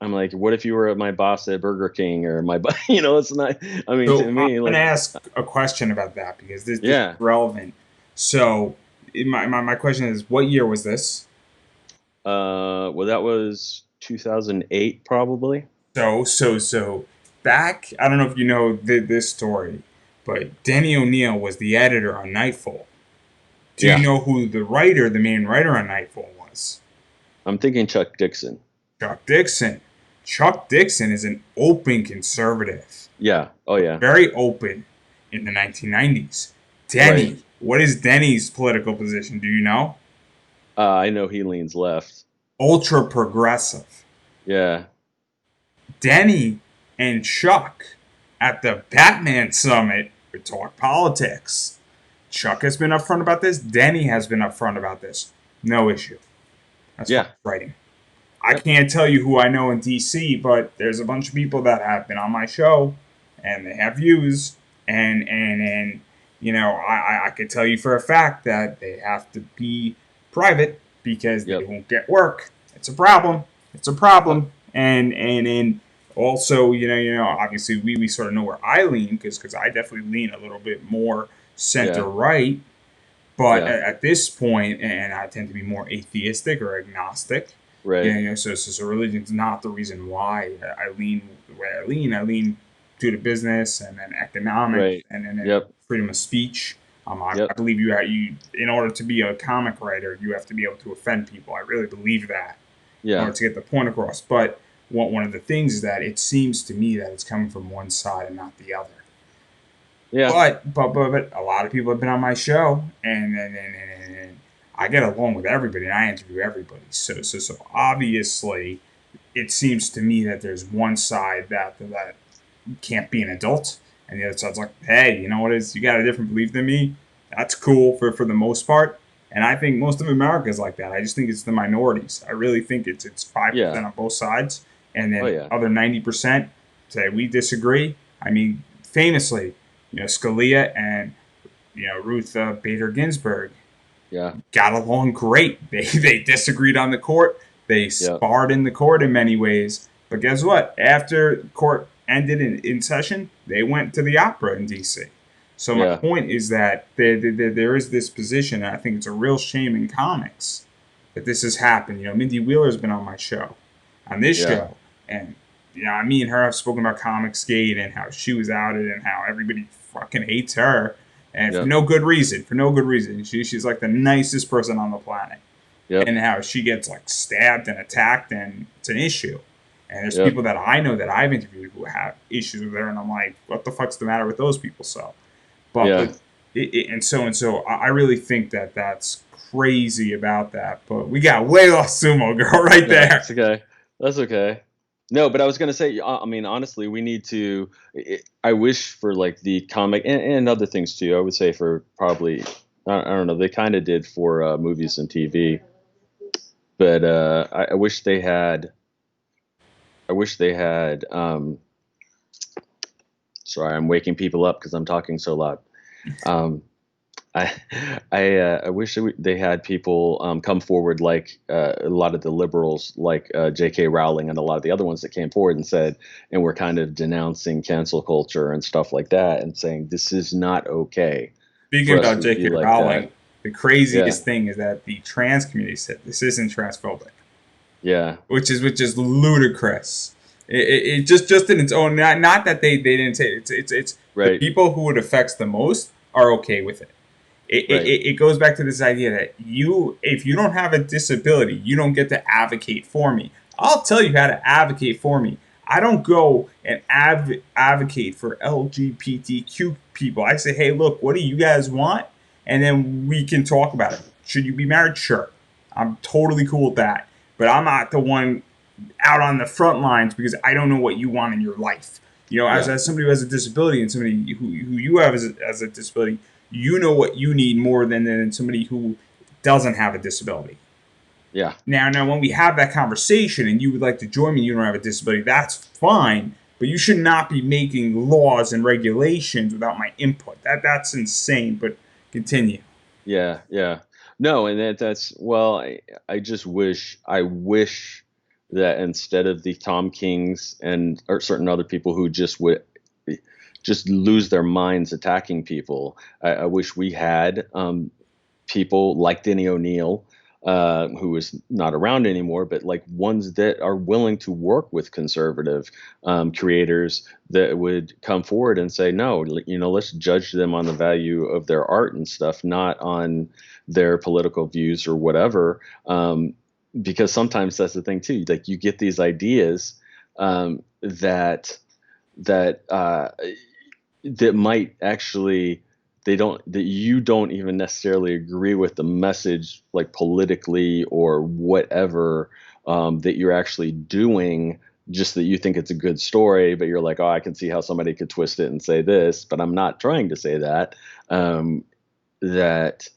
what if you were my boss at Burger King or it's not. I mean, to So I'm me, going to like, ask a question about that because this is yeah, relevant. So my question is, what year was this? well, that was 2008 probably. So back. I don't know if you know this story, but Denny O'Neil was the editor on Nightfall. Do you Yeah, know who the main writer on Nightfall was? I'm thinking Chuck Dixon. Chuck Dixon. Chuck Dixon is an open conservative, Yeah, oh yeah, very open in the 1990s. right. Denny. What is Denny's political position? Do you know? I know he leans left. Ultra progressive. Yeah, Denny and Chuck at the Batman Summit would talk politics. Chuck has been upfront about this. Denny has been upfront about this. No issue. That's fine yeah, writing. I yep, can't tell you who I know in DC, but there's a bunch of people that have been on my show and they have views and I could tell you for a fact that they have to be private because they yep, won't get work. It's a problem. It's a uh, problem. And also, obviously we sort of know where I lean because I definitely lean a little bit more center yeah, right. But yeah, at this point, and I tend to be more atheistic or agnostic. right, So religion's not the reason why I lean the way I lean. I lean to the business and then economics right, and yep, freedom of speech. I yep, believe in order to be a comic writer, you have to be able to offend people. I really believe that in yeah, order to get the point across. But one of the things is that it seems to me that it's coming from one side and not the other. yeah, But a lot of people have been on my show, and I get along with everybody, and I interview everybody. So obviously, it seems to me that there's one side that can't be an adult, and the other side's like, hey, you know what is? You got a different belief than me. That's cool for the most part. And I think most of America is like that. I just think it's the minorities. I really think it's 5% yeah, on both sides, and oh then yeah, other 90% say we disagree. I mean, famously, Scalia and Ruth Bader Ginsburg. Yeah. got along great. They disagreed on the court. They Yeah. sparred in the court in many ways. But guess what? After court ended in session, they went to the opera in D.C. So my Yeah. point is that there is this position, and I think it's a real shame in comics that this has happened. Mindy Wheeler's been on my show, on this Yeah. show, and me and her have spoken about Comicsgate and how she was outed and how everybody fucking hates her, and for Yep. no good reason. For no good reason. She's like the nicest person on the planet, Yep. and how she gets like stabbed and attacked, and it's an issue. And there's Yep. people that I know that I've interviewed who have issues with her, and I'm like, what the fuck's the matter with those people? So, but Yeah. but and so I really think that that's crazy about that. But we got way off sumo girl right No, there. it's okay. That's okay. No, but I was gonna say, I mean, honestly, we need to. I wish for like the comic and other things too. I would say for probably, I don't know. They kind of did for movies and TV, but I wish they had. I wish they had. Sorry, I'm waking people up because I'm talking so loud. Um, I I wish they had people come forward like a lot of the liberals, like J.K. Rowling and a lot of the other ones that came forward and said, and were kind of denouncing cancel culture and stuff like that, and saying this is not okay Speaking for us about to J.K. be like Rowling, that. the Yeah, craziest thing is that the trans community said this isn't transphobic, yeah, which is ludicrous. It just in its own, not that they didn't say it. It's the right, people who it affects the most are okay with it. right, It goes back to this idea that if you don't have a disability, you don't get to advocate for me. I'll tell you how to advocate for me. I don't go and advocate for LGBTQ people. I say, hey, look, what do you guys want? And then we can talk about it. Should you be married? Sure. I'm totally cool with that. But I'm not the one out on the front lines because I don't know what you want in your life. yeah, As somebody who has a disability and somebody who you have as a disability, you know what you need more than somebody who doesn't have a disability. yeah, Now, when we have that conversation and you would like to join me, you don't have a disability, that's fine. But you should not be making laws and regulations without my input. That's insane. But continue. yeah, yeah. No, and that's well. I just wish that instead of the Tom Kings and or certain other people who just lose their minds attacking people. I wish we had people like Denny O'Neil, who is not around anymore, but like ones that are willing to work with conservative creators that would come forward and say, no, let's judge them on the value of their art and stuff, not on their political views or whatever. Because sometimes that's the thing too. Like you get these ideas that that might actually that you don't even necessarily agree with the message like politically or whatever that you're actually doing, just that you think it's a good story, but you're like, oh, I can see how somebody could twist it and say this, but I'm not trying to say that. That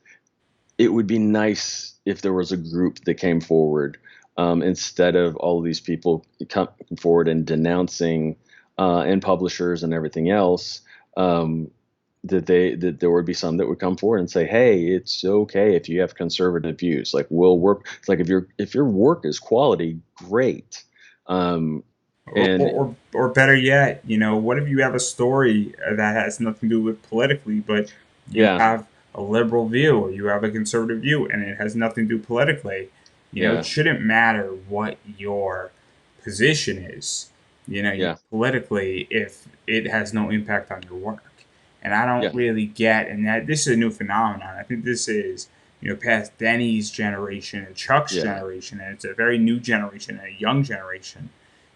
it would be nice if there was a group that came forward instead of all of these people come forward and denouncing and publishers and everything else. Um, that there would be some that would come forward and say, hey, it's okay if you have conservative views. Like we'll work. It's like if your work is quality, great. Um, and Or better yet, what if you have a story that has nothing to do with politically, but you yeah, have a liberal view or you have a conservative view and it has nothing to do politically? It yeah, shouldn't matter what your position is, yeah, politically if it has no impact on your work. And I don't yeah, really get, and that this is a new phenomenon. I think this is, past Denny's generation and Chuck's yeah, generation, and it's a very new generation and a young generation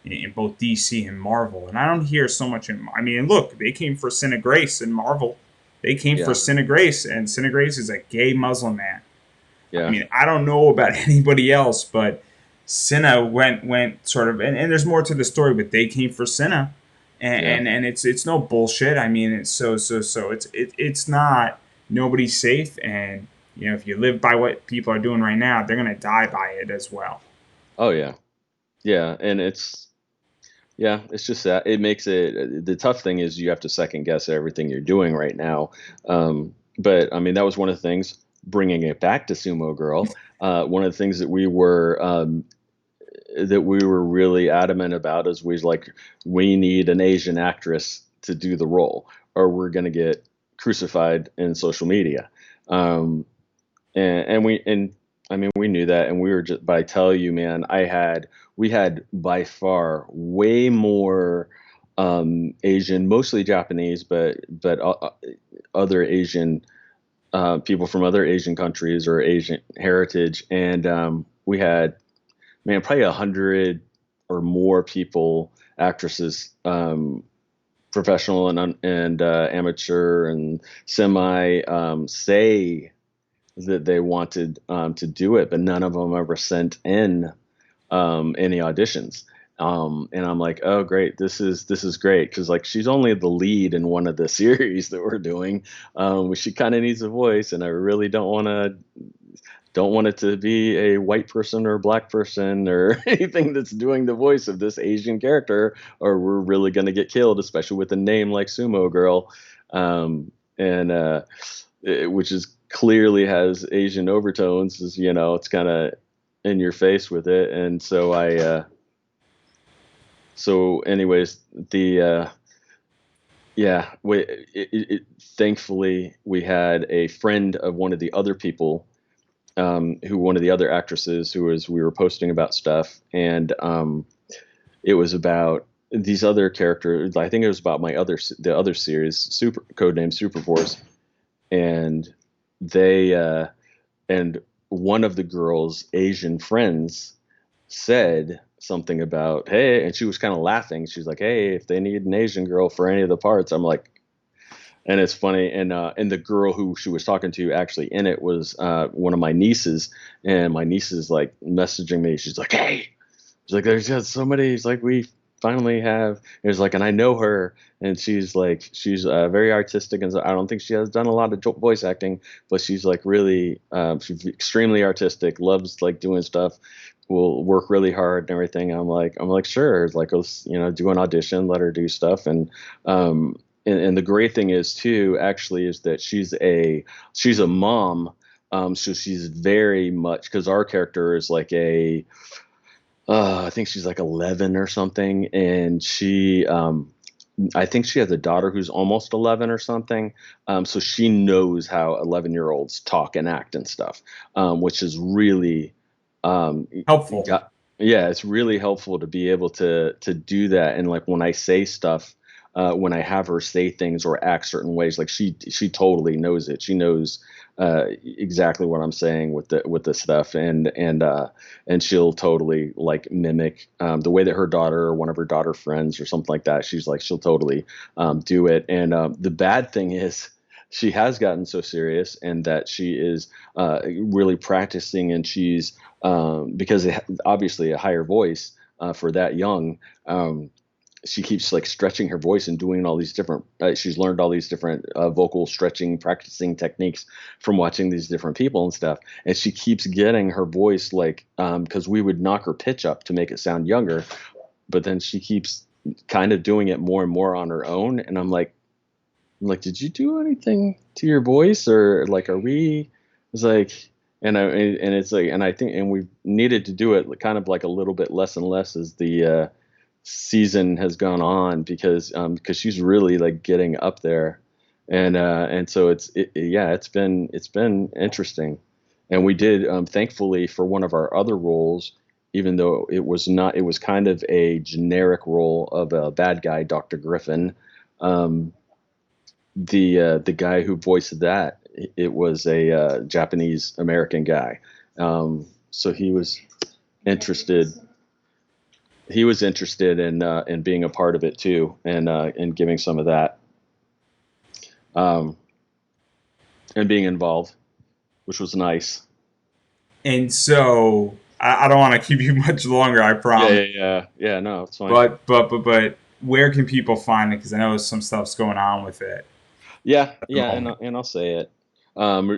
in both DC and Marvel. And I don't hear so much I mean, look, they came for Sin of Grace in Marvel. They came for yeah, Sin of Grace, and Sin of Grace is a gay Muslim man. I yeah, mean, I don't know about anybody else, but Cinna went sort of, and there's more to the story, but they came for Cinna, and yeah. it's no bullshit. I mean, it's so it's not nobody's safe, and if you live by what people are doing right now, they're gonna die by it as well. Oh yeah, yeah. And it's just that it makes it the tough thing is you have to second guess everything you're doing right now. But I mean, that was one of the things. bringing it back to Sumo Girl, one of the things that we were really adamant about is we need an Asian actress to do the role, or we're going to get crucified in social media. Um, and I mean, we knew that, and we were just. But I tell you, man, we had by far way more Asian, mostly Japanese, but other Asian people from other Asian countries or Asian heritage, and we had, man, probably 100 or more people, actresses, professional and amateur and semi, say that they wanted to do it, but none of them ever sent in any auditions. And I'm like, oh great, this is great, because like she's only the lead in one of the series that we're doing. She kind of needs a voice, and I really don't want it to be a white person or a black person or anything that's doing the voice of this Asian character, or we're really going to get killed, especially with a name like Sumo Girl, and which is clearly has Asian overtones. Is, it's kind of in your face with it, and so anyways, the yeah, thankfully we had a friend of one of the other people, who one of the other actresses who was we were posting about stuff, and it was about these other characters. I think it was about the other series, Super Codename Superforce, and they and one of the girls' Asian friends said something about, hey, and she was kind of laughing. She's like, hey, if they need an Asian girl for any of the parts, I'm like, and it's funny, and the girl who she was talking to actually in it was one of my nieces, and my niece is like messaging me. She's like, "Hey," she's like, "There's just somebody." He's like, "We finally have." It's like, and I know her, and she's very artistic, and so I don't think she has done a lot of voice acting, but she's like really, she's extremely artistic, loves like doing stuff. Will work really hard and everything. I'm like, sure. Like, let's, do an audition, let her do stuff, um, and the great thing is too, actually, is that she's a mom. So she's very much, because our character is like I think she's like 11 or something, and I think she has a daughter who's almost 11 or something. So she knows how 11-year-olds talk and act and stuff, which is really, um, Helpful. yeah, yeah, it's really helpful to be able to do that. And like when I say stuff, when I have her say things or act certain ways, like she totally knows it. She knows exactly what I'm saying with the stuff, and she'll totally like mimic the way that her daughter or one of her daughter friends or something like that. She'll totally do it. And the bad thing is, she has gotten so serious, and that she is really practicing, and she's because obviously a higher voice for that young. She keeps like stretching her voice and doing all these different. She's learned all these different vocal stretching, practicing techniques from watching these different people and stuff. And she keeps getting her voice like, because we would knock her pitch up to make it sound younger, but then she keeps kind of doing it more and more on her own. And I'm like, did you do anything to your voice, or like, are we? It's like, and it's like, and I think, and we've needed to do it kind of like a little bit less and less as the season has gone on, because she's really like getting up there, and so yeah, it's been interesting. And we did, thankfully, for one of our other roles, even though it was not, it was kind of a generic role of a bad guy, Dr. Griffin. um, the guy who voiced that, it was a Japanese American guy. So interested he was interested in being a part of it too, and giving some of that, um, and being involved, which was nice. And so I don't want to keep you much longer, I Yeah, promise. yeah, yeah, yeah. No, it's fine. But where can people find it? Because I know some stuff's going on with it Yeah, at the yeah, and moment. I'll say it,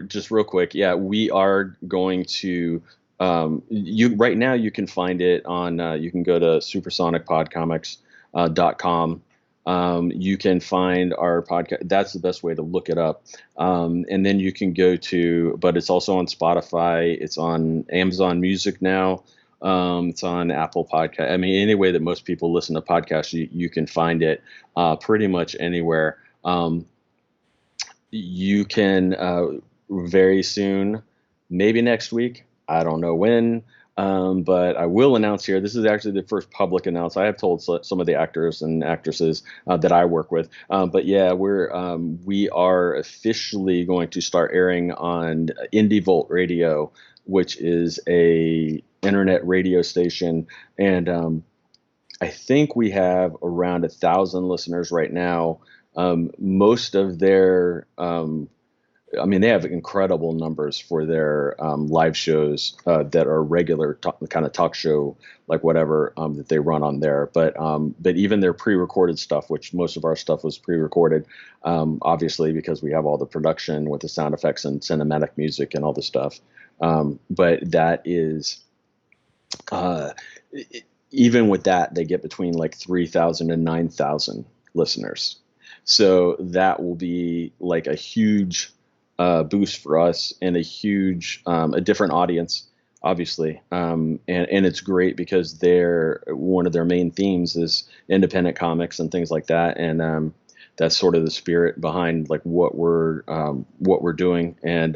just real quick. Yeah, we are going to. You right now you can find it on. You can go to supersonicpodcomics.com. You can find our podcast. That's the best way to look it up. And then you can go to, but it's also on Spotify. It's on Amazon Music now. It's on Apple Podcast. I mean, any way that most people listen to podcasts, you can find it pretty much anywhere. You can very soon, maybe next week. I don't know when, but I will announce here. This is actually the first public announce. I have told some of the actors and actresses that I work with, but yeah, we are officially going to start airing on Indy Volt Radio, which is a internet radio station, and I think we have around 1,000 listeners right now. Most of their, I mean, they have incredible numbers for their live shows that are regular kind of talk show, like whatever that they run on there. But even their pre-recorded stuff, which most of our stuff was pre-recorded, obviously because we have all the production with the sound effects and cinematic music and all the stuff. But that is. Uh, Even with that, they get between like 3,000 and 9,000 listeners. So that will be like a huge boost for us and a different audience, obviously. And it's great because one of their main themes is independent comics and things like that. And that's sort of the spirit behind like what we're doing. And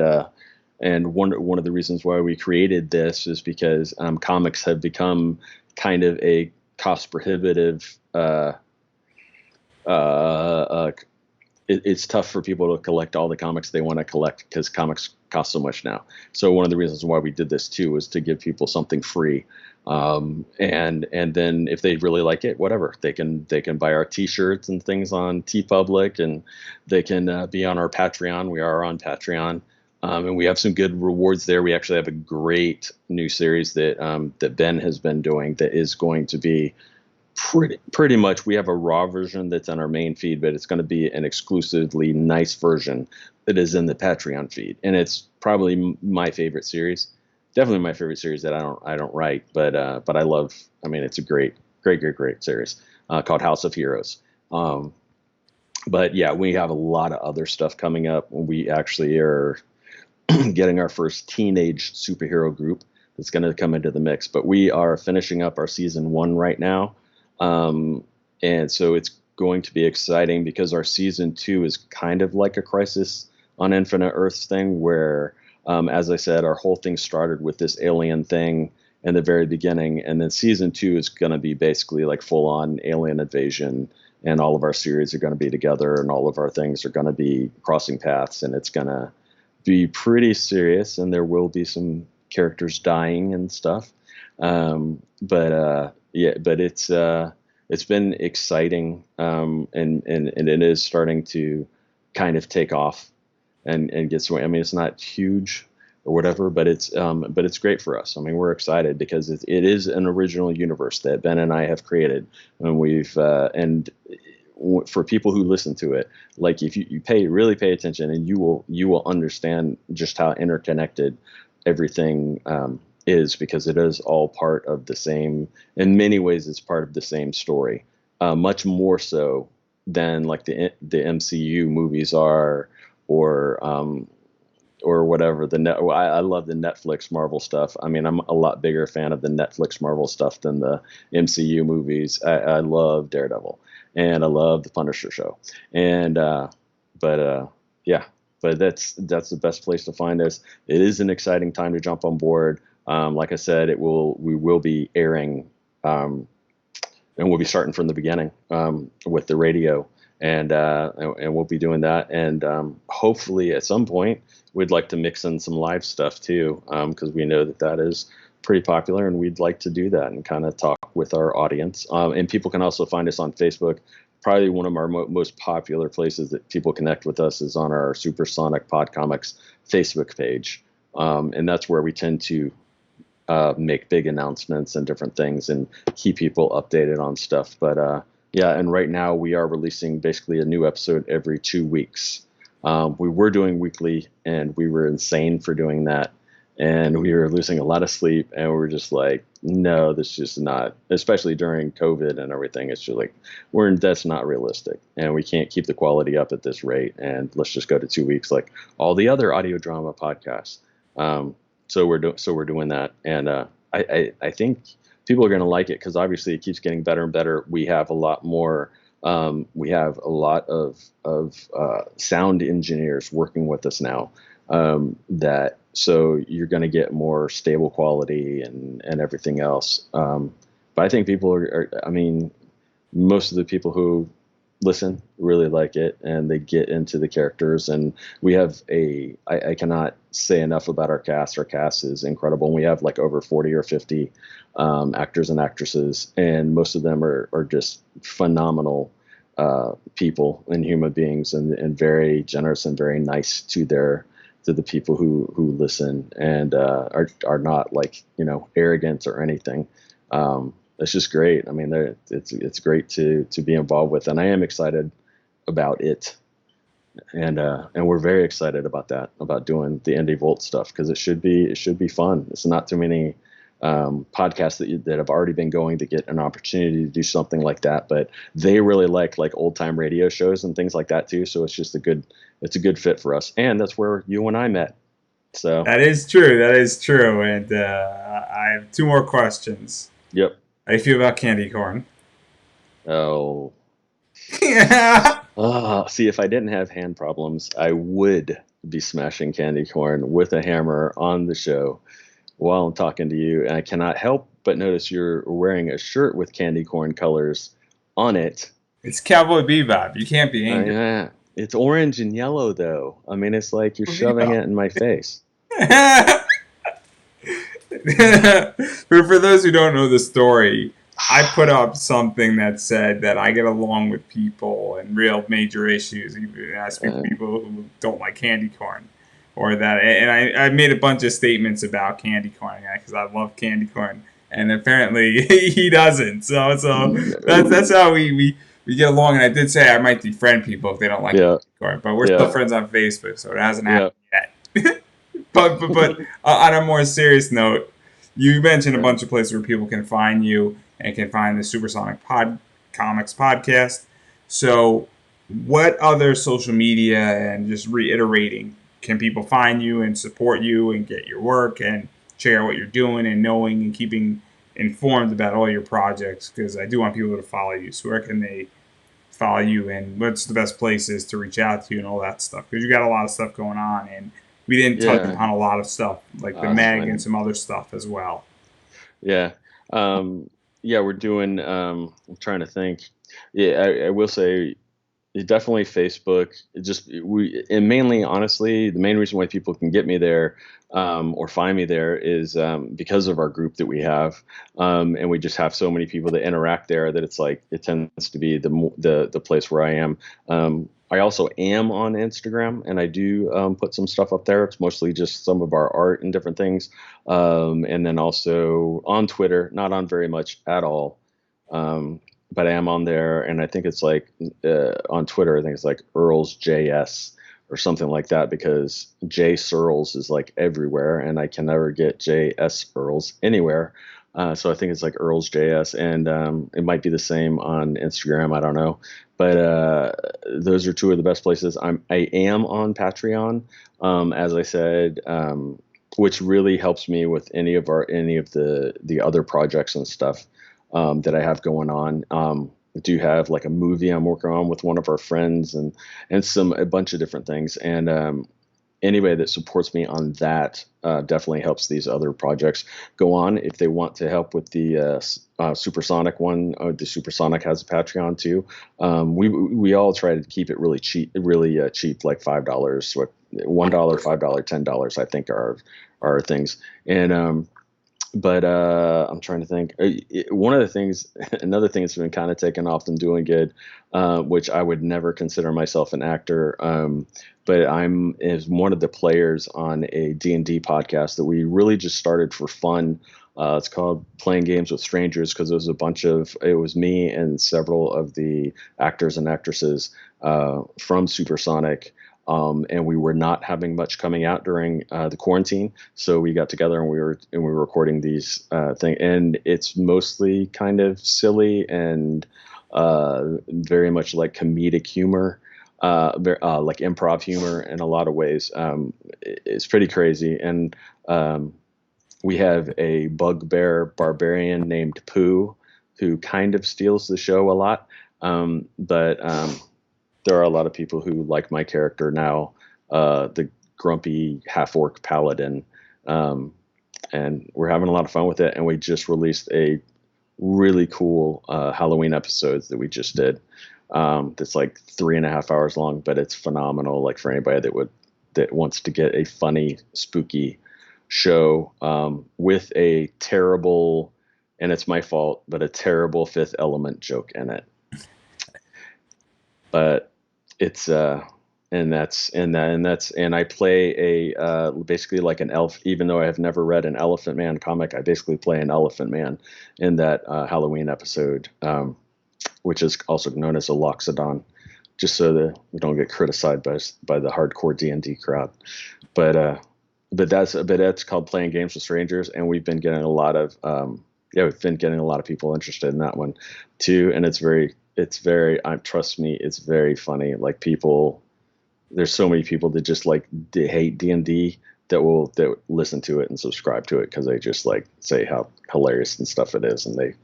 one of the reasons why we created this is because comics have become kind of a cost prohibitive. It's tough for people to collect all the comics they want to collect because comics cost so much now. So one of the reasons why we did this too was to give people something free. And then if they really like it, whatever, they can buy our T-shirts and things on TeePublic, and they can be on our Patreon. We are on Patreon. And we have some good rewards there. We actually have a great new series that Ben has been doing that is going to be pretty much. We have a raw version that's on our main feed, but it's going to be an exclusively nice version that is in the Patreon feed. And it's probably my favorite series, definitely my favorite series that I don't write, but I love. I mean, it's a great series called House of Heroes. But yeah, we have a lot of other stuff coming up. We actually are getting our first teenage superhero group that's going to come into the mix. But we are finishing up our season 1 right now. And so it's going to be exciting because our season 2 is kind of like a Crisis on Infinite Earths thing where, as I said, our whole thing started with this alien thing in the very beginning. And then season 2 is going to be basically like full on alien invasion, and all of our series are going to be together and all of our things are going to be crossing paths, and it's going to be pretty serious, and there will be some characters dying and stuff. But it's been exciting, and it is starting to kind of take off and get swing. I mean, it's not huge or whatever, but it's great for us. I mean, we're excited because it is an original universe that Ben and I have created, and for people who listen to it, like if you really pay attention, and you will understand just how interconnected everything is, because it is all part of the same. In many ways, it's part of the same story, much more so than like the MCU movies are, or whatever. I love the Netflix Marvel stuff. I mean, I'm a lot bigger fan of the Netflix Marvel stuff than the MCU movies. I love Daredevil, and I love the Punisher show. And yeah, but that's the best place to find us. It is an exciting time to jump on board. Like I said, we will be airing, and we'll be starting from the beginning with the radio. And we'll be doing that, and hopefully at some point we'd like to mix in some live stuff too, because we know that is pretty popular, and we'd like to do that and kind of talk with our audience. And people can also find us on Facebook. Probably one of our most popular places that people connect with us is on our Supersonic Pod Comics Facebook page, and that's where we tend to make big announcements and different things and keep people updated on stuff. But yeah, and right now we are releasing basically a new episode every 2 weeks. We were doing weekly, and we were insane for doing that. and we were losing a lot of sleep, and we were just like, no, this is just not, especially during COVID and everything. It's just like, that's not realistic, and we can't keep the quality up at this rate. And let's just go to 2 weeks like all the other audio drama podcasts. Um, so we're doing that, and I think people are going to like it because obviously it keeps getting better and better. We have a lot more. We have a lot of sound engineers working with us now. That so you're going to get more stable quality and everything else. But I think people I mean, most of the people who listen really like it, and they get into the characters. And we have I cannot say enough about our cast. Our cast is incredible, and we have like over 40 or 50 actors and actresses, and most of them are just phenomenal people and human beings, and very generous and very nice to the people who listen, and are not like, arrogant or anything. It's just great. I mean, it's great to be involved with, and I am excited about it, and we're very excited about that, about doing the Indie Volt stuff, because it should be fun. It's not too many podcasts that have already been going to get an opportunity to do something like that, but they really like old time radio shows and things like that too. So it's a good fit for us, and that's where you and I met. So That is true. That is true. And I have two more questions. yep. How do you feel about candy corn? Oh, Yeah. see, if I didn't have hand problems, I would be smashing candy corn with a hammer on the show while I'm talking to you. And I cannot help but notice you're wearing a shirt with candy corn colors on it. It's Cowboy Bebop. You can't be angry. Yeah, it's orange and yellow though. I mean, it's like you're shoving Bebop. it in my face. For those who don't know the story, I put up something that said that I get along with people and real major issues. Even I speak to people who don't like candy corn, or that, and I made a bunch of statements about candy corn because I love candy corn, and apparently he doesn't. So that's how we get along. And I did say I might defriend people if they don't like Yeah, candy corn, but we're still yeah, friends on Facebook, so it hasn't yeah, happened yet. But on a more serious note, you mentioned a yeah, bunch of places where people can find you and can find the Supersonic Comics podcast. So, what other social media, and just reiterating, can people find you and support you and get your work and share what you're doing and knowing and keeping informed about all your projects? Because I do want people to follow you. So, where can they follow you, and what's the best places to reach out to you and all that stuff? Because you got a lot of stuff going on, and we didn't touch yeah. upon a lot of stuff like the That's Meg fine. and some other stuff as well. Yeah. Um, yeah, we're doing, I'm trying to think. Yeah, I will say definitely Facebook. And mainly, honestly, the main reason why people can get me there, or find me there is, because of our group that we have. And we just have so many people that interact there that it's like, it tends to be the place where I am. I also am on Instagram, and I do put some stuff up there. It's mostly just some of our art and different things. And then also on Twitter, not on very much at all. But I am on there, and I think it's like, on Twitter, I think it's like Earls JS or something like that, because J S Earls is like everywhere, and I can never get J S Earls anywhere. So I think it's like Earls JS, and it might be the same on Instagram. I don't know, but those are two of the best places. I am on Patreon, as I said, which really helps me with any of the other projects and stuff that I have going on. I do have like a movie I'm working on with one of our friends, and a bunch of different things. And anybody that supports me on that definitely helps these other projects go on. If they want to help with the Supersonic one, the Supersonic has a Patreon too. We all try to keep it really cheap, like $5, what $1, $5, $10, I think are our things. And but I'm trying to think. One of the things, another thing that's been kind of taken off and doing good, which I would never consider myself an actor, but I'm is one of the players on a D&D podcast that we really just started for fun. It's called Playing Games with Strangers, because it was me and several of the actors and actresses from Supersonic. and we were not having much coming out during the quarantine. So we got together and we were recording these things, and it's mostly kind of silly and very much like comedic humor. Like improv humor in a lot of ways. It's pretty crazy. And we have a bugbear barbarian named Pooh who kind of steals the show a lot. But there are a lot of people who like my character now, the grumpy half-orc paladin. Um, and we're having a lot of fun with it. And we just released a really cool Halloween episode that we just did. That's like 3.5 hours long, but it's phenomenal. Like for anybody that wants to get a funny, spooky show with a terrible, and it's my fault, but a terrible Fifth Element joke in it. But it's and I play a basically like an elf. Even though I have never read an Elephant Man comic, I basically play an Elephant Man in that Halloween episode, which is also known as a Loxodon, just so that we don't get criticized by the hardcore D&D crowd. But that's called Playing Games with Strangers, and we've been getting a lot of we've been getting a lot of people interested in that one too, and it's very trust me, it's very funny. Like there's so many people that just like hate D&D that listen to it and subscribe to it because they just like say how hilarious and stuff it is, and they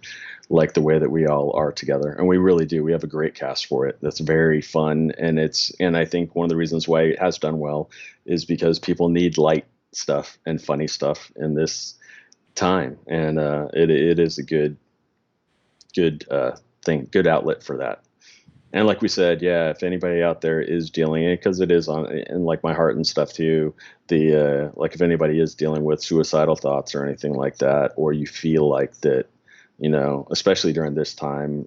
like the way that we all are together, and we really do. We have a great cast for it. That's very fun, and I think one of the reasons why it has done well is because people need light stuff and funny stuff in this time, and it is a good thing, good outlet for that. And like we said, yeah, if anybody out there is dealing it, because it is on in like my heart and stuff too, the like if anybody is dealing with suicidal thoughts or anything like that, or you feel like that, especially during this time,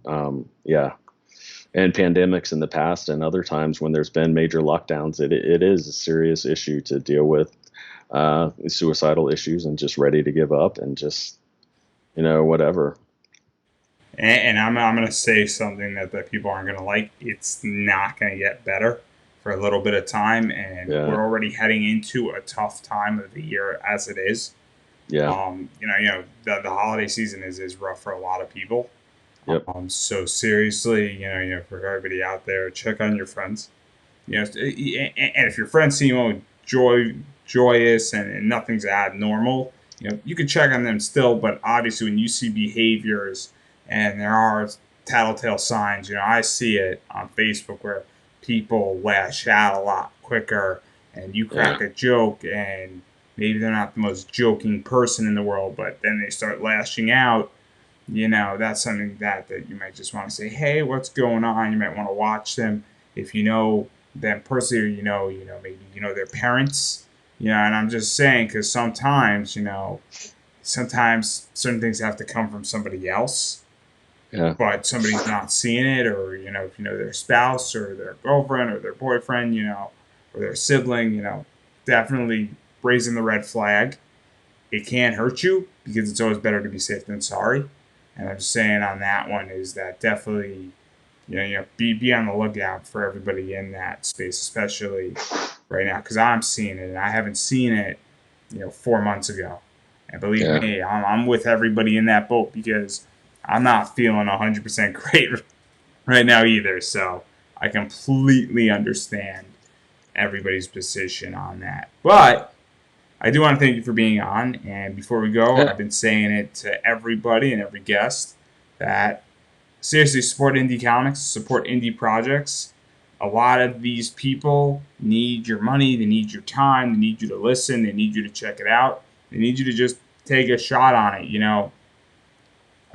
yeah, and pandemics in the past and other times when there's been major lockdowns, it is a serious issue to deal with, suicidal issues and just ready to give up and just, whatever. And I'm going to say something that people aren't going to like. It's not going to get better for a little bit of time, and Yeah. we're already heading into a tough time of the year as it is. Yeah. The holiday season is rough for a lot of people. Yep. So seriously, for everybody out there, check on your friends. And if your friends seem joyous and nothing's abnormal, you can check on them still. But obviously, when you see behaviors and there are tattletale signs, I see it on Facebook where people lash out a lot quicker, and you crack a joke, and maybe they're not the most joking person in the world, but then they start lashing out. That's something that you might just want to say, hey, what's going on? You might want to watch them if you know them personally, or maybe their parents. And I'm just saying, because sometimes certain things have to come from somebody else, Yeah. but somebody's not seeing it, or if their spouse or their girlfriend or their boyfriend, or their sibling, definitely raising the red flag. It can't hurt you because it's always better to be safe than sorry. And I'm just saying on that one is that definitely, be on the lookout for everybody in that space, especially right now, because I'm seeing it and I haven't seen it, 4 months ago. And believe me, I'm with everybody in that boat because I'm not feeling 100% great right now either. So I completely understand everybody's position on that. But I do want to thank you for being on. And before we go, I've been saying it to everybody and every guest that seriously support indie comics, support indie projects. A lot of these people need your money, they need your time, they need you to listen, they need you to check it out, they need you to just take a shot on it.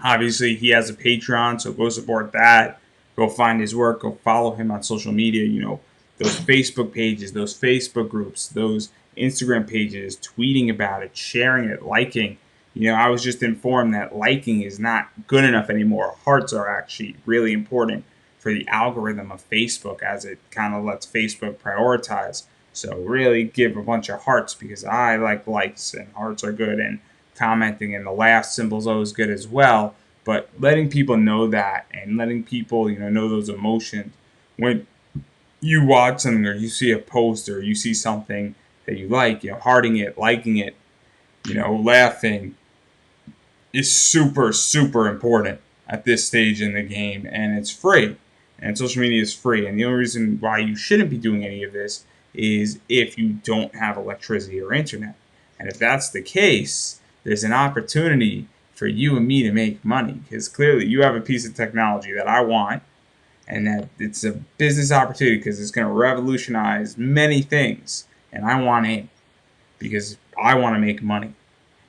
Obviously, he has a Patreon, so go support that. Go find his work, go follow him on social media. Those Facebook pages, those Facebook groups, those Instagram pages, tweeting about it, sharing it, liking. I was just informed that liking is not good enough anymore. Hearts are actually really important for the algorithm of Facebook, as it kind of lets Facebook prioritize. So really give a bunch of hearts, because I like likes, and hearts are good, and commenting and the laugh symbol is always good as well. But letting people know that, and letting people know those emotions when you watch something or you see a post or you see something that you like, hearting it, liking it, laughing is super, super important at this stage in the game, and it's free. And social media is free. And the only reason why you shouldn't be doing any of this is if you don't have electricity or internet. And if that's the case, there's an opportunity for you and me to make money because clearly you have a piece of technology that I want, and that it's a business opportunity because it's going to revolutionize many things. And I want in because I want to make money.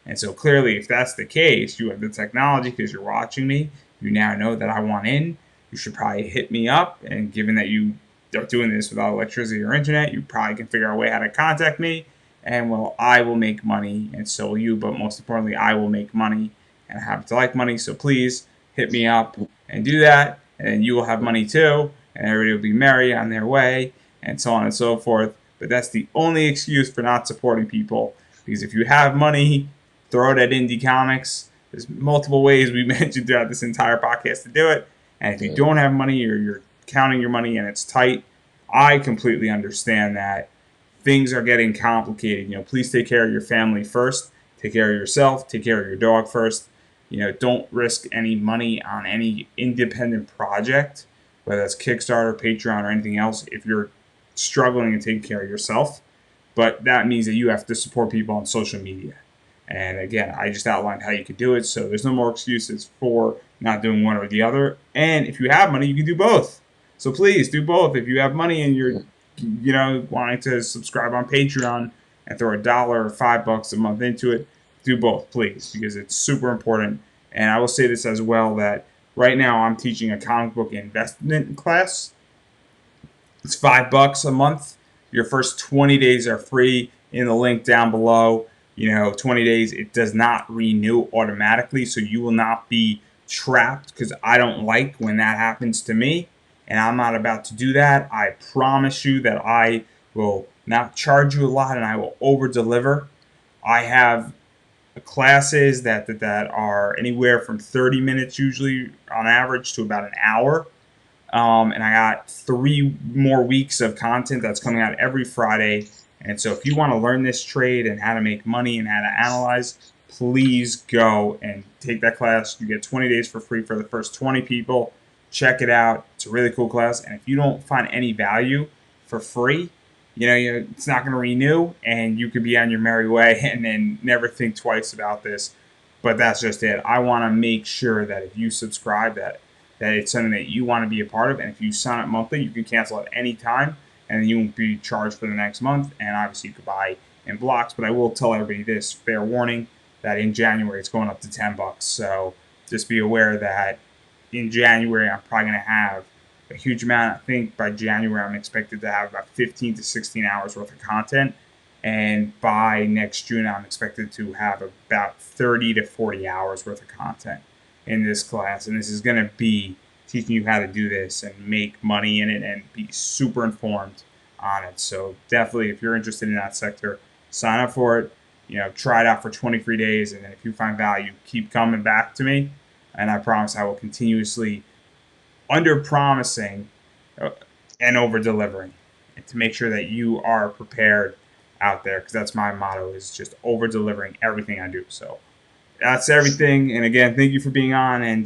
And so clearly, if that's the case, you have the technology because you're watching me. You now know that I want in. You should probably hit me up. And given that you are doing this without electricity or internet, you probably can figure out a way how to contact me. And well, I will make money, and so will you. But most importantly, I will make money, and I happen to like money. So please hit me up and do that, and then you will have money too, and everybody will be merry on their way, and so on and so forth. But that's the only excuse for not supporting people, because if you have money, throw it at Indy Comics. There's multiple ways we mentioned throughout this entire podcast to do it. And if you Yeah. don't have money or you're counting your money and it's tight, I completely understand that things are getting complicated. Please take care of your family first. Take care of yourself. Take care of your dog first. Don't risk any money on any independent project, whether that's Kickstarter, Patreon, or anything else, if you're struggling and taking care of yourself. But that means that you have to support people on social media. And again, I just outlined how you could do it. So there's no more excuses for not doing one or the other. And if you have money, you can do both. So please do both. If you have money and you're, wanting to subscribe on Patreon and throw $1 or $5 a month into it, do both, please, because it's super important. And I will say this as well that right now I'm teaching a comic book investment class. It's $5 a month. Your first 20 days are free in the link down below. 20 days, it does not renew automatically, so you will not be trapped because I don't like when that happens to me, and I'm not about to do that. I promise you that I will not charge you a lot and I will over deliver. I have classes that are anywhere from 30 minutes usually on average to about an hour. And I got 3 more weeks of content that's coming out every Friday. And so if you want to learn this trade and how to make money and how to analyze, please go and take that class. You get 20 days for free for the first 20 people. Check it out. It's a really cool class. And if you don't find any value for free, it's not going to renew and you could be on your merry way and then never think twice about this. But that's just it. I want to make sure that if you subscribe, that it's something that you want to be a part of. And if you sign up monthly, you can cancel at any time and you won't be charged for the next month. And obviously, you could buy in blocks. But I will tell everybody this fair warning that in January it's going up to $10. So just be aware that in January I'm probably going to have a huge amount. I think by January I'm expected to have about 15 to 16 hours worth of content. And by next June, I'm expected to have about 30 to 40 hours worth of content in this class. And this is going to be teaching you how to do this and make money in it and be super informed on it. So definitely, if you're interested in that sector, sign up for it. Try it out for 20 free days. And then if you find value, keep coming back to me. And I promise I will continuously under promising and over delivering to make sure that you are prepared out there, because that's my motto, is just over delivering everything I do. So that's everything. And again, thank you for being on, and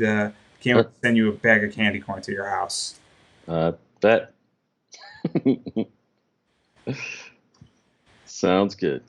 can't wait to send you a bag of candy corn to your house. That sounds good.